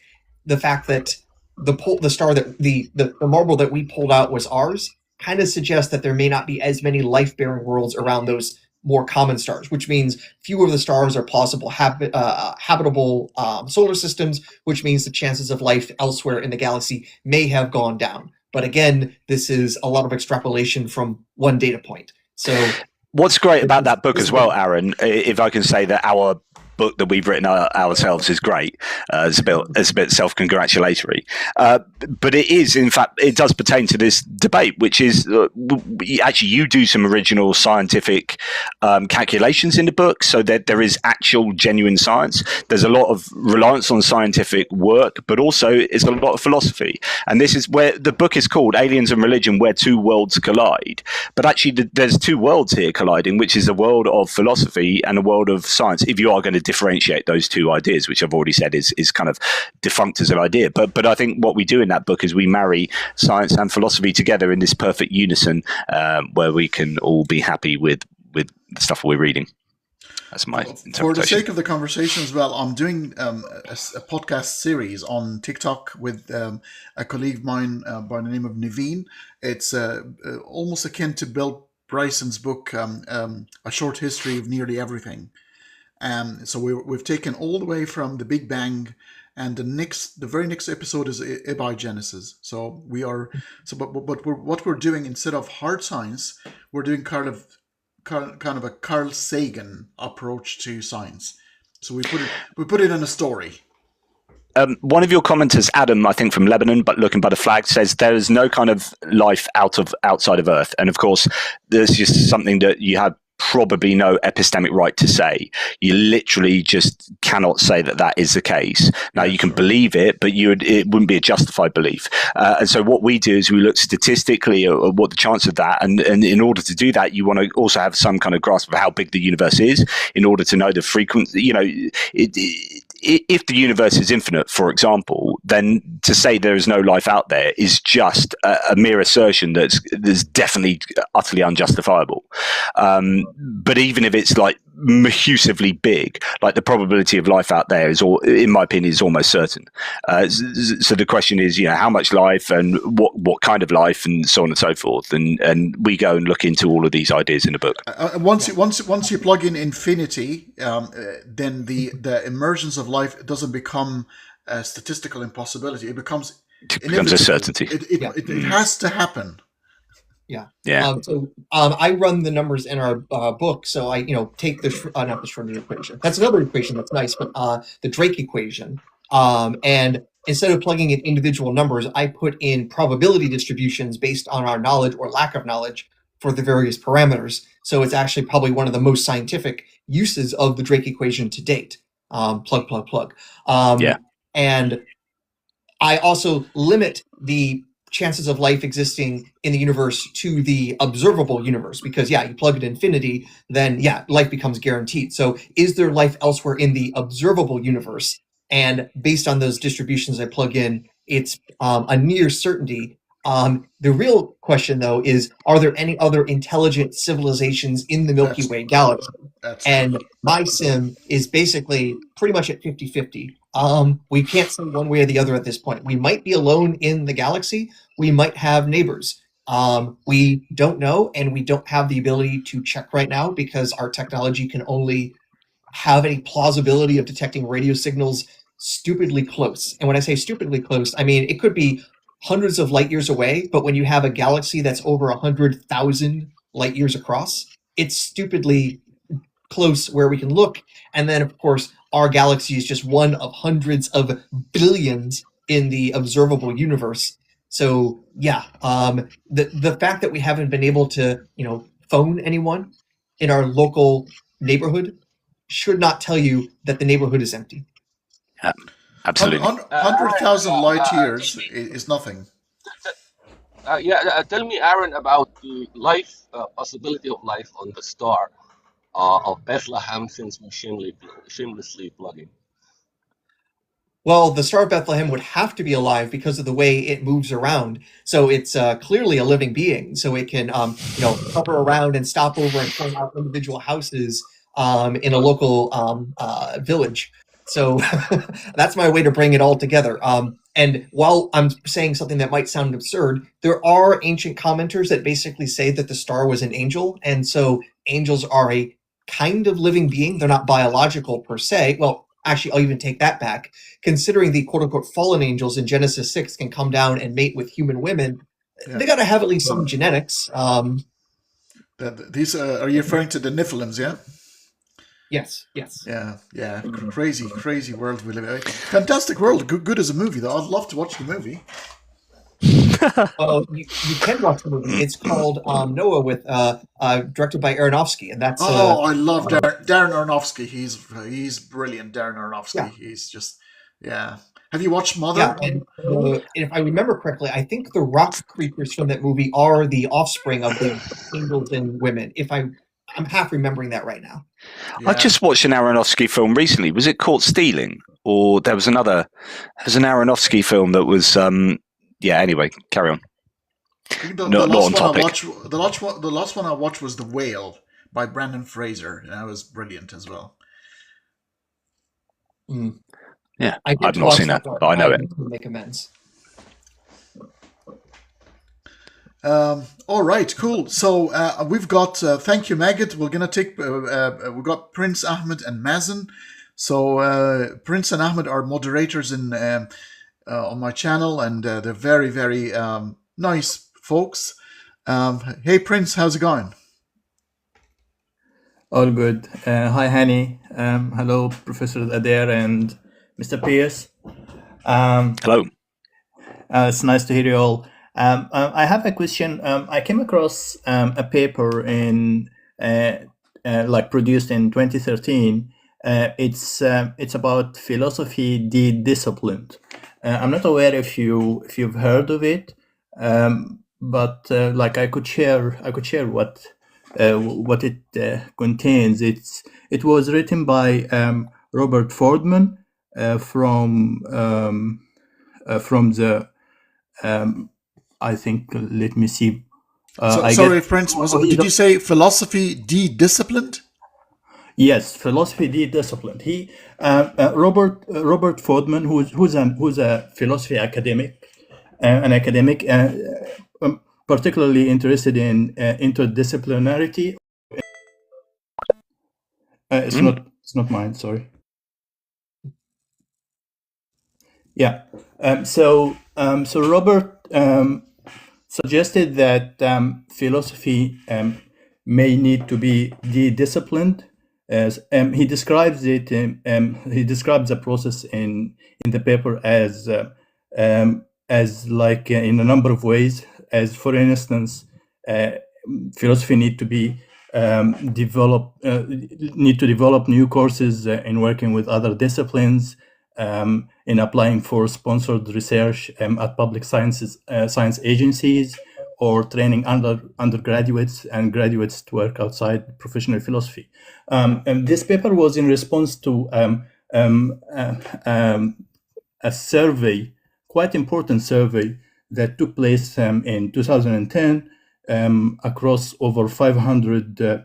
the fact that the star that the marble that we pulled out was ours kind of suggests that there may not be as many life-bearing worlds around those more common stars, which means fewer of the stars are plausible habitable solar systems, which means the chances of life elsewhere in the galaxy may have gone down. But again, this is a lot of extrapolation from one data point. So what's great about that book as well, Aaron, if I can say that our book that we've written ourselves is great. It's a bit self-congratulatory, but it is, in fact, it does pertain to this debate, which is actually you do some original scientific calculations in the book, so that there is actual genuine science. There's a lot of reliance on scientific work, but also it's a lot of philosophy. And this is where the book is called Aliens and Religion, Where Two Worlds Collide. But actually, there's two worlds here colliding, which is a world of philosophy and a world of science, if you are going to differentiate those two ideas, which I've already said is kind of defunct as an idea. But I think what we do in that book is we marry science and philosophy together in this perfect unison, where we can all be happy with the stuff we're reading. That's my interpretation. For the sake of the conversation as well, I'm doing a podcast series on TikTok with a colleague of mine by the name of Naveen. It's almost akin to Bill Bryson's book, A Short History of Nearly Everything. So we've taken all the way from the Big Bang, and the very next episode is abiogenesis. So what we're doing, instead of hard science, we're doing kind of a Carl Sagan approach to science. So we put it in a story. One of your commenters, Adam, I think from Lebanon, but looking by the flag, says there is no kind of life outside of Earth, and of course, there's just something that you have probably no epistemic right to say. You literally just cannot say that is the case. Now, you can believe it, but it wouldn't be a justified belief. And so what we do is we look statistically at what the chance of that, and in order to do that, you want to also have some kind of grasp of how big the universe is in order to know the frequency. If the universe is infinite, for example, then to say there is no life out there is just a mere assertion that's definitely utterly unjustifiable. But even if it's like mahusively big, like the probability of life out there is, in my opinion, is almost certain. So the question is, how much life and what kind of life, and so on and so forth. And we go and look into all of these ideas in the book. Once you plug in infinity, then the emergence of life doesn't become a statistical impossibility. It becomes a certainty. It has to happen. Yeah. I run the numbers in our book, so I take not the Schrödinger equation. That's another equation that's nice, but the Drake equation. And instead of plugging in individual numbers, I put in probability distributions based on our knowledge or lack of knowledge for the various parameters. So it's actually probably one of the most scientific uses of the Drake equation to date. Plug. And I also limit the chances of life existing in the universe to the observable universe, because you plug in infinity, then life becomes guaranteed. So is there life elsewhere in the observable universe? And based on those distributions I plug in, it's a near certainty. The real question, though, is, are there any other intelligent civilizations in the Milky Way galaxy? And my sim is basically pretty much at 50-50. We can't say one way or the other at this point. We might be alone in the galaxy. We might have neighbors. We don't know, and we don't have the ability to check right now because our technology can only have any plausibility of detecting radio signals stupidly close. And when I say stupidly close, I mean it could be hundreds of light years away, but when you have a galaxy that's over 100,000 light years across, it's stupidly close where we can look. And then, of course, our galaxy is just one of hundreds of billions in the observable universe. So, the fact that we haven't been able to, phone anyone in our local neighborhood should not tell you that the neighborhood is empty. Yeah, absolutely. 100,000 light years is nothing. Tell me, Aaron, about the possibility of life on the star of Bethlehem, since we shamelessly plug in. Well, the star of Bethlehem would have to be alive because of the way it moves around. So it's clearly a living being. So it can, hover around and stop over and point out individual houses in a local village. So that's my way to bring it all together. And while I'm saying something that might sound absurd, there are ancient commenters that basically say that the star was an angel. And so angels are a kind of living being. They're not biological per se. Well, actually, I'll even take that back. Considering the quote unquote fallen angels in Genesis 6 can come down and mate with human women, they got to have at least some genetics. These are you referring to the Nephilims? Yeah. Yes. Yeah. Crazy world we live in. Fantastic world. Good as a movie, though. I'd love to watch the movie. You can watch the movie. It's called Noah, with directed by Aronofsky, and that's. I love Darren Aronofsky. He's brilliant. Darren Aronofsky. Yeah. He's just Have you watched Mother? Yeah, and if I remember correctly, I think the rock creatures from that movie are the offspring of the angels and women. I'm half remembering that right now. Yeah. I just watched an Aronofsky film recently. Was it Caught Stealing? Or there's an Aronofsky film that was anyway, carry on. The last one I watched was The Whale by Brendan Fraser, and that was brilliant as well. Yeah, I've not seen that, but I know it. Make amends. All right, cool. So we've got thank you, Maggot. We're gonna take we've got Prince Ahmed and Mazen. So Prince and Ahmed are moderators on my channel, and they're very, very nice folks. Hey, Prince, how's it going? All good. Hi, Hanney. Hello, Professor Adair and Mr. Pierce. Hello. It's nice to hear you all. I have a question. I came across a paper in produced in 2013. It's about philosophy de-disciplined. I'm not aware if you've heard of it, but I could share what it contains. It was written by Robert Fordman from the I think, let me see. Sorry, Prince, did you say philosophy de-disciplined? Yes, philosophy de-disciplined. He Robert Fordman, who's a philosophy academic, particularly interested in interdisciplinarity. It's not mine. Sorry. Yeah. So Robert suggested that philosophy may need to be de-disciplined. As he describes it, he describes the process in the paper as like in a number of ways. As for instance, philosophy need to develop new courses in working with other disciplines, in applying for sponsored research at public science agencies, or training undergraduates and graduates to work outside professional philosophy. And this paper was in response to a survey, quite important survey, that took place in 2010 across over 500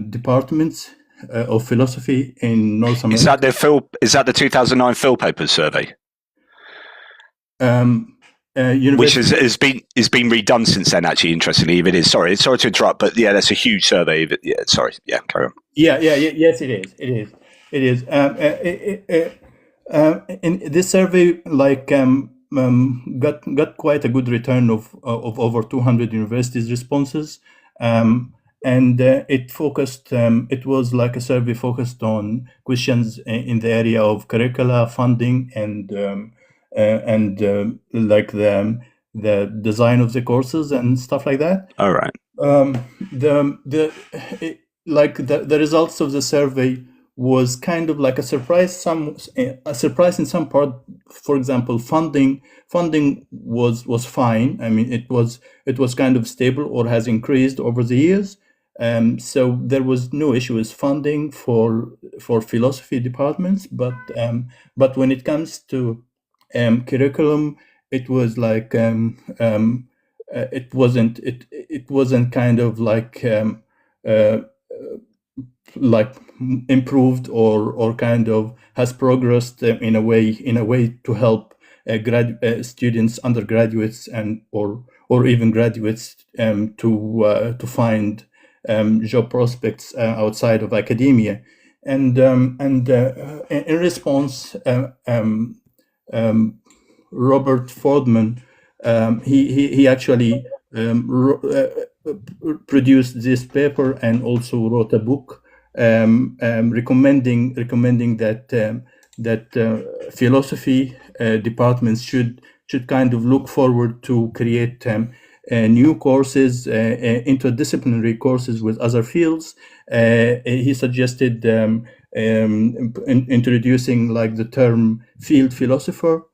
departments of philosophy in North America. Is that the 2009 Phil Papers survey? Which has been redone since then. Actually, interestingly, if it is. Sorry to interrupt, but yeah, that's a huge survey. But yeah, sorry. Yeah, carry on. Yes, it is. In this survey, got quite a good return of over 200 universities' responses, and it focused. It was like a survey focused on questions in the area of curricula, funding, and like the design of the courses and stuff like that. All right. The results of the survey was kind of like a surprise in some part. For example, funding was fine. I mean, it was kind of stable or has increased over the years. So there was no issue with funding for philosophy departments, but when it comes to curriculum, it was like it wasn't kind of like like improved or kind of has progressed in a way to help students, undergraduates, and or even graduates to find job prospects outside of academia. And in response, Robert Fordman, he actually produced this paper and also wrote a book recommending that philosophy departments should kind of look forward to create new courses, interdisciplinary courses with other fields. He suggested introducing like the term field philosopher,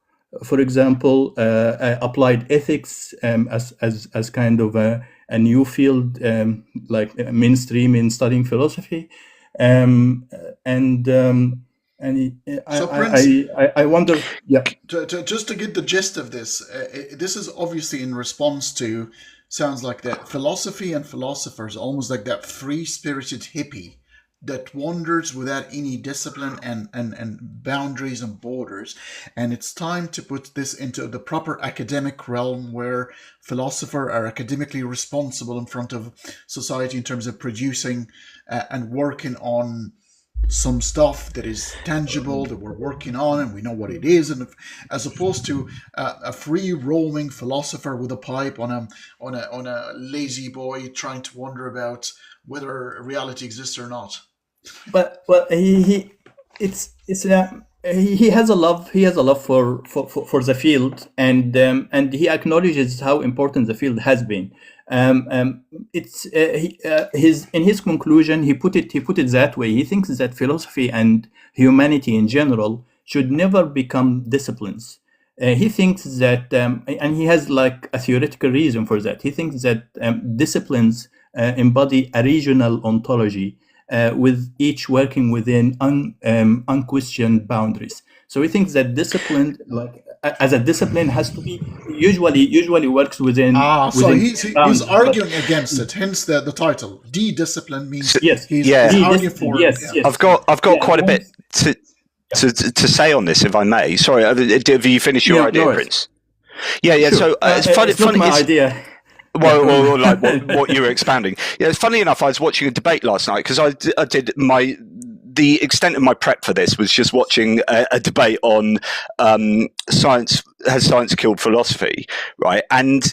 for example, applied ethics as kind of a new field, like mainstream in studying philosophy, and So, Prince, I wonder, yeah. just to get the gist of this, this is obviously in response to, sounds like that philosophy and philosophers, almost like that free-spirited hippie that wanders without any discipline and boundaries and borders. And it's time to put this into the proper academic realm where philosophers are academically responsible in front of society in terms of producing and working on some stuff that is tangible that we're working on and we know what it is, and as opposed to a free roaming philosopher with a pipe on a lazy boy trying to wonder about whether reality exists or not. But he has a love for the field, and he acknowledges how important the field has been. It's in his conclusion he put it that way. He thinks that philosophy and humanity in general should never become disciplines. He thinks that, and he has like a theoretical reason for that. He thinks that disciplines embody a regional ontology, with each working within unquestioned boundaries. So he thinks that discipline, like as a discipline, has to be usually works within. So he's arguing against it. Hence the title. De-discipline means yes. He's arguing for. Yes. I've got quite a bit to say on this, if I may. Sorry, have you finished your idea, Prince? Yeah. Sure. So it's funny. It's not my idea. Well, like what you were expounding. Yeah, it's funny enough. I was watching a debate last night because I did the extent of my prep for this was just watching a debate on science. Has science killed philosophy? Right, and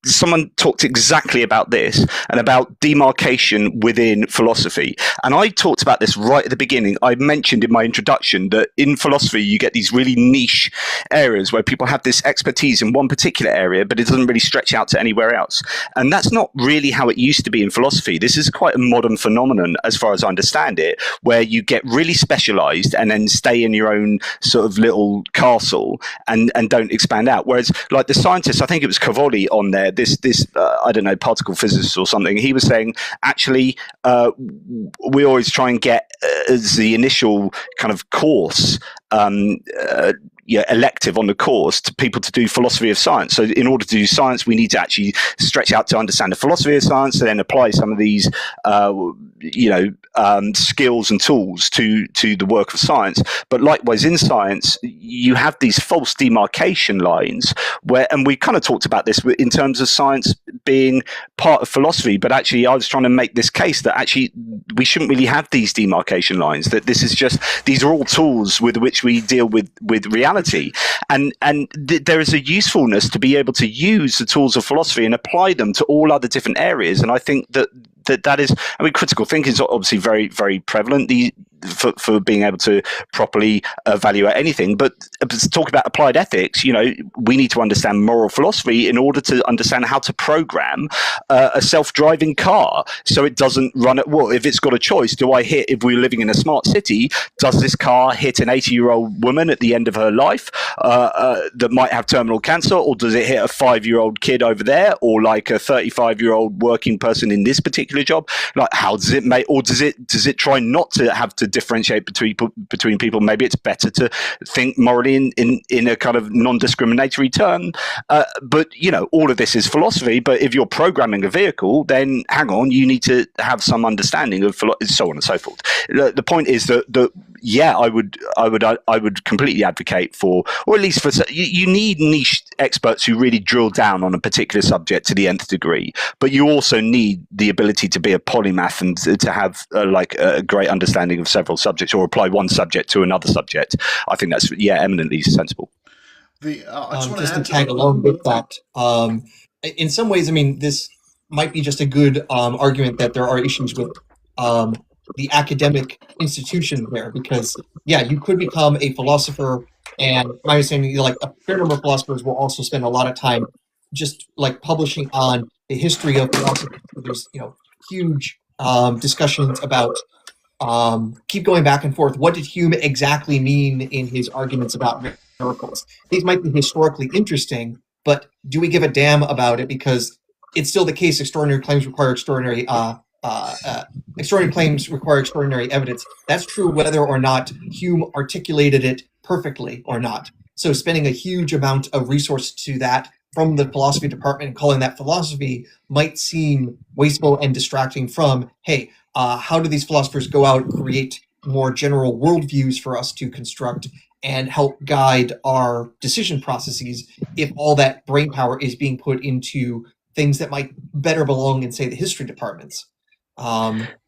someone talked exactly about this and about demarcation within philosophy. And I talked about this right at the beginning. I mentioned in my introduction that in philosophy, you get these really niche areas where people have this expertise in one particular area, but it doesn't really stretch out to anywhere else. And that's not really how it used to be in philosophy. This is quite a modern phenomenon, as far as I understand it, where you get really specialized and then stay in your own sort of little castle and don't expand out. Whereas like the scientists, I think it was Cavoli on there, this I don't know, particle physicist or something, he was saying actually we always try and get as the initial kind of course elective on the course to people to do philosophy of science. So in order to do science, we need to actually stretch out to understand the philosophy of science and then apply some of these skills and tools to the work of science. But likewise in science, you have these false demarcation lines where, and we kind of talked about this in terms of science being part of philosophy, but actually I was trying to make this case that actually we shouldn't really have these demarcation lines, that this is just, these are all tools with which we deal with reality. And there is a usefulness to be able to use the tools of philosophy and apply them to all other different areas. And I think that is, I mean, critical thinking is obviously very, very prevalent for being able to properly evaluate anything. But to talk about applied ethics, we need to understand moral philosophy in order to understand how to program a self-driving car so it doesn't run at what? If it's got a choice, if we're living in a smart city, does this car hit an 80-year-old woman at the end of her life that might have terminal cancer, or does it hit a 5-year-old kid over there, or like a 35-year-old working person in this particular job? Like, how does it make, or does it try not to have to differentiate between people. Maybe it's better to think morally in a kind of non-discriminatory term. But all of this is philosophy. But if you're programming a vehicle, then hang on, you need to have some understanding of so on and so forth. The point is that I would completely advocate for, or at least for, you need niche experts who really drill down on a particular subject to the nth degree, but you also need the ability to be a polymath and to have a great understanding of several subjects, or apply one subject to another subject. I think that's eminently sensible. Just to tag along with that, in some ways, I mean, this might be just a good argument that there are issues with the academic institution there, because you could become a philosopher, and my understanding, like a fair number of philosophers will also spend a lot of time just like publishing on the history of philosophy. There's huge discussions about keep going back and forth. What did Hume exactly mean in his arguments about miracles? These might be historically interesting, but do we give a damn about it? Because it's still the case. Extraordinary claims require extraordinary evidence. That's true whether or not Hume articulated it perfectly or not. So spending a huge amount of resource to that from the philosophy department and calling that philosophy might seem wasteful and distracting from, hey, how do these philosophers go out and create more general worldviews for us to construct and help guide our decision processes if all that brain power is being put into things that might better belong in, say, the history departments.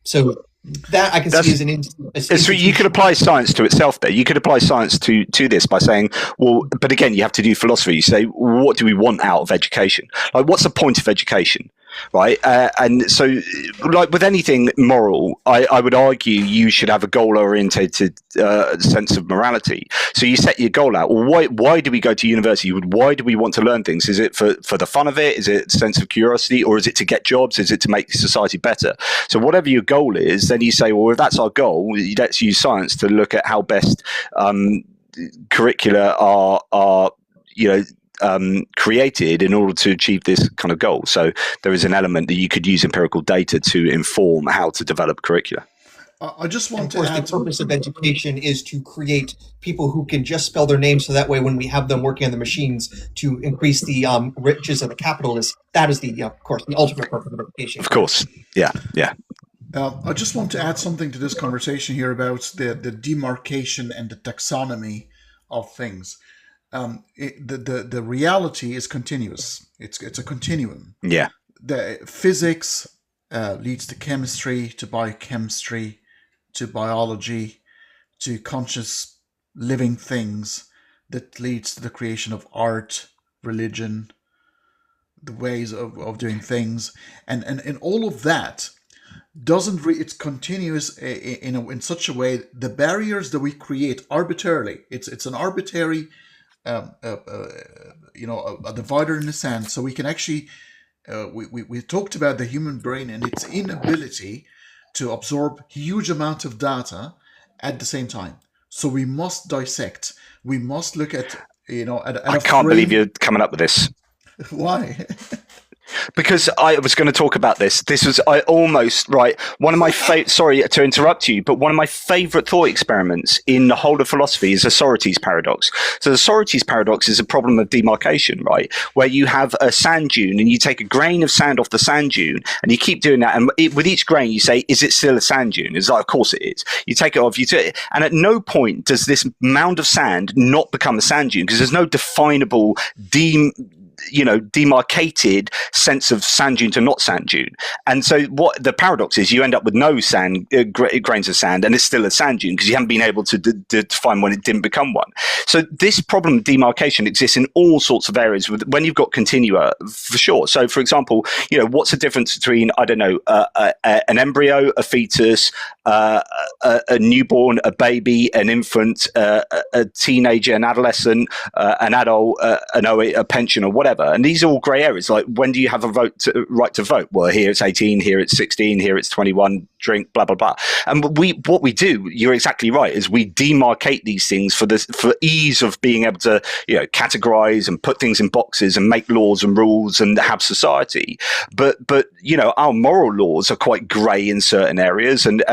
So that I can see as an you could apply science to itself there. You could apply science to this by saying, well, but again, you have to do philosophy. You say, what do we want out of education? Like, what's the point of education? Right. And so, like with anything moral, I would argue you should have a goal-orientated sense of morality. So you set your goal out. Well, why do we go to university? Why do we want to learn things? Is it for the fun of it? Is it a sense of curiosity? Or is it to get jobs? Is it to make society better? So whatever your goal is, then you say, well, if that's our goal, let's use science to look at how best curricula are created in order to achieve this kind of goal. So there is an element that you could use empirical data to inform how to develop curricula. I just want to add, the purpose of education is to create people who can just spell their names, so that way when we have them working on the machines to increase the riches of the capitalists, that is of course, the ultimate purpose of education. Of course, yeah. I just want to add something to this conversation here about the demarcation and the taxonomy of things. The reality is continuous. It's a continuum. Yeah. The physics leads to chemistry, to biochemistry, to biology, to conscious living things, that leads to the creation of art, religion, the ways of doing things, and all of that doesn't it's continuous in such a way. The barriers that we create arbitrarily, it's an arbitrary a divider in the sand. So we can actually we talked about the human brain and its inability to absorb huge amount of data at the same time. So we must dissect. We must look at I can't believe you're coming up with this. Why? Because I was going to talk about this. This was one of my sorry to interrupt you, but one of my favorite thought experiments in the whole of philosophy is the Socrates paradox. So the Socrates paradox is a problem of demarcation, right? Where you have a sand dune and you take a grain of sand off the sand dune and you keep doing that. And with each grain, you say, is it still a sand dune? It's like, of course it is. You take it off, and at no point does this mound of sand not become a sand dune, because there's no definable demarcated sense of sand dune to not sand dune. And so what the paradox is, you end up with no sand grains of sand, and it's still a sand dune because you haven't been able to define when it didn't become one. So this problem of demarcation exists in all sorts of areas when you've got continua, for sure. So for example, what's the difference between, I don't know, an embryo, a fetus, a newborn, a baby, an infant, a teenager, an adolescent, an adult, a pensioner, whatever. whatever. And these are all grey areas. Like, when do you have a right to vote? Well, here it's 18, here it's 16, here it's 21, drink, blah, blah, blah. And what we do, you're exactly right, is we demarcate these things for ease of being able to, categorize and put things in boxes and make laws and rules and have society. But our moral laws are quite grey in certain areas, and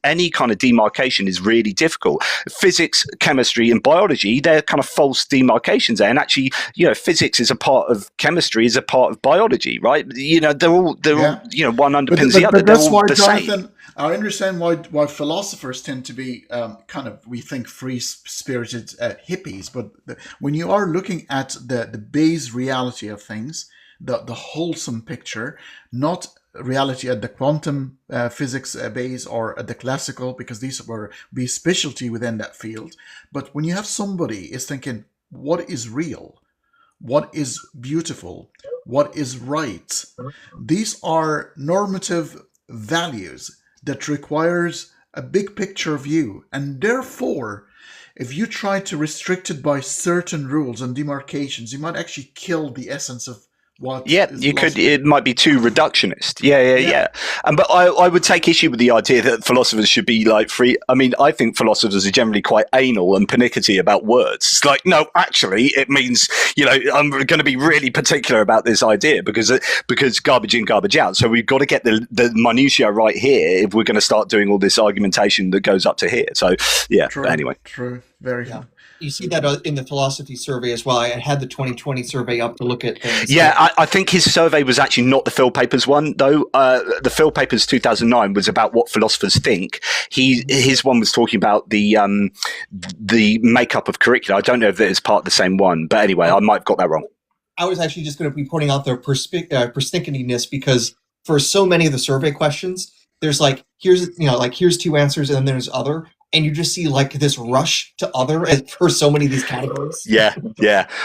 any kind of demarcation is really difficult. Physics, chemistry, and biology, they're kind of false demarcations there. And actually, physics is a part of chemistry, is a part of biology, right? They're all one underpins the other. But that's they're all why, the Jonathan, same. I understand why philosophers tend to be kind of, we think, free-spirited hippies. But when you are looking at the base reality of things, the wholesome picture, not reality at the quantum physics base or at the classical, because these were be specialty within that field. But when you have somebody is thinking, what is real? What is beautiful? What is right? These are normative values that requires a big picture view. And therefore, if you try to restrict it by certain rules and demarcations, you might actually kill the essence of what. Yeah, you could. It might be too reductionist. Yeah. But I would take issue with the idea that philosophers should be like free. I mean, I think philosophers are generally quite anal and pernickety about words. It's like, no, actually, it means, I'm going to be really particular about this idea because garbage in, garbage out. So we've got to get the minutiae right here if we're going to start doing all this argumentation that goes up to here. So yeah. True, anyway, true, very Yeah. true. You see that in the philosophy survey as well. I had the 2020 survey up to look at things. Yeah, I think his survey was actually not the Phil Papers one, though. The Phil Papers 2009 was about what philosophers think. His one was talking about the makeup of curricula. I don't know if it's part of the same one, but anyway, I might have got that wrong. I was actually just going to be pointing out their persnicketiness, because for so many of the survey questions, there's here's two answers and then there's other. And you just see like this rush to other for so many of these categories. Yeah.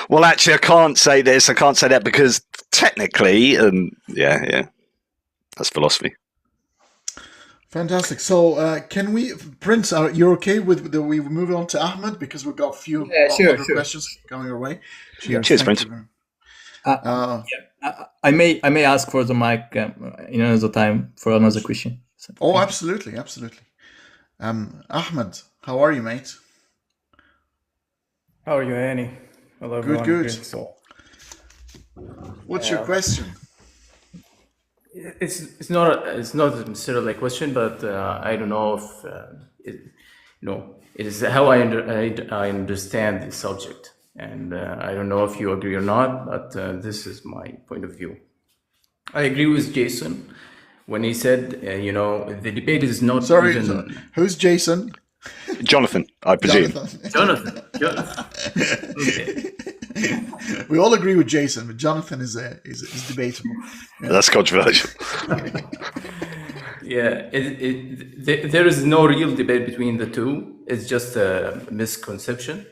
Well, actually, I can't say this, I can't say that, because technically, that's philosophy. Fantastic. So, can we, Prince? You're okay with we move on to Ahmed, because we've got a few other questions coming our way. Cheers, Prince. I may ask for the mic in another time for another question. So, absolutely. Ahmed, how are you, mate? How are you, Hanney? Hello, everyone. Good. So, what's your question? it's not necessarily a question, but I don't know if it is how I understand this subject, and I don't know if you agree or not, but this is my point of view. I agree with Jason when he said, the debate is not. Sorry, who's Jason? Jonathan, I presume. Jonathan. Okay. We all agree with Jason, but Jonathan is debatable. Yeah. That's controversial. Yeah, there is no real debate between the two. It's just a misconception.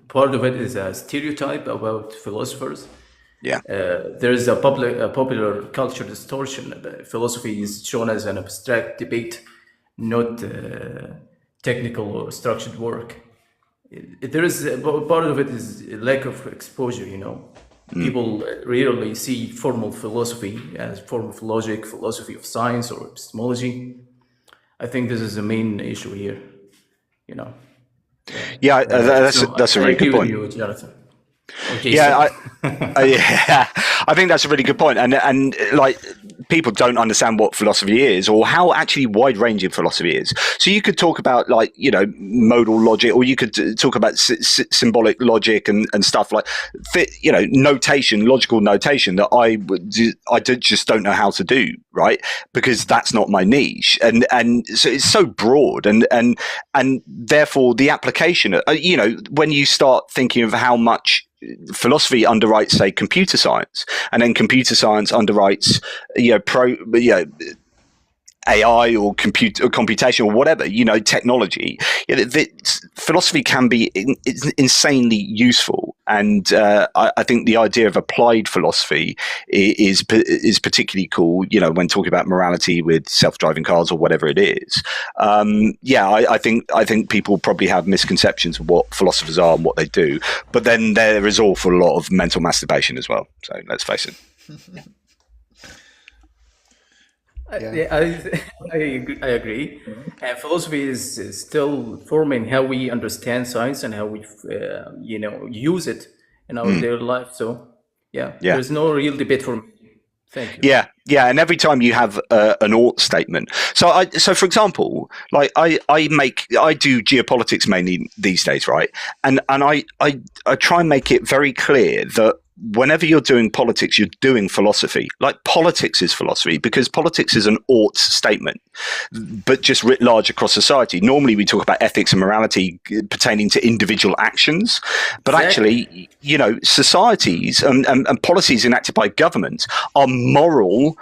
Part of it is a stereotype about philosophers. Yeah. There is a popular culture distortion. Philosophy is shown as an abstract debate, not technical or structured work. There is part of it is lack of exposure. People rarely see formal philosophy as form of logic, philosophy of science, or epistemology. I think this is the main issue here. Yeah, that's a really good point. I agree with you, Jonathan. Okay, yeah, I think that's a really good point, and like, people don't understand what philosophy is, or how actually wide-ranging philosophy is. So you could talk about modal logic, or you could talk about symbolic logic and stuff like notation, logical notation that I just don't know how to do, right? Because that's not my niche, and so it's so broad, and therefore the application. When you start thinking of how much philosophy underwrites, say, computer science, and then computer science underwrites, AI or computation or whatever, technology. Philosophy can be insanely useful, And I think the idea of applied philosophy is particularly cool, when talking about morality with self-driving cars or whatever it is. I think people probably have misconceptions of what philosophers are and what they do, but then there is awful lot of mental masturbation as well. So let's face it. I agree. Philosophy is still forming how we understand science and how we, use it in our daily life. So, there's no real debate for me. Thank you. Yeah, and every time you have an ought statement. So for example, like I do geopolitics mainly these days, right? And I try and make it very clear that whenever you're doing politics, you're doing philosophy. Like politics is philosophy because politics is an ought statement, but just writ large across society. Normally we talk about ethics and morality pertaining to individual actions, but actually, societies and policies enacted by governments are moral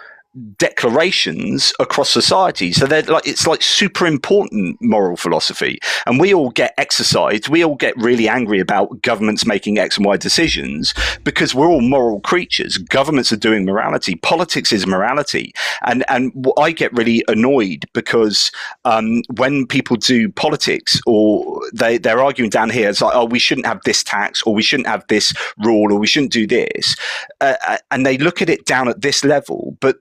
declarations across society. So it's like super important moral philosophy, and we all get exercised, we all get really angry about governments making X and Y decisions because we're all moral creatures. Governments are doing morality, politics is morality, and I get really annoyed because when people do politics or they're arguing down here, it's like, oh, we shouldn't have this tax, or we shouldn't have this rule, or we shouldn't do this, and they look at it down at this level, but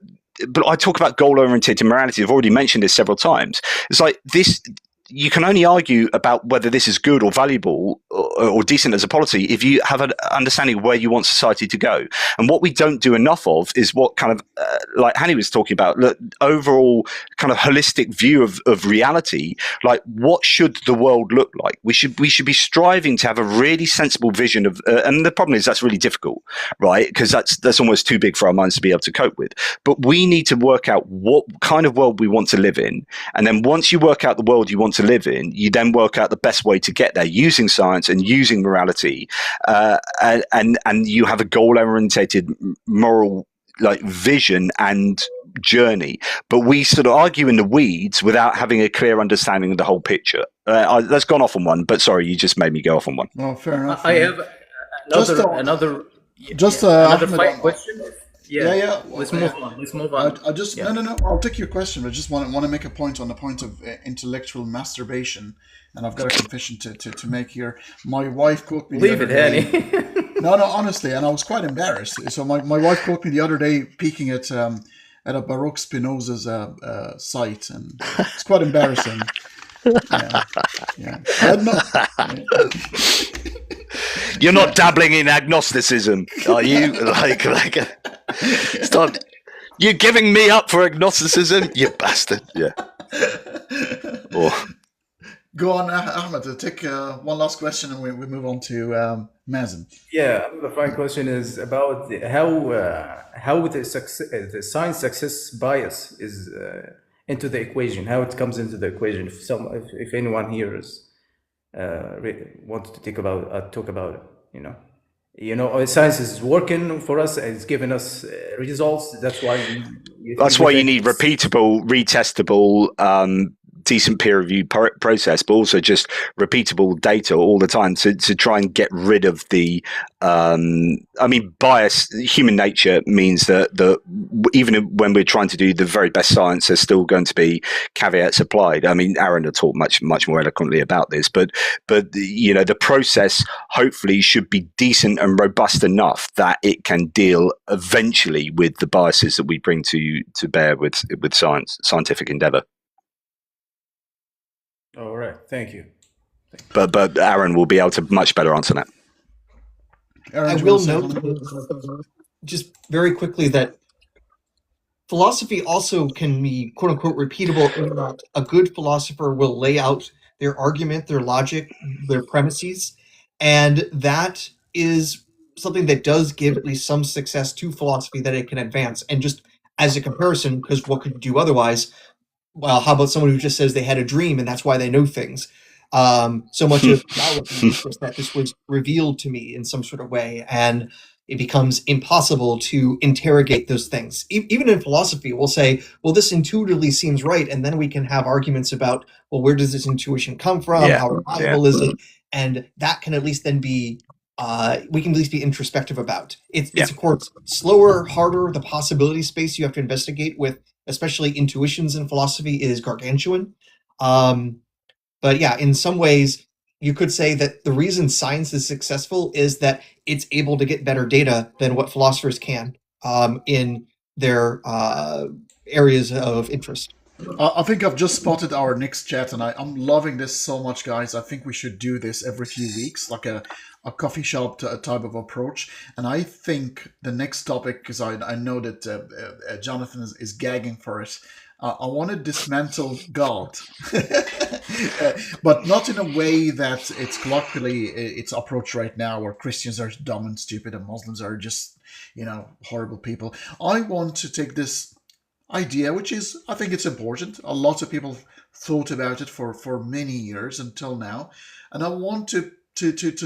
I talk about goal-oriented morality. I've already mentioned this several times. It's like this. You can only argue about whether this is good or valuable or decent as a policy if you have an understanding of where you want society to go. And what we don't do enough of is what kind of, like Hanney was talking about, the overall kind of holistic view of reality. Like, what should the world look like? We should be striving to have a really sensible vision of, and the problem is that's really difficult, right? Because that's almost too big for our minds to be able to cope with. But we need to work out what kind of world we want to live in. And then once you work out the world you want to live in, you then work out the best way to get there using science and using morality, and you have a goal-orientated moral vision and journey. But we sort of argue in the weeds without having a clear understanding of the whole picture. That's gone off on one, but sorry, you just made me go off on one. Oh, fair enough. I have another Ahmed, question. Yeah. Let's move on. I just no. I'll take your question. I just want to make a point on the point of intellectual masturbation, and I've got a confession to make here. My wife caught me. Leave it, Hanney. No, honestly, and I was quite embarrassed. So my wife caught me the other day peeking at a Baruch Spinoza's site, and it's quite embarrassing. Yeah. You're not dabbling in agnosticism, are you? Stop! You're giving me up for agnosticism, you bastard! Yeah. Go on, Ahmed. Take one last question, and we move on to Mazen. Yeah, the final question is about how the science success bias is into the equation. How it comes into the equation. If anyone here is wanted to talk about it, science is working for us. It's giving us results. That's why you need repeatable, retestable, decent peer review process, but also just repeatable data all the time to try and get rid of the bias. Human nature means that even when we're trying to do the very best science, there's still going to be caveats applied. I mean, Aaron had talked much more eloquently about this, but the process hopefully should be decent and robust enough that it can deal eventually with the biases that we bring to bear with scientific endeavor. All right, thank you. But Aaron will be able to much better answer that. I will note just very quickly that philosophy also can be quote unquote repeatable in that a good philosopher will lay out their argument, their logic, their premises, and that is something that does give at least some success to philosophy, that it can advance. And just as a comparison, because what could you do otherwise? Well, how about someone who just says they had a dream and that's why they know things? So much of that this was revealed to me in some sort of way, and it becomes impossible to interrogate those things. Even in philosophy, we'll say, well, this intuitively seems right, and then we can have arguments about, well, where does this intuition come from? How reliable is it? And that can at least then be we can at least be introspective about. It's of course slower, harder. The possibility space you have to investigate with, especially intuitions in philosophy, is gargantuan. But yeah, in some ways, you could say that the reason science is successful is that it's able to get better data than what philosophers can in their areas of interest. I think I've just spotted our next chat, and I'm loving this so much, guys. I think we should do this every few weeks, like a coffee shop type of approach. And I think the next topic, because I know that Jonathan is gagging for it, I want to dismantle God, but not in a way that it's colloquially it's approached right now, where Christians are dumb and stupid and Muslims are just, horrible people. I want to take this idea, which is, I think it's important. A lot of people thought about it for many years until now, and I want to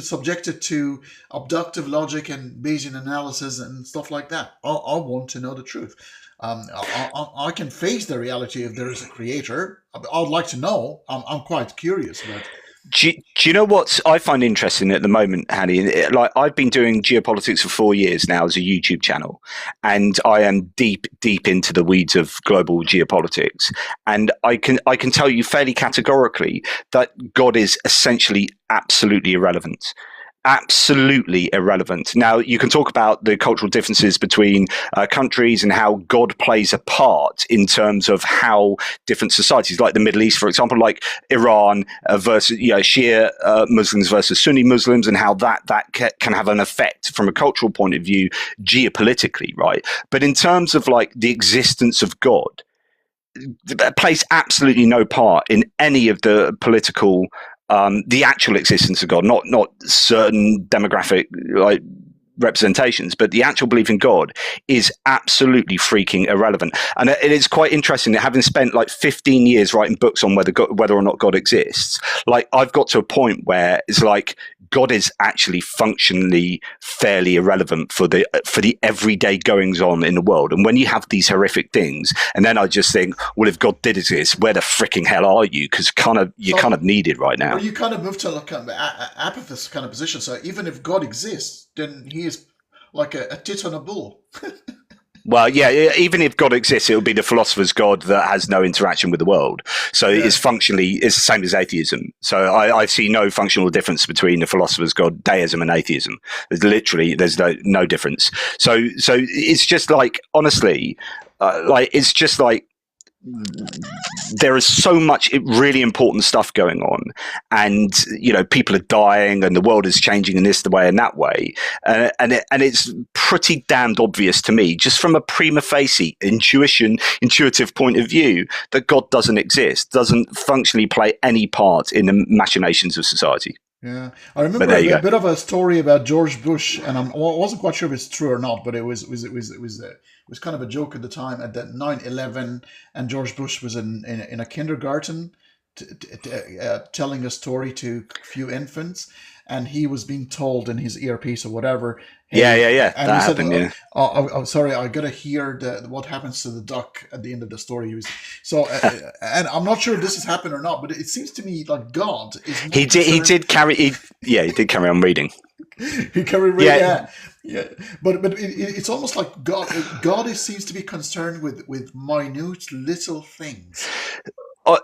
subject it to abductive logic and Bayesian analysis and stuff like that. I want to know the truth. I can face the reality if there is a creator. I'd like to know. I'm quite curious about. Do you know what I find interesting at the moment, Hanney? Like, I've been doing geopolitics for 4 years now as a YouTube channel, and I am deep into the weeds of global geopolitics. And I can tell you fairly categorically that God is essentially absolutely irrelevant. Absolutely irrelevant. Now, you can talk about the cultural differences between countries and how God plays a part in terms of how different societies, like the Middle East, for example, like Iran versus Shia Muslims versus Sunni Muslims, and how that can have an effect from a cultural point of view geopolitically, right? But in terms of like the existence of God, that plays absolutely no part in any of the political the actual existence of God, not certain demographic like representations, but the actual belief in God is absolutely freaking irrelevant. And it is quite interesting that, having spent like 15 years writing books on whether or not God exists, like I've got to a point where it's like God is actually functionally fairly irrelevant for the everyday goings on in the world. And when you have these horrific things, and then I just think, well, if God did exist, where the freaking hell are you? Because you're kind of needed right now. Well, you kind of move to like an apathist kind of position. So even if God exists, then he is like a tit on a bull. Well, yeah, even if God exists, it will be the philosopher's God that has no interaction with the world. So it's the same as atheism. So I see no functional difference between the philosopher's God, deism, and atheism. There's no difference. So it's just like, honestly, it's just like, there is so much really important stuff going on, and people are dying, and the world is changing in this way and that way, and it's pretty damned obvious to me, just from a prima facie intuitive point of view, that God doesn't exist, doesn't functionally play any part in the machinations of society. Yeah, I remember a bit of a story about George Bush, and I wasn't quite sure if it's true or not, but it was kind of a joke at the time, at that 9/11, and George Bush was in a kindergarten telling a story to a few infants, and he was being told in his earpiece or whatever. Hey, yeah. And that he happened. said, "Oh, sorry, I gotta hear what happens to the duck at the end of the story." He was and I'm not sure if this has happened or not, but it seems to me like God is. He did carry on reading. He carried reading. Yeah. But it's almost like God seems to be concerned with minute little things.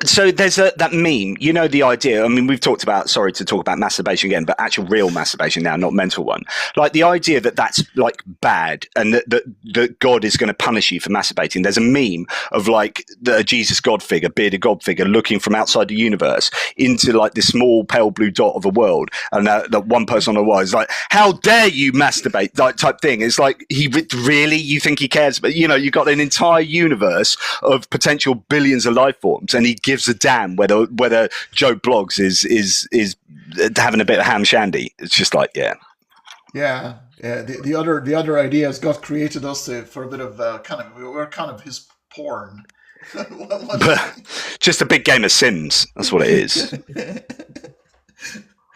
So there's that meme, the idea. I mean, we've talked about, sorry to talk about masturbation again, but actual real masturbation now, not mental one. Like the idea that that's like bad, and that God is going to punish you for masturbating. There's a meme of like the Jesus God figure, bearded God figure, looking from outside the universe into like this small pale blue dot of a world, and that one person on the wall is like, "How dare you masturbate?" Like type thing. It's like, you think he cares? But you've got an entire universe of potential billions of life forms, and he gives a damn whether Joe Bloggs is having a bit of ham shandy. It's just like, yeah. The other idea is God created us for a bit of we're kind of his porn. Just a big game of Sims. That's what it is.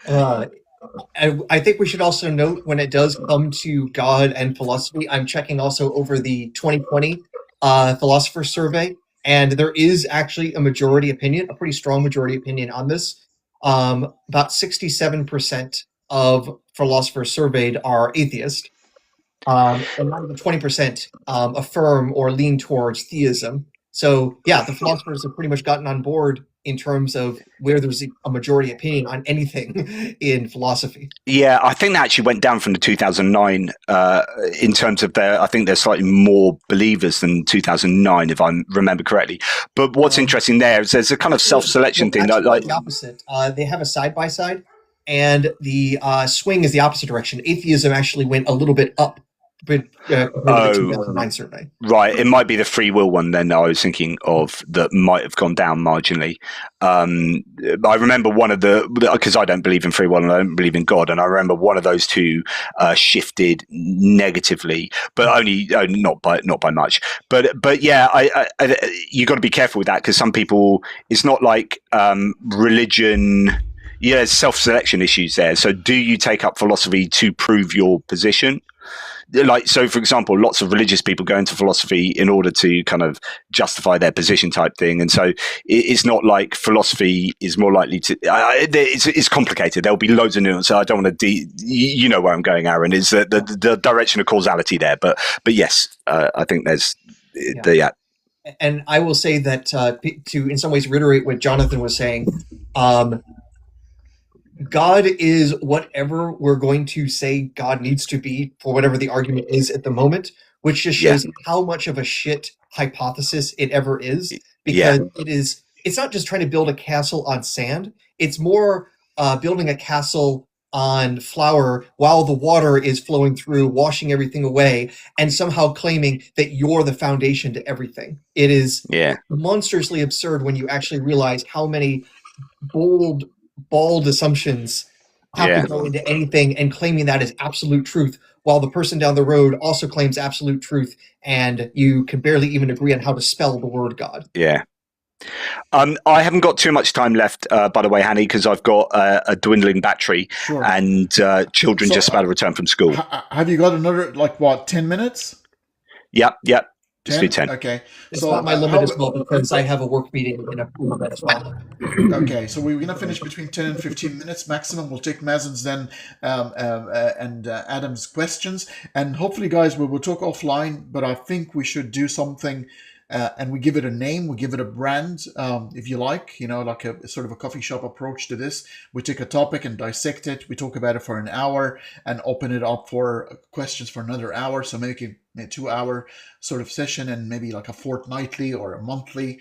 I think we should also note, when it does come to God and philosophy, I'm checking also over the 2020 philosopher survey. And there is actually a majority opinion, a pretty strong majority opinion on this. About 67% of philosophers surveyed are atheist, and not even 20% affirm or lean towards theism. So yeah, the philosophers have pretty much gotten on board in terms of where there's a majority opinion on anything in philosophy. Yeah, I think that actually went down from the 2009 in terms of I think there's slightly more believers than 2009, if I remember correctly. But what's interesting there is there's a kind of self-selection thing. Like the opposite. They have a side-by-side, and the swing is the opposite direction. Atheism actually went a little bit up. But the 2009 survey. Right, it might be the free will one then I was thinking of that might have gone down marginally. I remember one of because I don't believe in free will and I don't believe in God, and I remember one of those two shifted negatively, but only not by much. But yeah, you got to be careful with that, because some people, it's not like religion. Yeah, there's self-selection issues there. So do you take up philosophy to prove your position? Like, so for example, lots of religious people go into philosophy in order to kind of justify their position type thing. And so it's not like philosophy is more likely to, it's complicated. There'll be loads of nuance. So I don't want to, you know where I'm going, Aaron, is the direction of causality there. But yes, I think there's, yeah. And I will say that to in some ways reiterate what Jonathan was saying, God is whatever we're going to say God needs to be for whatever the argument is at the moment, which just shows how much of a shit hypothesis it ever is, because it's not just trying to build a castle on sand. It's more building a castle on flour while the water is flowing through, washing everything away, and somehow claiming that you're the foundation to everything. It is monstrously absurd when you actually realize how many bald assumptions have to go into anything and claiming that is absolute truth, while the person down the road also claims absolute truth, and you can barely even agree on how to spell the word God. Yeah. I haven't got too much time left, by the way, Hanney, because I've got a dwindling battery and children just about to return from school. Have you got another, 10 minutes? Yep. 10? Do 10. Okay. It's not my limit as well, because I have a work meeting in a moment as well. Okay, so we're going to finish between 10 and 15 minutes maximum. We'll take Mazen's then and Adam's questions. And hopefully, guys, we'll talk offline, but I think we should do something and we give it a name, we give it a brand, if you like, like a sort of a coffee shop approach to this. We take a topic and dissect it. We talk about it for an hour and open it up for questions for another hour. So maybe a 2-hour sort of session, and maybe like a fortnightly or a monthly.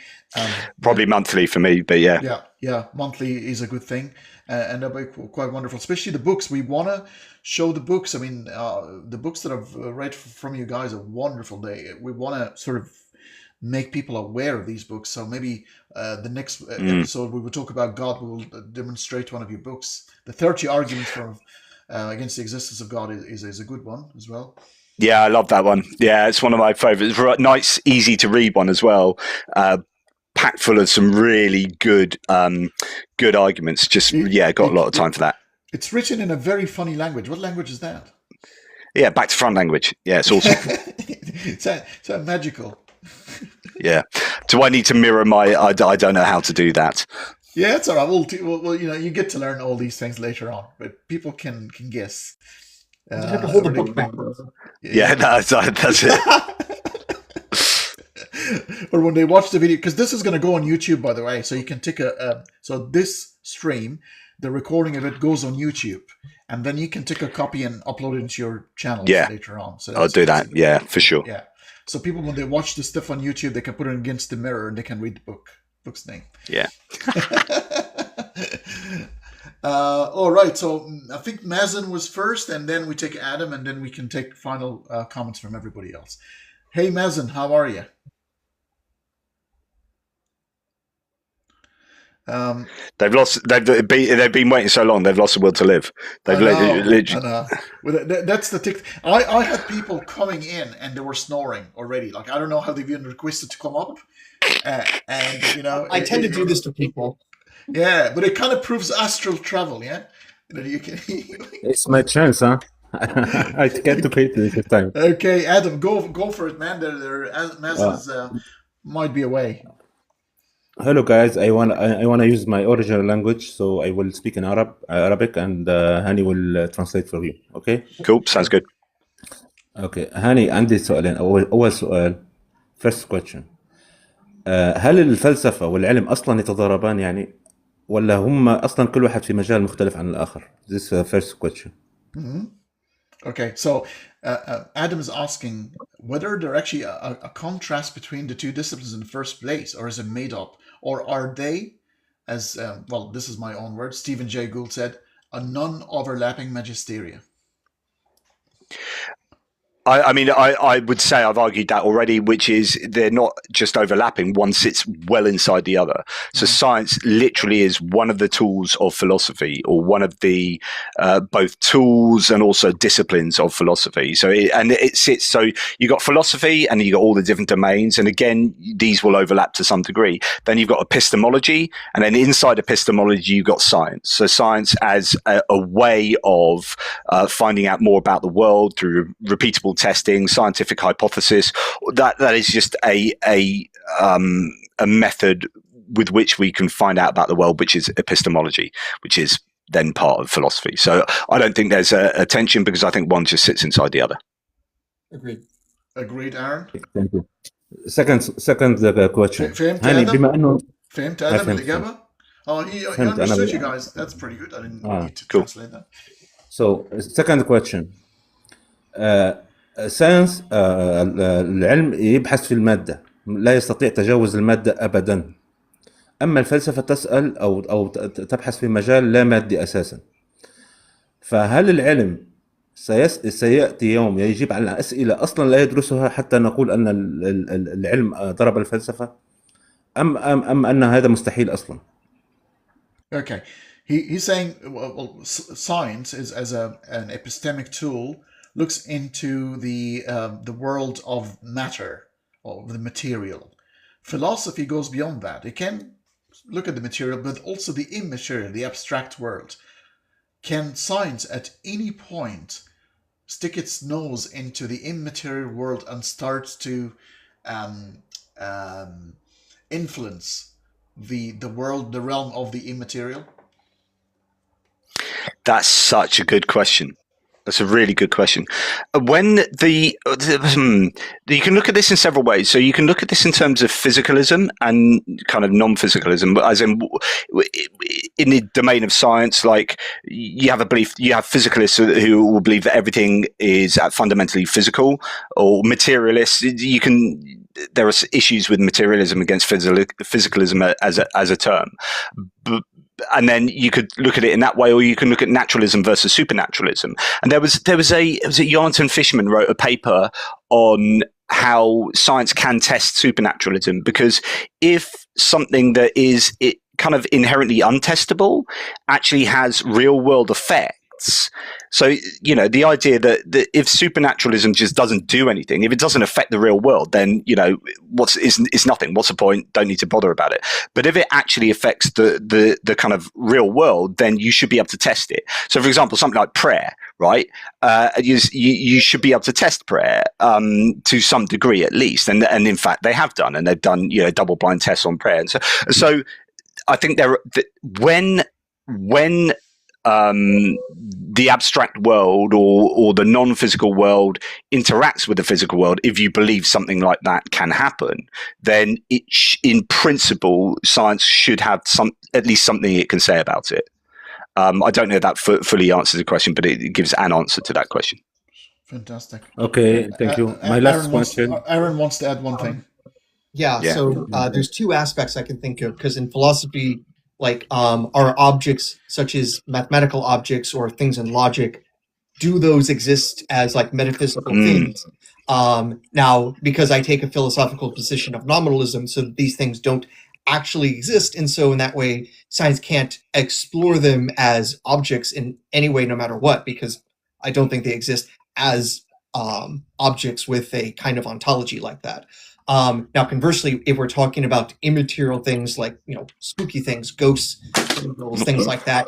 Probably monthly for me, but yeah. Yeah, monthly is a good thing. And that'll be quite wonderful, especially the books. We want to show the books. I mean, the books that I've read from you guys are wonderful. We want to sort of make people aware of these books. So maybe the next episode we will talk about God. We will demonstrate one of your books. The 30 Arguments Against the Existence of God is a good one as well. Yeah, I love that one. Yeah, it's one of my favorites. Nice, easy to read one as well. Packed full of some really good arguments. Got a lot of time for that. It's written in a very funny language. What language is that? Yeah, back to front language. Yeah, it's awesome. It's magical. Yeah. Do I need to mirror I don't know how to do that. Yeah, it's all right. Well, you get to learn all these things later on, but people can guess. You have to hold the book back. Yeah, that's it. Or when they watch the video, because this is going to go on YouTube, by the way, so you can take so this stream, the recording of it goes on YouTube, and then you can take a copy and upload it into your channel later on. So I'll do that. Yeah, for sure. Yeah. So people, when they watch the stuff on YouTube, they can put it against the mirror and they can read the book's name. Yeah. All right. So I think Mazen was first, and then we take Adam, and then we can take final comments from everybody else. Hey, Mazen, how are you? They've been waiting so long. They've lost the will to live. I know. That's the tick. I had people coming in and they were snoring already. Like, I don't know how they've even requested to come up. And I tend to do this to people. Yeah, but it kind of proves astral travel. Yeah, you can. It's my chance, huh? I get to pay this time. Okay, Adam, go for it, man. Mazen's might be away. Hello guys, I wanna use my original language, so I will speak in Arabic, and Hani will translate for you. Okay? Cool. Sounds good. Okay. هاني عندي سؤالين. أول سؤال first question. هل الفلسفة والعلم أصلا يتضاربان يعني ولا هم أصلا كل واحد في مجال مختلف عن الآخر؟ This is the first question. Okay, so Adam is asking whether there actually a contrast between the two disciplines in the first place, or is it made up, or are they, as well, this is my own word, Stephen Jay Gould said, a non-overlapping magisteria. I mean, I would say I've argued that already, which is they're not just overlapping. One sits well inside the other. So science literally is one of the tools of philosophy, or one of the both tools and also disciplines of philosophy. So it sits. So you got philosophy, and you got all the different domains, and again, these will overlap to some degree. Then you've got epistemology, and then inside epistemology, you've got science. So science as a way of finding out more about the world through repeatable testing, scientific hypothesis. That is just a method with which we can find out about the world, which is epistemology, which is then part of philosophy. So I don't think there's a tension, because I think one just sits inside the other. Agreed, Aaron. Thank you. Second question. فهمت هاني آدم؟ بما إنه فهمت آدم فهمت. الإجابة؟ he فهمت أنا understood you guys. That's pretty good. I didn't need to cool. translate that. So second question. ساينس العلم يبحث في المادة، لا يستطيع تجاوز المادة أبدا. أما الفلسفة تسأل أو تبحث في مجال لا مادي أساسا. فهل العلم سيأتي يوم يجيب على أسئلة أصلا لا يدرسها حتى نقول أن العلم ضرب الفلسفة، أم أن هذا مستحيل أصلا؟ Okay, he's saying well, science is as an epistemic tool looks into the world of matter, of the material. Philosophy goes beyond that. It can look at the material, but also the immaterial, the abstract world. Can science at any point stick its nose into the immaterial world and start to influence the world, the realm of the immaterial? That's such a good question. That's a really good question. When you can look at this in several ways. So you can look at this in terms of physicalism and kind of non-physicalism, as in the domain of science. Like you have a belief, you have physicalists who will believe that everything is fundamentally physical, or materialists. There are issues with materialism against physicalism as a term. And then you could look at it in that way, or you can look at naturalism versus supernaturalism. And there was Jonathan Fishman wrote a paper on how science can test supernaturalism, because if something that is kind of inherently untestable actually has real world effects. So, the idea that if supernaturalism just doesn't do anything, if it doesn't affect the real world, then, it's nothing. What's the point? Don't need to bother about it. But if it actually affects the kind of real world, then you should be able to test it. So, for example, something like prayer, right? You should be able to test prayer to some degree at least. And in fact, they have done, and they've done, double blind tests on prayer. And so I think when the abstract world or the non-physical world interacts with the physical world, if you believe something like that can happen, then in principle, science should have at least something it can say about it. I don't know if that fully answers the question, but it gives an answer to that question. Fantastic. Okay, thank you. My last question. Aaron wants to add one thing. Yeah. So there's two aspects I can think of, because in philosophy, like are objects such as mathematical objects or things in logic, do those exist as like metaphysical things? Now, because I take a philosophical position of nominalism, so these things don't actually exist, and so in that way, science can't explore them as objects in any way, no matter what, because I don't think they exist as objects with a kind of ontology like that. Now, conversely, if we're talking about immaterial things like, spooky things, ghosts, angels, things like that,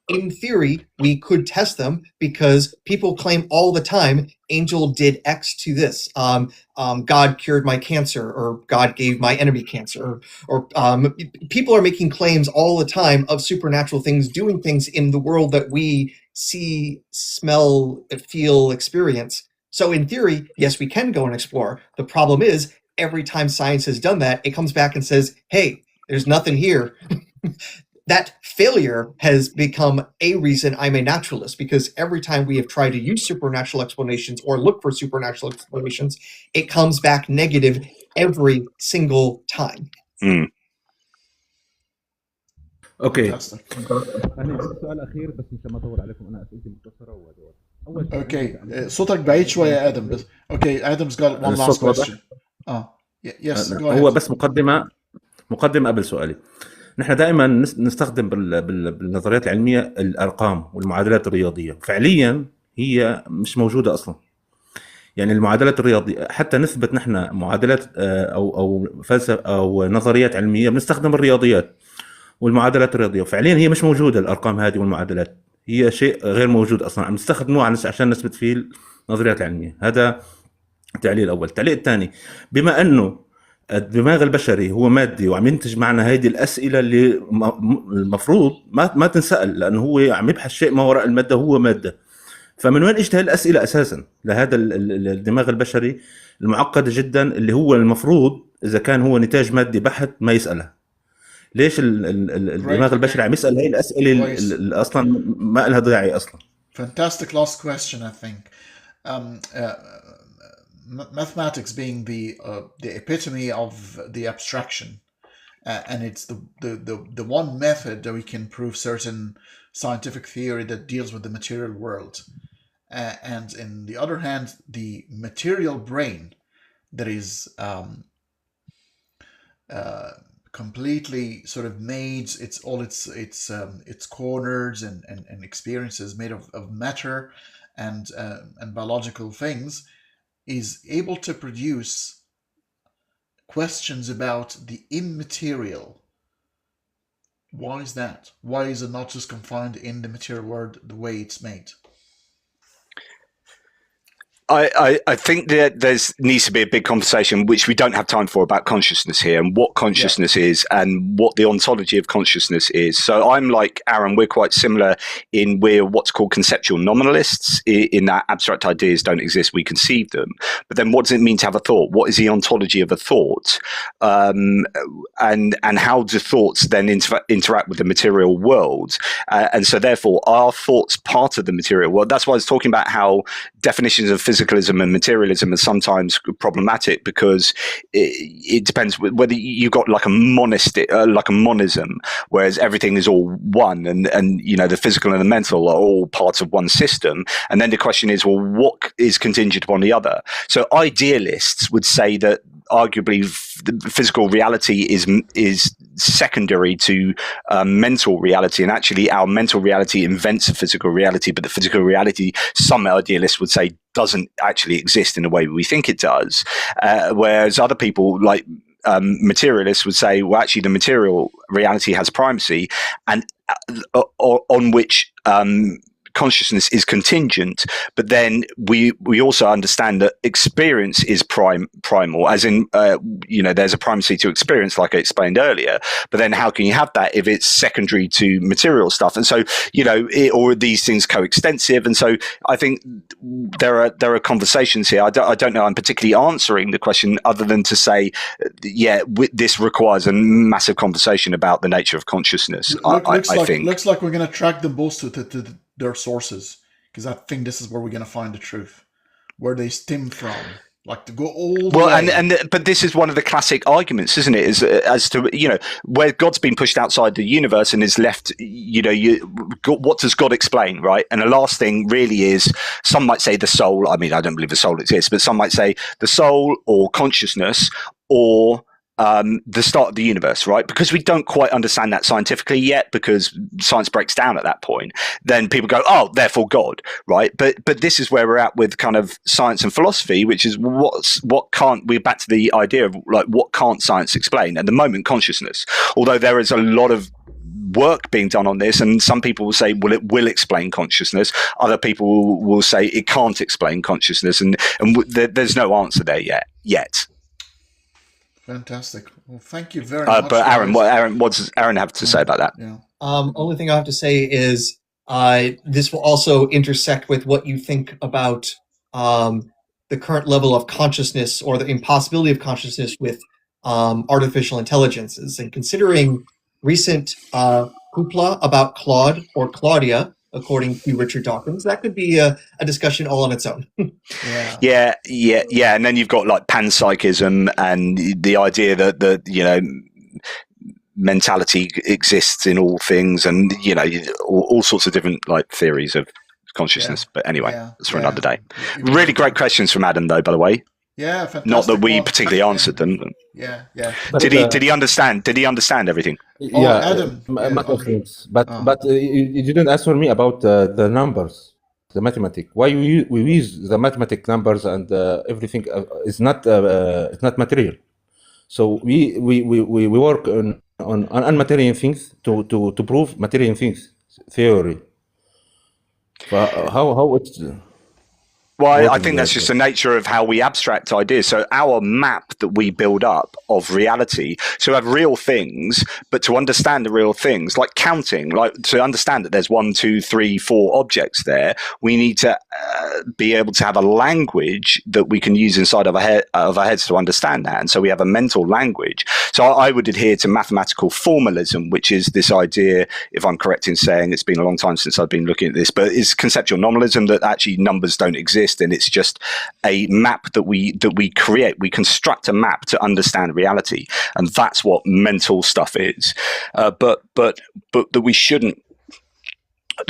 in theory, we could test them because people claim all the time, angel did X to this. God cured my cancer, or God gave my enemy cancer, or people are making claims all the time of supernatural things, doing things in the world that we see, smell, feel, experience. So in theory, yes, we can go and explore. The problem is, every time science has done that, it comes back and says, hey, there's nothing here. That failure has become a reason I'm a naturalist, because every time we have tried to use supernatural explanations or look for supernatural explanations, it comes back negative every single time. اوكي Fantastic. انا عندي سؤال اخير بس مش ما اطول عليكم، انا اسئلتي مختصره وادوات. اول شيء Okay, صوتك بعيد شوية يا آدم بس. Okay, Adam's got one last الصوت واضح؟ question. Yes, go هو ahead. بس مقدمه قبل سؤالي. نحن دائما نستخدم بالنظريات العلميه الارقام والمعادلات الرياضيه، فعليا هي مش موجوده اصلا. يعني المعادلات الرياضيه حتى نثبت نحن معادلات او فلسفه او نظريات علميه بنستخدم الرياضيات والمعادلات الرياضيه، فعليا هي مش موجوده. الارقام هذه والمعادلات هي شيء غير موجود اصلا، عم نستخدمه عشان نثبت فيه النظريات العلميه. هذا التعليل الاول. التعليل الثاني، بما انه الدماغ البشري هو مادي وعم ينتج معنا هذه الاسئله اللي المفروض ما تنسال، لانه هو عم يبحث شيء ما وراء الماده، هو ماده. فمن وين اجت هذه الاسئله اساسا لهذا الدماغ البشري المعقد جدا، اللي هو المفروض اذا كان هو نتاج مادي بحت ما يسالها؟ ليش الدماغ البشري عم يسال هاي الاسئله اللي اصلا ما لها داعي اصلا؟ Fantastic last question, I think. Mathematics being the epitome of the abstraction, and it's the one method that we can prove certain scientific theory that deals with the material world. And in the other hand, the material brain that is completely sort of made its corners and experiences made of matter and biological things, is able to produce questions about the immaterial. Why is that? Why is it not just confined in the material world the way it's made? I think that there needs to be a big conversation, which we don't have time for, about consciousness here and what consciousness is and what the ontology of consciousness is. So I'm like Aaron, we're quite similar in we're what's called conceptual nominalists, in that abstract ideas don't exist, we conceive them. But then what does it mean to have a thought? What is the ontology of a thought? And how do thoughts then interact with the material world? And so therefore, are thoughts part of the material world? That's why I was talking about how definitions of physicalism and materialism are sometimes problematic, because it depends whether you've got like a monism, whereas everything is all one, and the physical and the mental are all parts of one system. And then the question is, well, what is contingent upon the other? So idealists would say that arguably the physical reality is secondary to mental reality, and actually our mental reality invents a physical reality, but the physical reality, some idealists would say, doesn't actually exist in the way we think it does, whereas other people like materialists would say, well, actually the material reality has primacy, and on which consciousness is contingent. But then we also understand that experience is primal, as in there's a primacy to experience, like I explained earlier. But then how can you have that if it's secondary to material stuff? And so or these things coextensive. And so I think there are conversations here. I don't know I'm particularly answering the question, other than to say, this requires a massive conversation about the nature of consciousness. I think looks like we're going to track them both to their sources, because I think this is where we're going to find the truth, where they stem from. Like to go all the way. But this is one of the classic arguments, isn't it? Is as to where God's been pushed outside the universe and is left. What does God explain, right? And the last thing really is, some might say the soul. I mean, I don't believe the soul exists, but some might say the soul or consciousness or the start of the universe, right? Because we don't quite understand that scientifically yet, because science breaks down at that point, then people go, oh, therefore God, right? But this is where we're at with kind of science and philosophy, which is what can't, we're back to the idea of like, what can't science explain? At the moment, consciousness, although there is a lot of work being done on this, and some people will say, well, it will explain consciousness. Other people will say it can't explain consciousness, and there's no answer there yet. Fantastic. Well, thank you very much. But Aaron, what does Aaron have to say about that? Yeah. Only thing I have to say is this will also intersect with what you think about the current level of consciousness, or the impossibility of consciousness with artificial intelligences. And considering recent hoopla about Claude or Claudia, according to Richard Dawkins, that could be a discussion all on its own. Yeah. And then you've got like panpsychism and the idea that mentality exists in all things, and all sorts of different like theories of consciousness. But anyway, that's for another day. Really great questions from Adam, though, by the way. Yeah, fantastic. Not that we particularly answered them. Yeah. Did he understand? Did he understand everything? Yeah, Adam. things. But you didn't answer me about the numbers, the mathematics. Why we use the mathematic numbers, and everything is not it's not material. So we work on unmaterial things to prove material things theory. How it's. Well, I think that's just the nature of how we abstract ideas. So our map that we build up of reality, so we have real things, but to understand the real things, like counting, like to understand that there's 1, 2, 3, 4 objects there, we need to be able to have a language that we can use inside of our heads to understand that. And so we have a mental language. So I would adhere to mathematical formalism, which is this idea, if I'm correct in saying, it's been a long time since I've been looking at this, but it's conceptual nominalism, that actually numbers don't exist. And it's just a map that we create. We construct a map to understand reality, and that's what mental stuff is. But that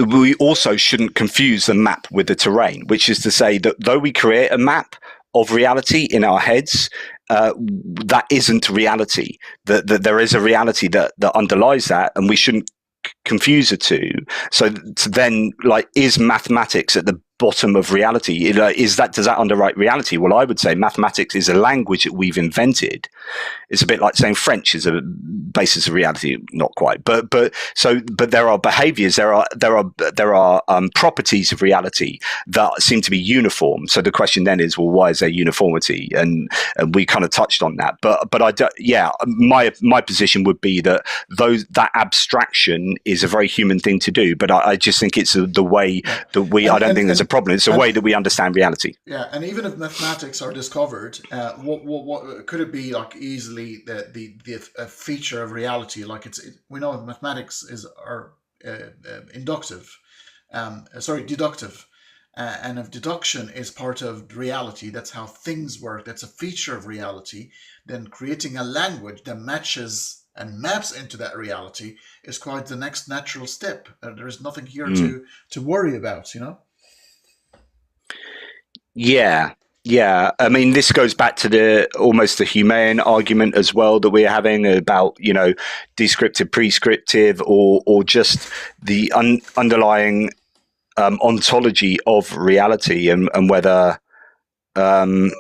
we also shouldn't confuse the map with the terrain, which is to say that though we create a map of reality in our heads, that isn't reality. That there is a reality that underlies that, and we shouldn't confuse the two. So then, like, is mathematics at the bottom of reality? Does that underwrite reality? Well, I would say mathematics is a language that we've invented. It's a bit like saying French is a basis of reality. Not quite, but there are behaviors, there are properties of reality that seem to be uniform. So the question then is, well, why is there uniformity? And we kind of touched on that. But my position would be that that abstraction is a very human thing to do. But I just think it's the way that I don't think there's a problem. It's a way that we understand reality. Yeah, and even if mathematics are discovered, what could it be like easily the feature of reality? Like we know mathematics are deductive, and if deduction is part of reality, that's how things work. That's a feature of reality. Then creating a language that matches and maps into that reality is quite the next natural step. There is nothing here to worry about, Yeah. I mean, this goes back to almost the humane argument as well that we're having about, descriptive, prescriptive, or just the underlying ontology of reality, and whether, I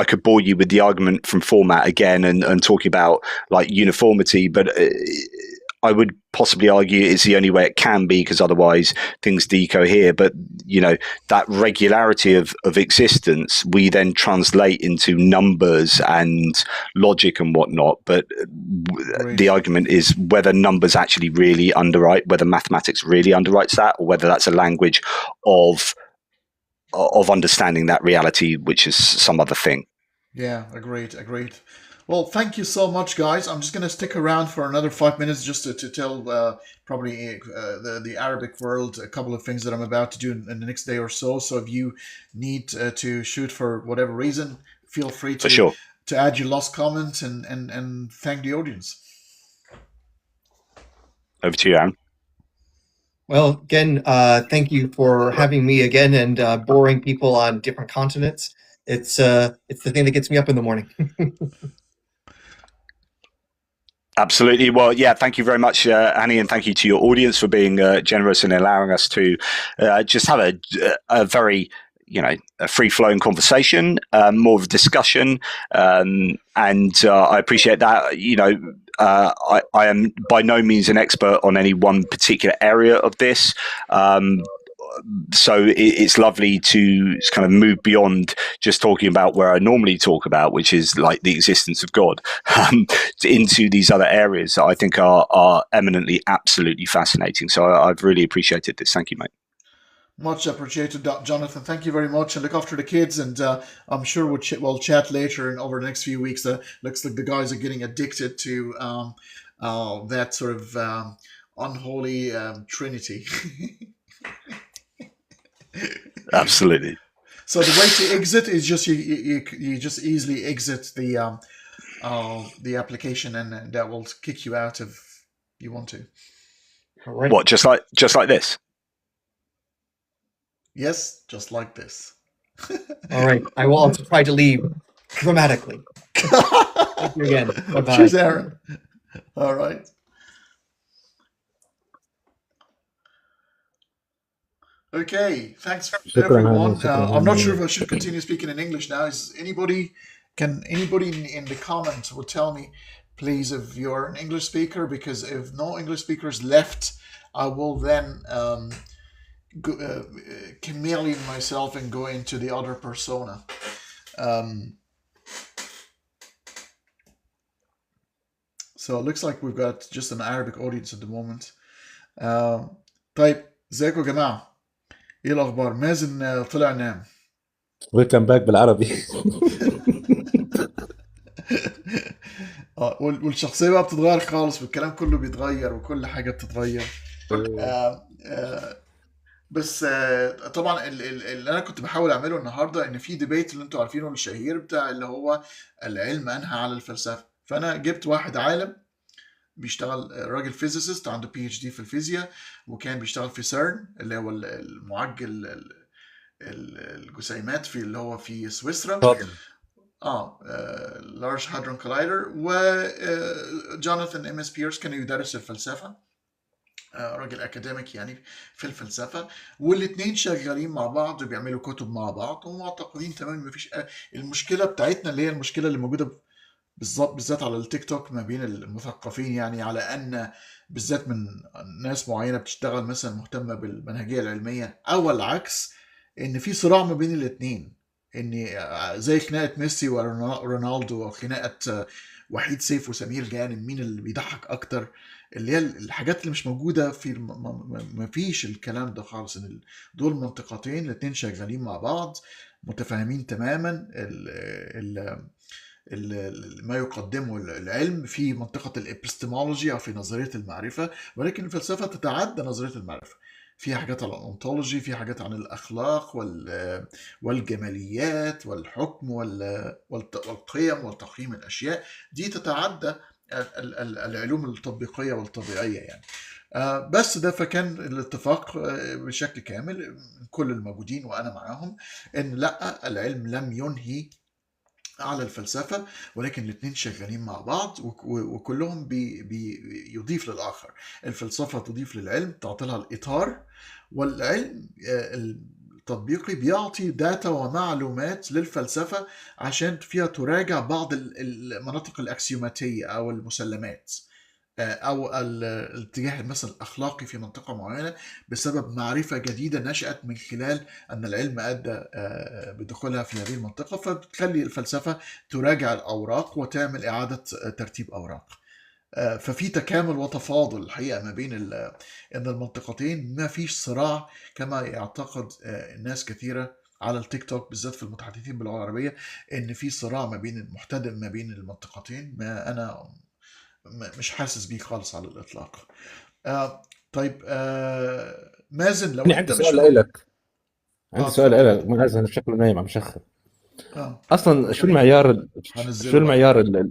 could bore you with the argument from format again and talking about like uniformity, but I would possibly argue it's the only way it can be, because otherwise things decohere. But that regularity of existence we then translate into numbers and logic and whatnot. But the argument is whether numbers actually really underwrite, whether mathematics really underwrites that, or whether that's a language of understanding that reality, which is some other thing. Yeah, agreed. Well, thank you so much, guys. I'm just going to stick around for another 5 minutes just to tell probably the Arabic world a couple of things that I'm about to do in the next day or so. So if you need to shoot for whatever reason, feel free to add your last comment and thank the audience. Over to you, Aaron. Well, again, thank you for having me again and boring people on different continents. It's the thing that gets me up in the morning. Absolutely. Well, yeah, thank you very much, Hanney, and thank you to your audience for being generous and allowing us to just have a very, a free-flowing conversation, more of a discussion, and I appreciate that. I am by no means an expert on any one particular area of this. So it's lovely to kind of move beyond just talking about where I normally talk about, which is like the existence of God, into these other areas that I think are eminently, absolutely fascinating. So I've really appreciated this. Thank you, mate. Much appreciated, Jonathan. Thank you very much, and look after the kids. And I'm sure we'll chat later and over the next few weeks. Looks like the guys are getting addicted to that sort of unholy trinity. Absolutely. So the way to exit is just you just easily exit the application, and that will kick you out if you want to. All right. What, just like this? Yes, just like this. All right. I will also try to leave dramatically. Thank you again. Bye-bye. Cheers, Aaron. All right. Okay, thanks everyone. I'm not sure if I should continue speaking in English now. Can anybody in the comments will tell me, please, if you're an English speaker? Because if no English speakers left, I will then chameleon myself and go into the other persona. So it looks like we've got just an Arabic audience at the moment. طيب ازيكم يا جماعة؟ ايه الاخبار؟ مازن طلع نام. ويلكم باك بالعربي. والشخصية بقى بتتغير خالص، والكلام كله بيتغير وكل حاجة بتتغير. بس طبعا اللي انا كنت بحاول اعمله النهارده ان في ديبيت اللي انتوا عارفينه الشهير بتاع اللي هو العلم انهى على الفلسفة. فانا جبت واحد عالم بيشتغل، راجل فيزيست عنده PhD في الفيزياء، وكان بيشتغل في سيرن اللي هو المعجل الجسيمات في اللي هو في سويسرا. لارج هادرون كولايدر. وجوناثان MS بيرس كان يدرس الفلسفة، راجل اكاديميك يعني في الفلسفة، والاثنين شغالين مع بعض وبيعملوا كتب مع بعض ومعتقدين تماما مفيش المشكلة بتاعتنا اللي هي المشكلة اللي موجودة بالذات على التيك توك ما بين المثقفين، يعني على ان بالذات من ناس معينه بتشتغل مثلا مهتمه بالمنهجيه العلميه او العكس، ان في صراع ما بين الاثنين، ان زي خناقه ميسي ورونالدو، او خناقه وحيد سيف وسمير جانم، مين اللي بيضحك اكتر، اللي هي الحاجات اللي مش موجوده في ما فيش الكلام ده خالص. ان دول منطقتين الاثنين شغالين مع بعض متفاهمين تماما ما يقدمه العلم في منطقة الإبستمولوجي أو في نظرية المعرفة، ولكن الفلسفة تتعدى نظرية المعرفة. فيها حاجات عن الأونتولوجي، فيها حاجات عن الأخلاق والجماليات والحكم والقيم وتقييم الأشياء. دي تتعدى العلوم التطبيقية والطبيعية يعني. بس ده فكان الاتفاق بشكل كامل من كل الموجودين وأنا معاهم إن لا، العلم لم ينهي على الفلسفة، ولكن الاثنين شغالين مع بعض وكلهم يضيف للآخر. الفلسفة تضيف للعلم، تعطي لها الإطار، والعلم التطبيقي بيعطي داتا ومعلومات للفلسفة عشان فيها تراجع بعض المناطق الأكسيوماتية أو المسلمات، أو الاتجاه مثلا الأخلاقي في منطقة معينة بسبب معرفة جديدة نشأت من خلال أن العلم أدى بدخولها في هذه المنطقة، فبتخلي الفلسفة تراجع الأوراق وتعمل إعادة ترتيب أوراق. ففي تكامل وتفاضل الحقيقة ما بين أن المنطقتين، ما فيش صراع كما يعتقد ناس كثيرة على التيك توك بالذات في المتحدثين باللغة العربية ان في صراع ما بين محتدم ما بين المنطقتين. ما انا مش حاسس بيه خالص على الاطلاق. طيب مازن لو عندي انت مش سؤال لك. عندي سؤال اتفضل. لك. ما عايز شكله نايم عم شخر. اصلا شو يعني المعيار هنزله شو بقى. المعيار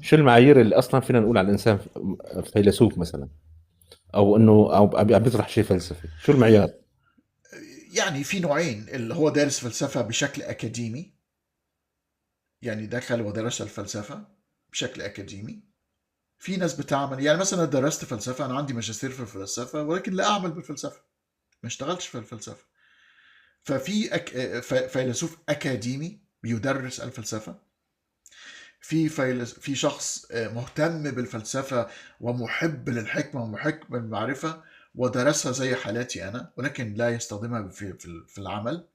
شو المعايير اللي اصلا فينا نقول على الانسان فيلسوف مثلا، او انه او عم بيطرح شيء فلسفي؟ شو المعيار؟ يعني في نوعين، اللي هو دارس فلسفة بشكل أكاديمي، يعني دخل ودرس الفلسفة بشكل أكاديمي، في ناس بتعمل، يعني مثلا أنا درست فلسفة، أنا عندي ماجستير في الفلسفة، ولكن لا أعمل بالفلسفة، ما اشتغلتش في الفلسفة. ففي فيلسوف أكاديمي بيدرس الفلسفة، في شخص مهتم بالفلسفة ومحب للحكمة ومحب للمعرفة ودرسها زي حالاتي أنا، ولكن لا يستخدمها في العمل.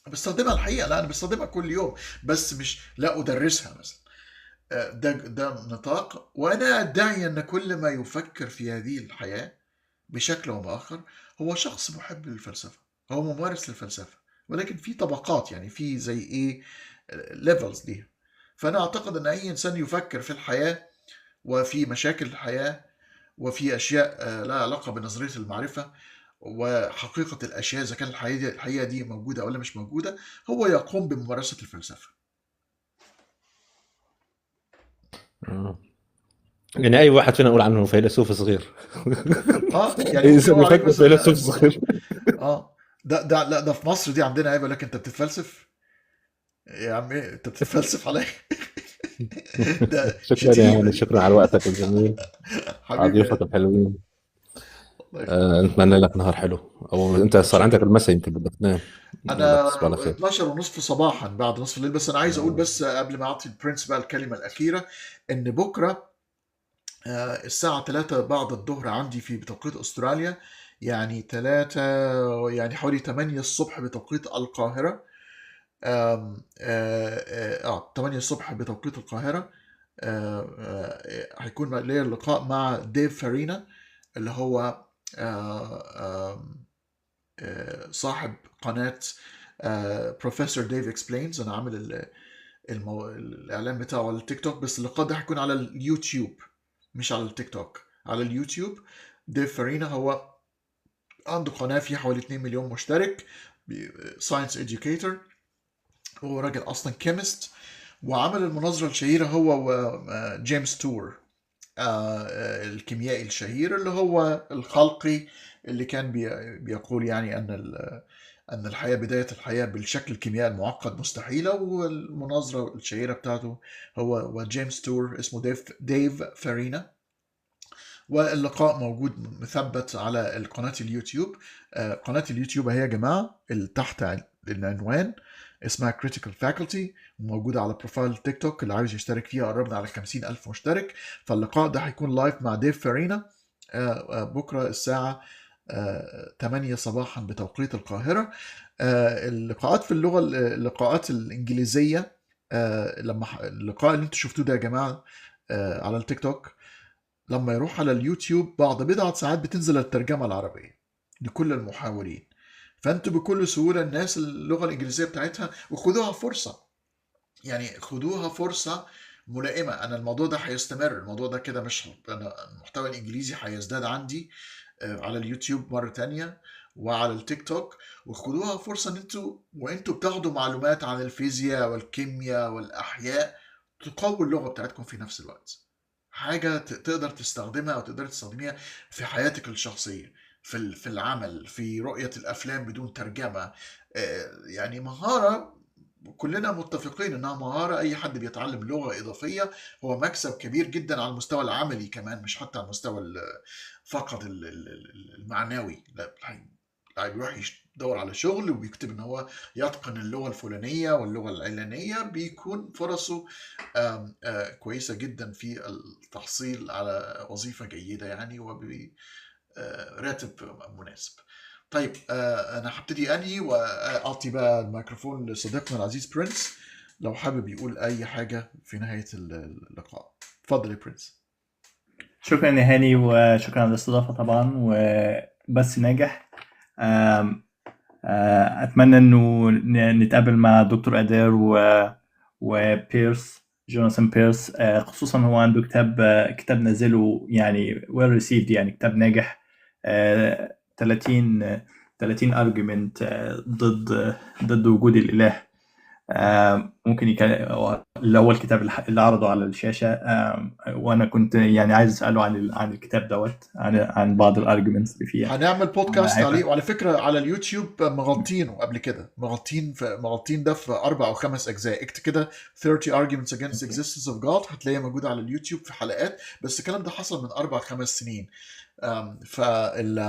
بستخدمها الحقيقة، لا أنا بستخدمها كل يوم، بس مش لا أدرسها مثلا. ده نطاق. وأنا أدعي أن كل ما يفكر في هذه الحياة بشكل أو بآخر هو شخص محب للفلسفة، هو ممارس للفلسفة، ولكن في طبقات، يعني في زي إيه ليفلز دي. فأنا أعتقد أن أي إنسان يفكر في الحياة وفي مشاكل الحياة وفي أشياء لها علاقة بنظرية المعرفة وحقيقة الأشياء، إذا كان الحقيقة دي موجودة ولا مش موجودة، هو يقوم بممارسة الفلسفة. يعني اي واحد فينا نقول عنه فيلسوف صغير. يعني اي ممكن انسان نقول عليك يفكر فيلسوف مثلا صغير. ده لا، ده في مصر دي عندنا عيب، لكن انت بتتفلسف يا عم، ايه انت بتتفلسف عليا؟ ده شكرا يا هاني، شتيمة دي. شكرا على وقتك الجميل، على حبيبي ضيوفك يعني. الحلوين. الله يخليك. نتمنى لك نهار حلو، او انت صار عندك متشكر. المساء يمكن بدك تنام. الله انا تصبح على خير. 12 ونصف صباحا بعد نصف الليل، بس انا عايز اقول بس قبل ما اعطي البرنس بقى الكلمة الأخيرة، ان بكرة الساعة 3 بعد الظهر عندي في بتوقيت استراليا، يعني 3 يعني حوالي 8 الصبح بتوقيت القاهرة. 8 الصبح بتوقيت القاهرة. هيكون ليا اللقاء مع ديف فارينا، اللي هو صاحب قناة بروفيسور ديف اكسبلينز. انا عامل الاعلان بتاعه على التيك توك، بس اللقاء ده هيكون على اليوتيوب مش على التيك توك، على اليوتيوب. ديف فارينا هو عنده قناة فيها حوالي 2 مليون مشترك، ساينس educator. هو راجل اصلا كيمست، وعمل المناظرة الشهيرة هو وجيمس تور، الكيميائي الشهير اللي هو الخلقي، اللي كان بيقول يعني أن الحياة، بداية الحياة بالشكل الكيميائي المعقد مستحيلة. والمناظرة الشهيرة بتاعته هو وجيمس تور، اسمه ديف فارينا. واللقاء موجود مثبت على القناة اليوتيوب. قناة اليوتيوب هي يا جماعة تحت العنوان اسمها Critical Faculty، وموجودة على بروفايل تيك توك، اللي عايز يشترك فيها قربنا على 50,000 مشترك. فاللقاء ده هيكون لايف مع ديف فارينا بكرة الساعة 8 صباحا بتوقيت القاهرة. اللقاءات في اللقاءات الإنجليزية، لما اللقاء اللي انتوا شفتوه ده يا جماعة على التيك توك، لما يروح على اليوتيوب بعد بضعة ساعات بتنزل الترجمة العربية لكل المحاولين. فانتوا بكل سهولة الناس اللغة الإنجليزية بتاعتها، وخدوها فرصة، يعني خدوها فرصة ملائمة. أنا الموضوع ده هيستمر، الموضوع ده كده مش، أنا المحتوى الإنجليزي هيزداد عندي على اليوتيوب مرة تانية وعلى التيك توك. وخدوها فرصة ان وانتوا بتاخدوا معلومات عن الفيزياء والكيمياء والأحياء، تقوي اللغة بتاعتكم في نفس الوقت. حاجة تقدر تستخدمها أو تقدر تستخدميها في حياتك الشخصية، في العمل، في رؤية الأفلام بدون ترجمة. يعني مهارة كلنا متفقين إنها مهارة. أي حد بيتعلم لغة إضافية هو مكسب كبير جدا على المستوى العملي كمان، مش حتى على المستوى فقط المعنوي. لا، بيروح يدور على شغل وبيكتب ان هو يتقن اللغة الفلانية واللغة العلانية، بيكون فرصه كويسة جدا في التحصيل على وظيفة جيدة يعني، وبراتب مناسب. طيب انا هبتدي انهي واعطي بقى الميكروفون لصديقنا العزيز برنس، لو حابب يقول اي حاجة في نهاية اللقاء. اتفضل يا برنس. شكرا يا هاني، وشكرا على الاستضافة طبعا، وبس ناجح. أتمنى إنه نتقابل مع دكتور أدير وبيرس، جوناثان بيرس، خصوصا هو عنده كتاب نزله يعني well received، يعني كتاب ناجح. 30 argument ضد وجود الإله. ممكن اللي هو الكتاب اللي عرضه على الشاشة. وأنا كنت يعني عايز أسأله عن الكتاب دوت، عن بعض الارجيومنتس اللي فيها. هنعمل بودكاست هيبقى- عليه، وعلى فكره على اليوتيوب مغطينه قبل كده، مغطين ده في 4 أو 5 اجزاء. اكتب كده 30 arguments against existence of God، هتلاقيه موجود على اليوتيوب في حلقات. بس الكلام ده حصل من 4-5 سنين. فال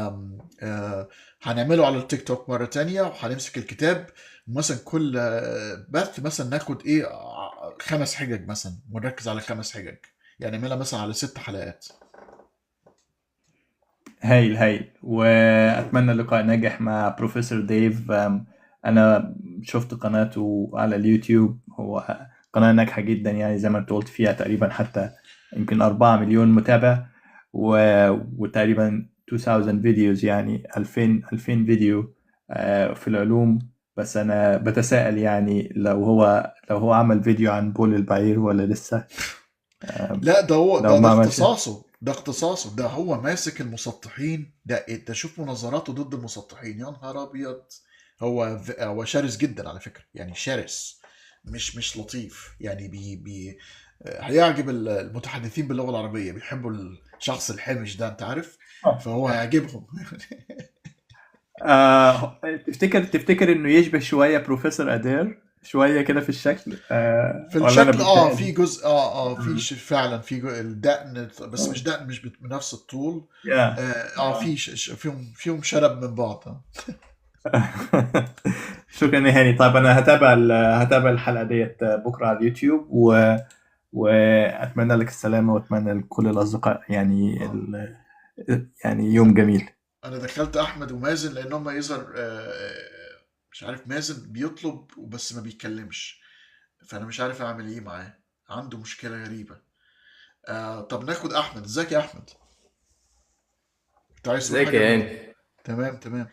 هنعمله على التيك توك مرة تانية، وهنمسك الكتاب مثلا كل بث مثلا ناخد ايه 5 حجج مثلا، ونركز على 5 حجج، يعني نعملها مثلا على 6 حلقات. هايل. وأتمنى لقاء ناجح مع بروفيسور ديف. أنا شفت قناته على اليوتيوب، هو قناة ناجحة جدا، يعني زي ما انت قلت فيها تقريبا حتى يمكن 4 مليون متابع، وتقريبا 2000 فيديوز، يعني 2000 فيديو في العلوم. بس أنا بتساءل يعني لو هو عمل فيديو عن بول البعير ولا لسه. لا ده هو لو ده ما عملش اختصاصه، ده هو ماسك المسطحين. ده انت شوف مناظراته ضد المسطحين، يا نهار ابيض. هو شرس جدا على فكرة، يعني شرس، مش لطيف يعني. بي هيعجب المتحدثين باللغة العربية، بيحبوا الشخص الحمش ده، انت عارف، فهو هيعجبهم. تفتكر انه يشبه شويه بروفيسور ادير شويه كده في الشكل، في ولا انا الشكل بتهيألي؟ في جزء في فعلا في جزء الدقن، بس مش دقن، مش بنفس الطول. يا في فيهم شنب من بعض. شكرا يا هاني. طيب انا هتابع الحلقه ديت بكره على اليوتيوب، واتمنى لك السلامه، واتمنى لكل الاصدقاء يعني يعني يوم جميل. انا دخلت احمد ومازن لان هم يظهر مش عارف، مازن بيطلب بس ما بيتكلمش، فانا مش عارف اعمل ايه معاه، عنده مشكلة غريبة. طب ناخد احمد. ازيك يا احمد؟ انت عايز تقول ازيك حاجة يا هاني؟ تمام تمام.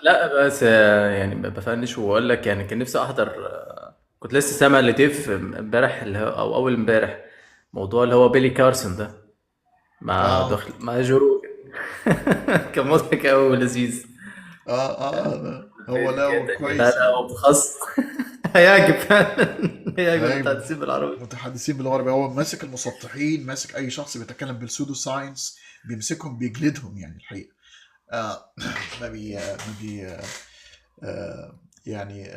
لا بس يعني بفنش واقول لك، يعني كان نفسي احضر. كنت لسه سامع لطيف امبارح او اول امبارح، موضوع اللي هو بيلي كارسون ده مع جو روجن. كان مضحك قوي ولذيذ. هو لا هو لا كويس. لا، هو متخصص. هيعجب فعلا. هيعجب ايوه، التعذيب بالعربي. متحدثين بالعربي. هو ماسك المسطحين، ماسك اي شخص بيتكلم بالسودو ساينس، بيمسكهم بيجلدهم يعني الحقيقة. ما بي ما بي يعني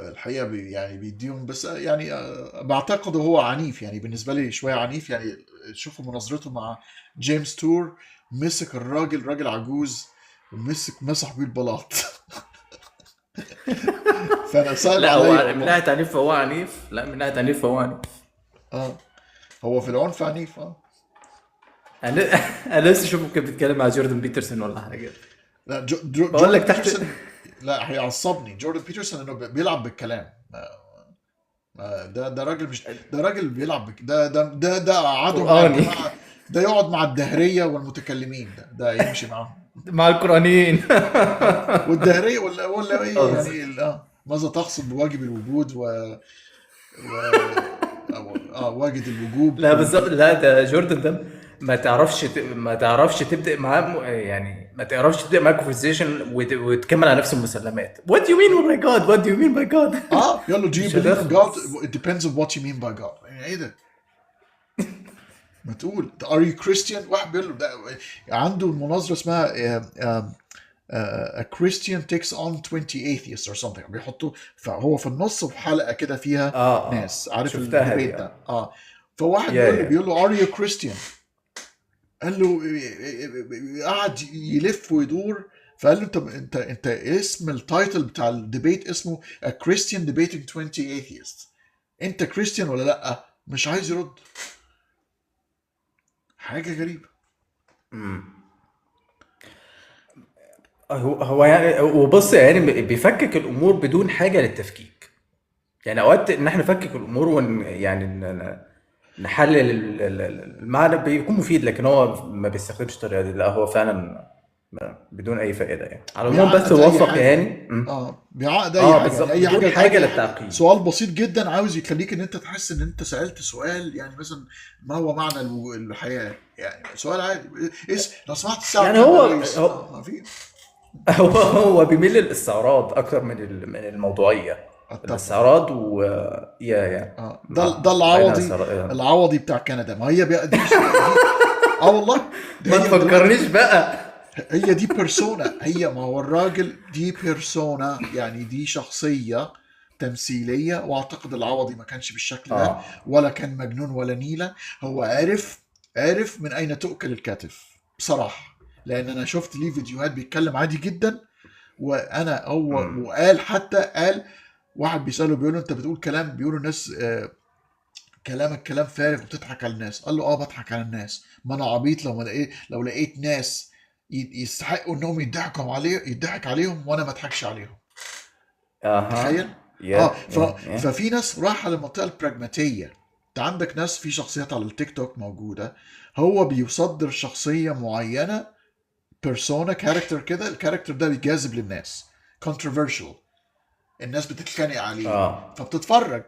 الحقيقة يعني بيديهم، بس يعني بعتقد هو عنيف، يعني بالنسبة لي شوية عنيف يعني. شوفوا مناظرته مع جيمس تور، مسك الراجل، راجل عجوز، مسح بيه البلاط. فانا صعب لا، عليا هو من والله. ناحية عنيف فهو عنيف. لا، من ناحية عنيف فهو عنيف. اه هو في العنف عنيف. انا انا لسه اشوفه كان بيتكلم مع جوردن بيترسون ولا حاجة. لا بقول جوردن لك تحت. بيترسون. لا هيعصبني جوردن بيترسون انه بيلعب بالكلام. ده راجل، مش ده راجل بيلعب ده قعدوا مع قرآني. الجماعه، ده يقعد مع الدهريه والمتكلمين، ده يمشي معاهم. مع القرآنيين. والدهريه ولا ايه خالص. يعني ماذا تقصد بواجب الوجود و... واجد الوجوب لا بالظبط. لا، ده جوردن ده ما تعرفش تبدأ معاه يعني ما تعرفش تبدأ معاه conversation وتكمل على نفس المسلمات. What do you mean by God? What do you mean by God? يلا do you مش believe in God? هتخلص. It depends on what you mean by God. يعني ايه ده؟ ما تقول are you Christian؟ واحد بيقول له ده عنده المناظرة اسمها a Christian takes on 20 atheists or something، بيحطوا، فهو في النص في حلقة كده فيها ناس، عارف شفتها الديبيت دي. ده. فواحد يا بيقول له are you Christian؟ قال له قعد يلف ويدور، فقال له انت اسم التايتل بتاع الديبيت اسمه a Christian debating 20 atheists، انت كريستيان ولا لا؟ مش عايز يرد. حاجة غريبة. هو يعني وبص، يعني بيفكك الامور بدون حاجه للتفكيك. يعني اوقات ان احنا نفكك الامور يعني نحلل المعنى بيكون مفيد، لكن هو ما بيستخدمش الطريقه دي. لا، هو فعلا بدون اي فائده يعني. على العموم بس بيعقد اي وفق حاجة. يعني. بيعقد اي حاجة، يعني بالظبط، اي بدون حاجة، حاجه اي للتعقيد. سؤال بسيط جدا عاوز يخليك ان انت تحس ان انت سألت سؤال، يعني مثلا ما هو معنى الحياة، يعني سؤال عادي. لو سمحت الساعة يعني كام يا هو ريس؟ هو ما في. هو بيميل للاستعراض اكتر من الموضوعيه. اتفق. الاستعراض و يا ده بعيد عن العوضي، الاستعراض. العوضي بتاع كندا. ما هي دي والله دي ما هي دلوقتي تفكرنيش بقى. هي دي بيرسونا. هي ما هو الراجل دي بيرسونا، يعني دي شخصية تمثيلية. واعتقد العوضي ما كانش بالشكل ده، ولا كان مجنون ولا نيلة. هو عارف من اين تؤكل الكتف بصراحة، لان انا شفت ليه فيديوهات بيتكلم عادي جدا. وانا هو وقال، حتى قال واحد بيسأله بيقول له انت بتقول كلام، بيقولوا الناس كلامك كلام فارغ وبتضحك على الناس. قال له بضحك على الناس، ما انا عبيط لو لقيت ناس يستحقوا انهم يضحك عليهم وانا ما اضحكش عليهم. تخيل. ففي ناس رايحه للمنطقه البراجماتيه. انت عندك ناس، في شخصيات على التيك توك موجوده، هو بيصدر شخصيه معينه، بيرسونا، كاركتر كده. الكاركتر ده بيجذب للناس، controversial، الناس بتتخانق عليه فبتتفرج،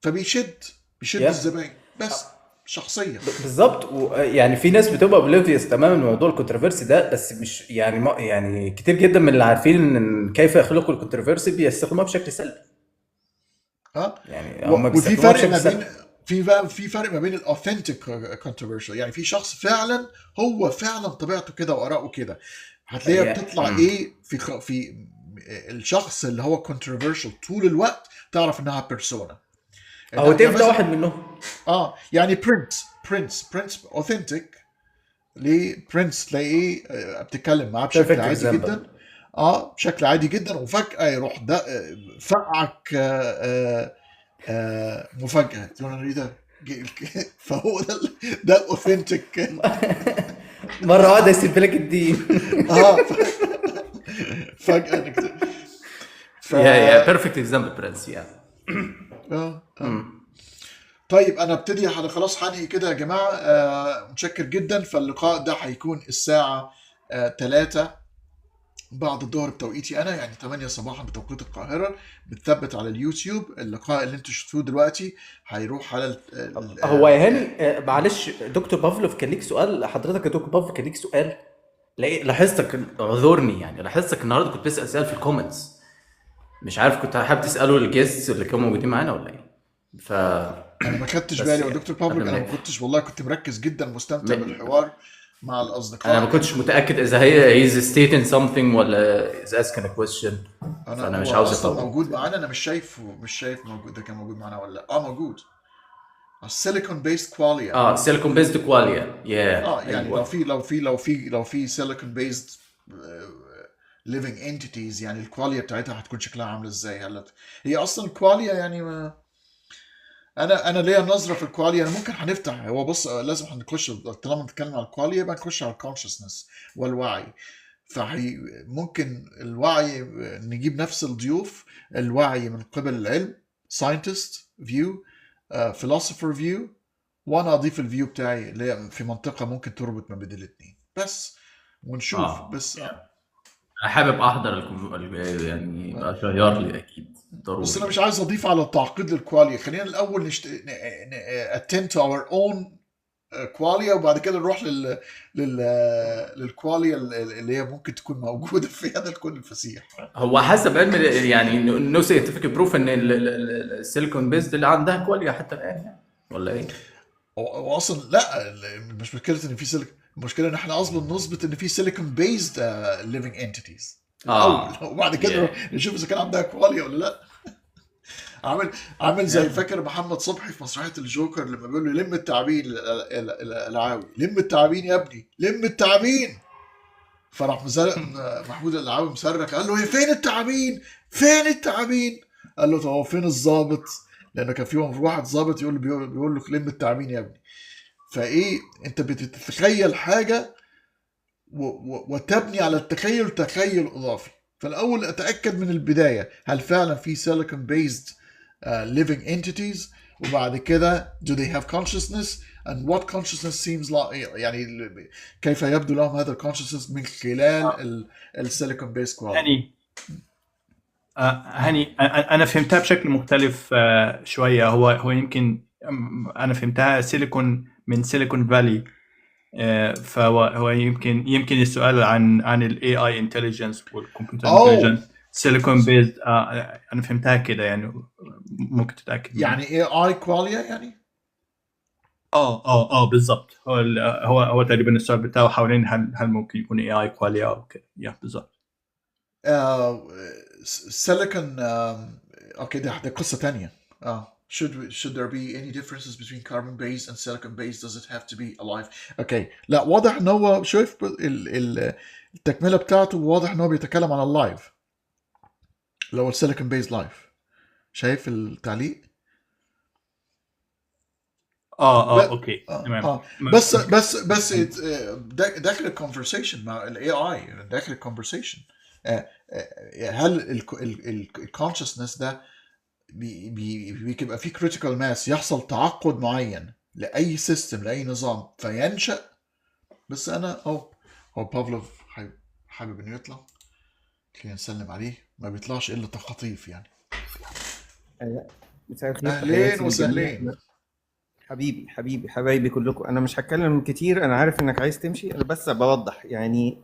فبيشد الزبائن. بس شخصيه بالظبط. يعني في ناس بتبقى اوبليفيوس تماما من موضوع الكونتروفيرسي ده، بس مش يعني يعني كتير جدا من اللي عارفين ان كيف يخلقوا الكونتروفيرسي بيستخدموها بشكل سلبي. يعني هم وفي بيستخدموها فرق بشكل ما سلبي. بين في فرق ما بين الاوثنتيك كونتروفيرشال، يعني في شخص فعلا هو فعلا طبيعته كده واراءه كده، هتلاقيها بتطلع في الشخص اللي هو كونتروفيرشال طول الوقت تعرف انها بيرسونا. او تيف ده واحد منهم. يعني برنس اوثنتيك. ليه برنس تلاقيه بتتكلم معاه بشكل عادي جدا، بشكل عادي جدا، وفجأة يروح ده فقعك مفاجأة فهو ده الاوثنتيك. مرة واحدة يسيب لك الدين. فجأة يا بيرفكت اكزامبل برنس. طيب انا ابتدي. خلاص هنهي كده يا جماعه. متشكر جدا. فاللقاء ده هيكون الساعه 3 بعد الظهر بتوقيتي انا، يعني 8 صباحا بتوقيت القاهره. بتثبت على اليوتيوب. اللقاء اللي انتوا شفتوه دلوقتي هيروح على هو يا هاني معلش، دكتور بافلوف كان ليك سؤال. حضرتك يا دكتور بافلوف كان ليك سؤال. لاحظتك، اعذرني يعني، لاحظتك النهارده كنت بتسال سؤال في الكومنتس، مش عارف كنت حابب تساله الجيست اللي كانوا موجودين معانا ولا ايه؟ انا ما خدتش بالي يا دكتور بابليك. انا ما كنتش، والله كنت مركز جدا، مستمتع بالحوار مع الاصدقاء. انا ما كنتش متاكد اذا هي he's stating something ولا is asking a question. فانا مش عاوز اصلا موجود معانا. انا مش شايف موجود. ده كان موجود معانا ولا لا؟ موجود. السيليكون بيست كواليا. سيليكون بيست كواليا. يعني أيوة. لو في سيليكون بيست living entities، يعني الكواليا بتاعتها هتكون شكلها عامله ازاي؟ هي اصلا الكواليا يعني ما انا ليا نظره في الكواليا. ممكن هنفتح، هو بص لازم هنخش طالما نتكلم على الكواليا يبقى نخش على الكونشسنس والوعي. ممكن الوعي نجيب نفس الضيوف، الوعي من قبل العلم scientist view philosopher view، وانا اضيف الفيو بتاعي اللي في منطقه ممكن تربط ما بين الاثنين بس ونشوف. بس انا حابب احضر يعني اشير لي اكيد ضروري. بس انا مش عايز اضيف على التعقيد للكواليا. خلينا الاول attend to our own كواليا، وبعد كده نروح للكواليا اللي هي ممكن تكون موجوده في هذا الكون الفسيح. هو حسب علم يعني نو ساينتفك بروف ان السيليكون بيست اللي عندها كواليا حتى الان يعني، ولا ايه؟ واصلا لا، مش مشكله ان في سيليكون، المشكله ان احنا اصلا نثبت ان في سيليكون بيزد ليفينج انتيتيز وبعد كده نشوف اذا كان عندها كواليا ولا لا. عامل زي فاكر محمد صبحي في مسرحيه الجوكر لما بيقول له لم التعابين العاوي، لم التعابين يا ابني، لم التعابين. فراح محمود العاوي مسرك قال له هي فين التعابين؟ فين التعابين؟ قال له هو فين الضابط؟ لانه كان في واحد ضابط بيقول له لم التعابين يا ابني. فايه انت بتتخيل حاجه وتبني على التخيل تخيل اضافي. فالاول اتاكد من البدايه هل فعلا في silicon based living entities، وبعد كده do they have consciousness and what consciousness seems like، يعني كيف يبدو لهم هذا الconsciousness من خلال السيليكون based quality. هاني انا فهمتها بشكل مختلف شويه. هو يمكن انا فهمتها سيليكون من سيليكون فالي. فهو يمكن السؤال عن الاي اي انتليجنس والكمبيوتر انتليجنس. سيليكون بيز انا فهمتها كده يعني، ممكن تتاكد منها. يعني AI كواليا يعني. بالظبط. هو تقريبا السؤال بتاعه حوالين هل ممكن يكون AI كواليا او كده. بالظبط. سيليكون اوكي، ده قصة تانية. should there be any differences between carbon based and silicon based? Does it have to be alive? اوكي، لا واضح ان هو شوف التكملة بتاعته، واضح ان هو بيتكلم عن اللايف، اللي هو السيليكون بيز لايف. شايف التعليق؟ اوكي تمام. بس داخل الكونفرسيشن مع الاي اي، داخل الكونفرسيشن هل الكونشسنس ده بيبقى فيه كريتيكال ماس، يحصل تعقد معين لاي سيستم لاي نظام فينشأ. بس انا هو بافلوف حابب انه يطلع، خلينا نسلم عليه، ما بيطلعش الا تخاطيف يعني. مساء الخير، اهلين تحياتي وسهلين. للجميع. حبايبي كلكم. انا مش هتكلم كتير، انا عارف انك عايز تمشي، انا بس بوضح يعني.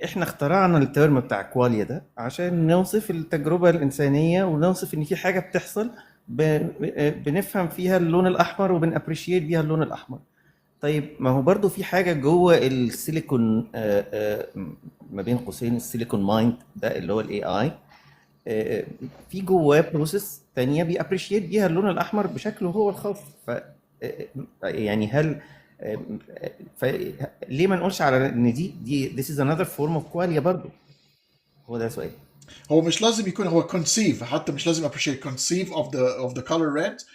احنا اخترعنا الترم بتاع كواليا ده عشان نوصف التجربة الإنسانية، ونوصف ان في حاجة بتحصل بنفهم فيها اللون الأحمر وبنابريشيت بيها اللون الأحمر. طيب ما هو برضو في حاجة جوه السيليكون، ما بين قوسين السيليكون مايند ده اللي هو الاي اي، في جواه بروسيس تانية بيابريشيت بيها اللون الأحمر بشكله هو الخاص. يعني هل ليه ما نقولش على ان دي this is another form of qualia برضو؟ هو ده سؤال. هو مش لازم يكون هو conceive، حتى مش لازم appreciate conceive of the color red.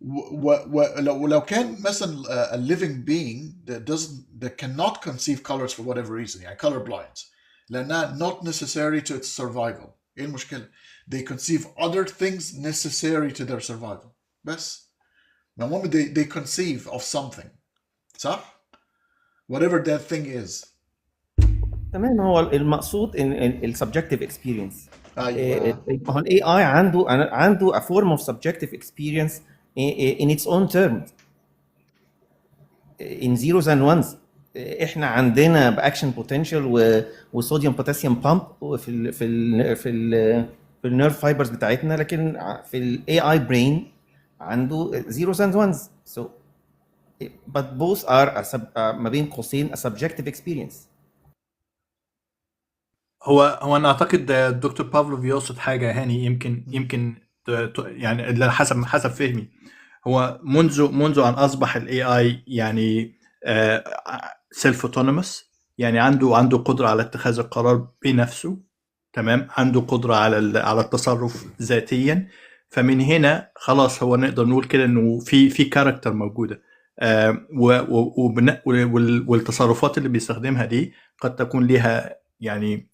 ولو كان مثلا a living being that cannot conceive colors for whatever reason، يعني color blind، لأنها not necessary to its survival. ايه المشكلة؟ they conceive other things necessary to their survival. بس المهم they conceive of something، صح؟ whatever that thing is. تمام. هو المقصود ان السبجكتيف اكسبيرينس. ايوه. هو الاي اي عنده a form of subjective experience in its own terms in zeros and ones. احنا عندنا باكشن بوتنشال وصوديوم بوتاسيوم بامب في النيرف فايبرز بتاعتنا، لكن في الاي اي برين عنده zeros and ones. So but both are ما بين قوسين a subjective experience. هو انا اعتقد الدكتور بافلوف يقصد حاجه هاني، يمكن يعني اللي حسب فهمي، هو منذ ان اصبح الاي اي يعني سيلف اوتونوموس، يعني عنده قدره على اتخاذ القرار بنفسه، تمام، عنده قدره على التصرف ذاتيا. فمن هنا خلاص هو نقدر نقول كده انه في كاركتر موجوده، والتصرفات اللي بيستخدمها دي قد تكون لها يعني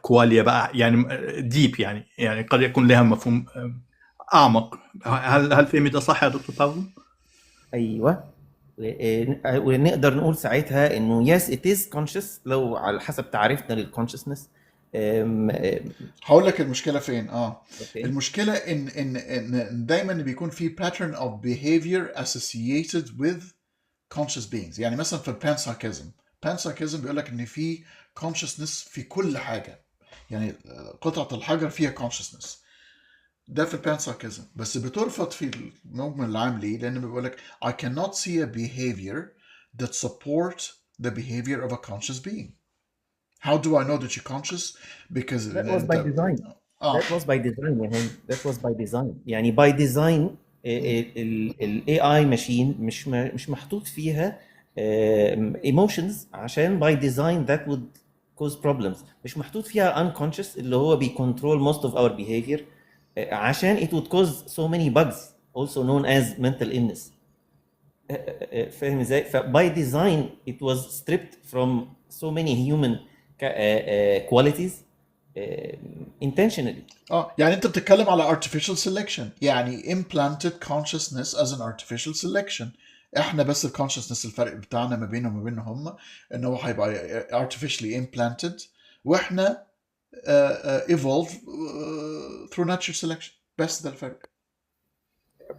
كواليا بقى، يعني ديب، يعني قد يكون لها مفهوم اعمق. هل فهمي ده صح يا دكتور بافلو؟ ايوه. ونقدر نقول ساعتها انه yes it is conscious لو على حسب تعريفنا للكونشسنس. هقول لك المشكله فين. أوكي. المشكله ان دايما بيكون في pattern of behavior associated with conscious beings. يعني مثلا في البانسايكيزم بيقول لك ان في consciousness في كل حاجه، يعني قطعه الحجر فيها consciousness. ده في البانسايكيزم، بس بترفض في المجمل العام. ليه؟ لان بيقول لك I cannot see a behavior that support the behavior of a conscious being. How do I know that you're conscious? Because that was by design. That was by design يا هاني. That was by design. يعني by design ال AI machine مش محطوط فيها emotions عشان by design that would cause problems. مش محطوط فيها unconscious اللي هو بيcontrol most of our behavior عشان it would cause so many bugs also known as mental illness. فاهم ازاي؟ ف by design it was stripped from so many human qualities intentionally. يعني انت بتتكلم على artificial selection، يعني implanted consciousness as an artificial selection. احنا بس الconsciousness الفرق بتاعنا ما بينهم وما بينهم هم ان هو هيبقى artificially implanted، واحنا evolve through natural selection. بس ده الفرق.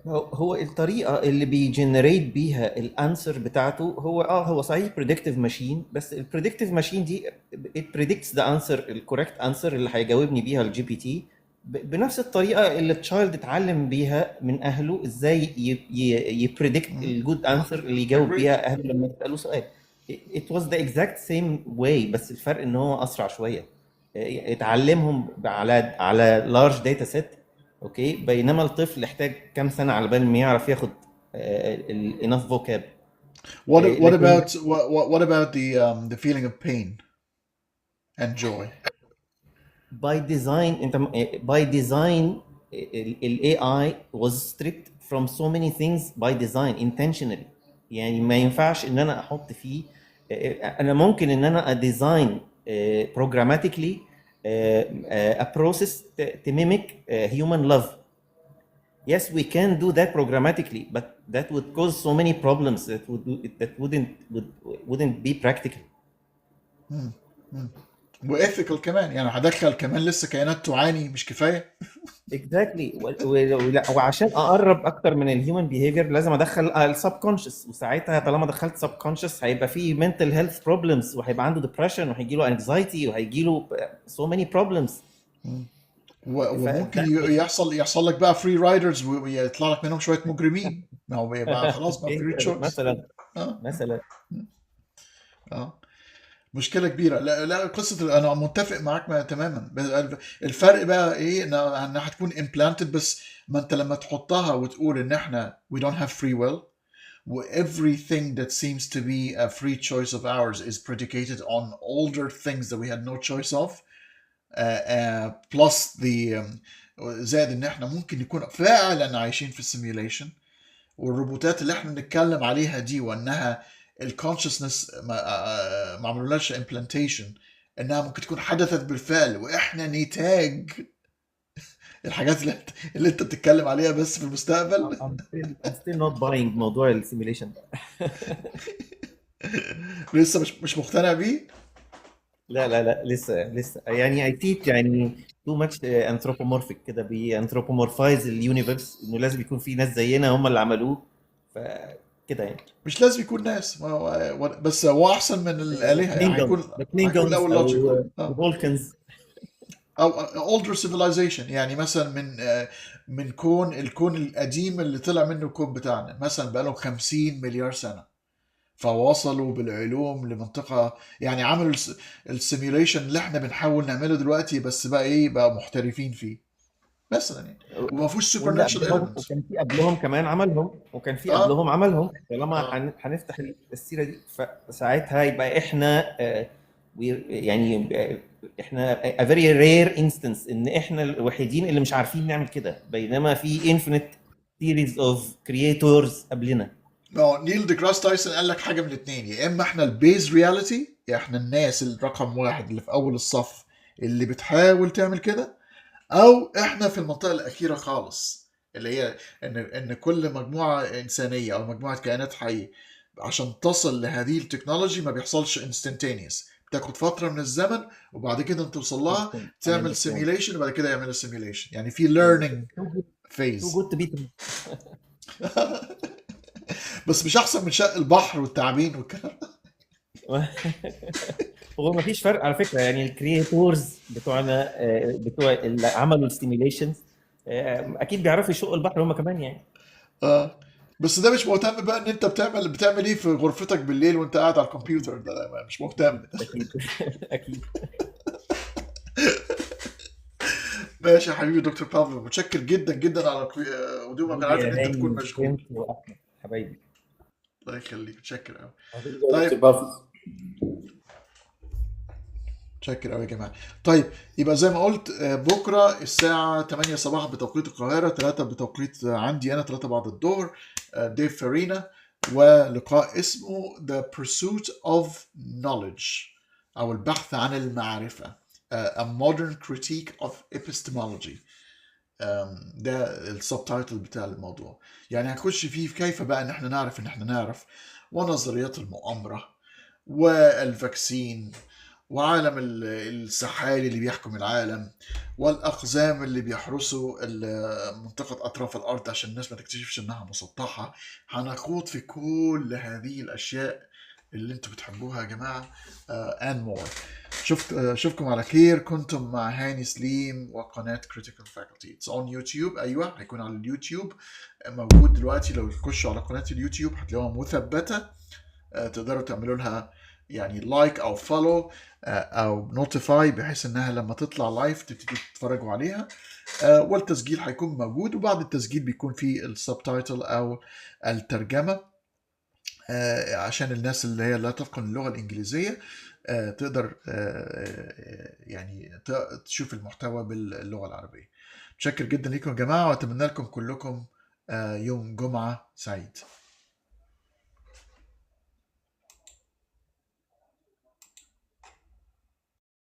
هو الطريقة اللي بيجنريت بيها الانسر بتاعته هو صحيح predictive ماشين، بس البريدكتيف ماشين دي it predicts the answer الكوريكت انسر اللي هيجاوبني بيها الجي بي تي بنفس الطريقة اللي التشايلد اتعلم بيها من اهله ازاي يبريدكت الجود انسر اللي يجاوب بيها اهله لما يسألوه سؤال. it was the exact same way، بس الفرق ان هو اسرع شوية. اتعلمهم على large data set، اوكي، بينما الطفل يحتاج كام سنة على بال ما يعرف ياخد enough vocab. What لكن what about the feeling of pain and joy? by design انت by design ال AI was strict from so many things by design intentionally. يعني ما ينفعش ان انا احط فيه انا ممكن ان انا اديزاين programmatically a process to mimic human love. Yes, we can do that programmatically, but that would cause so many problems that wouldn't be practical. وethical كمان، يعني هدخل كمان لسه كائنات تعاني مش كفايه. Exactly. وعشان اقرب اكتر من الهيومن بيهيفير لازم ادخل السب كونشس، وساعتها طالما دخلت سب كونشس هيبقى فيه mental health problems، وهيبقى عنده depression، وهيجي له anxiety، وهيجي له so many problems. وممكن يحصل لك بقى فري رايدرز ويطلع لك منهم شويه مجرمين، ما هو بيبقى خلاص ما فري تشويس مثلا اه مثلا اه مشكله كبيره. لا قصه انا متفق معاك تماما. الفرق بقى ايه؟ انها هتكون implanted، بس ما انت لما تحطها وتقول ان احنا we don't have free will و everything that seems to be a free choice of ours is predicated on older things that we had no choice of. plus the زائد ان احنا ممكن نكون فعلا عايشين في السيميوليشن، والروبوتات اللي احنا بنتكلم عليها دي وانها الكونشسنس ما عملولهاش امبلانتيشن، انها ممكن تكون حدثت بالفعل واحنا نتاج الحاجات اللي انت بتتكلم عليها بس في المستقبل. I'm still not buying موضوع السيميليشن ده. لسه مش مقتنع بيه. لا لسه يعني I think يعني too much anthropomorphic كده، بيانثروبومورفايز اليونيفرس، انه لازم يكون في ناس زينا هم اللي عملوه فكده يعني. مش لازم يكون ناس، بس هو احسن من الالهه، يعني هيكون كلينجونز الاول او لوجيكال فولكنز او older civilization. يعني مثلا من الكون القديم اللي طلع منه الكون بتاعنا مثلا بقالهم 50 مليار سنه، فوصلوا بالعلوم لمنطقه، يعني عملوا السيميوليشن اللي احنا بنحاول نعمله دلوقتي، بس بقى ايه، بقى محترفين فيه مثلا يعني، وما فيهوش سوبر واللي ناتشرال قبلهم، ايلمنتس. وكان في قبلهم كمان عملهم، وكان في اه قبلهم عملهم. طالما اه هنفتح السيره دي فساعتها يبقى احنا يعني احنا a very rare instance ان احنا الوحيدين اللي مش عارفين نعمل كده، بينما في infinite series of creators قبلنا. نيل ديجراس تايسون قال لك حاجه من الاثنين: يا اما احنا البيز رياليتي، يا احنا الناس الرقم واحد اللي في اول الصف اللي بتحاول تعمل كده، او احنا في المنطقه الاخيره خالص، اللي هي ان كل مجموعه انسانيه او مجموعه كائنات حيه عشان تصل لهذه التكنولوجي ما بيحصلش انستنتينيوس، بتاخد فتره من الزمن وبعد كده انت توصل لها، تعمل سيميوليشن وبعد كده يعمل سيميوليشن، يعني في learning too phase. good to be true. بس مش احسن من شق البحر والتعابين والكلام ده؟ هو ما فيش فرق على فكره، يعني الكرياتورز بتوعنا بتوع اللي عملوا السيميليشنز اكيد بيعرفوا يشقوا البحر هم كمان يعني. بس ده مش مهتم بقى ان انت بتعمل ايه في غرفتك بالليل وانت قاعد على الكمبيوتر، ده مش مهتم. اكيد اكيد. ماشي يا حبيبي دكتور بافلو، متشكر جدا جدا على قدومك، انا عارف ان انت تكون مشغول. واحمد حبايبي، الله يخليك، متشكر قوي. دكتور طيب بافل. متشكر قوي يا جماعه. طيب يبقى زي ما قلت بكره الساعه 8 صباحا بتوقيت القاهره، 3 بتوقيت عندي انا، 3 بعد الظهر، ديف فارينا، ولقاء اسمه The Pursuit of Knowledge او البحث عن المعرفه، A Modern Critique of Epistemology. ده السبتايتل بتاع الموضوع. يعني هنخش فيه في كيف بقى ان احنا نعرف، ونظريات المؤامره والفاكسين وعالم السحالي اللي بيحكم العالم، والأقزام اللي بيحرسوا منطقة أطراف الأرض عشان الناس ما تكتشفش إنها مسطحة. هنخوض في كل هذه الأشياء اللي انتوا بتحبوها يا جماعة and more. شوفكم على خير. كنتم مع هاني سليم وقناة Critical Faculty. It's on YouTube. أيوة هيكون على اليوتيوب موجود دلوقتي. لو تخشوا على قناة اليوتيوب هتلاقوها مثبتة، تقدروا تعملوا لها يعني لايك او فولو او نوتيفاي، بحيث انها لما تطلع لايف تبتدوا تتفرجوا عليها. والتسجيل هيكون موجود، وبعد التسجيل بيكون في السبتايتل او الترجمة عشان الناس اللي هي لا تتقن اللغة الإنجليزية تقدر يعني تشوف المحتوى باللغة العربية. متشكر جدا لكم يا جماعة، وأتمنى لكم كلكم يوم جمعة سعيد.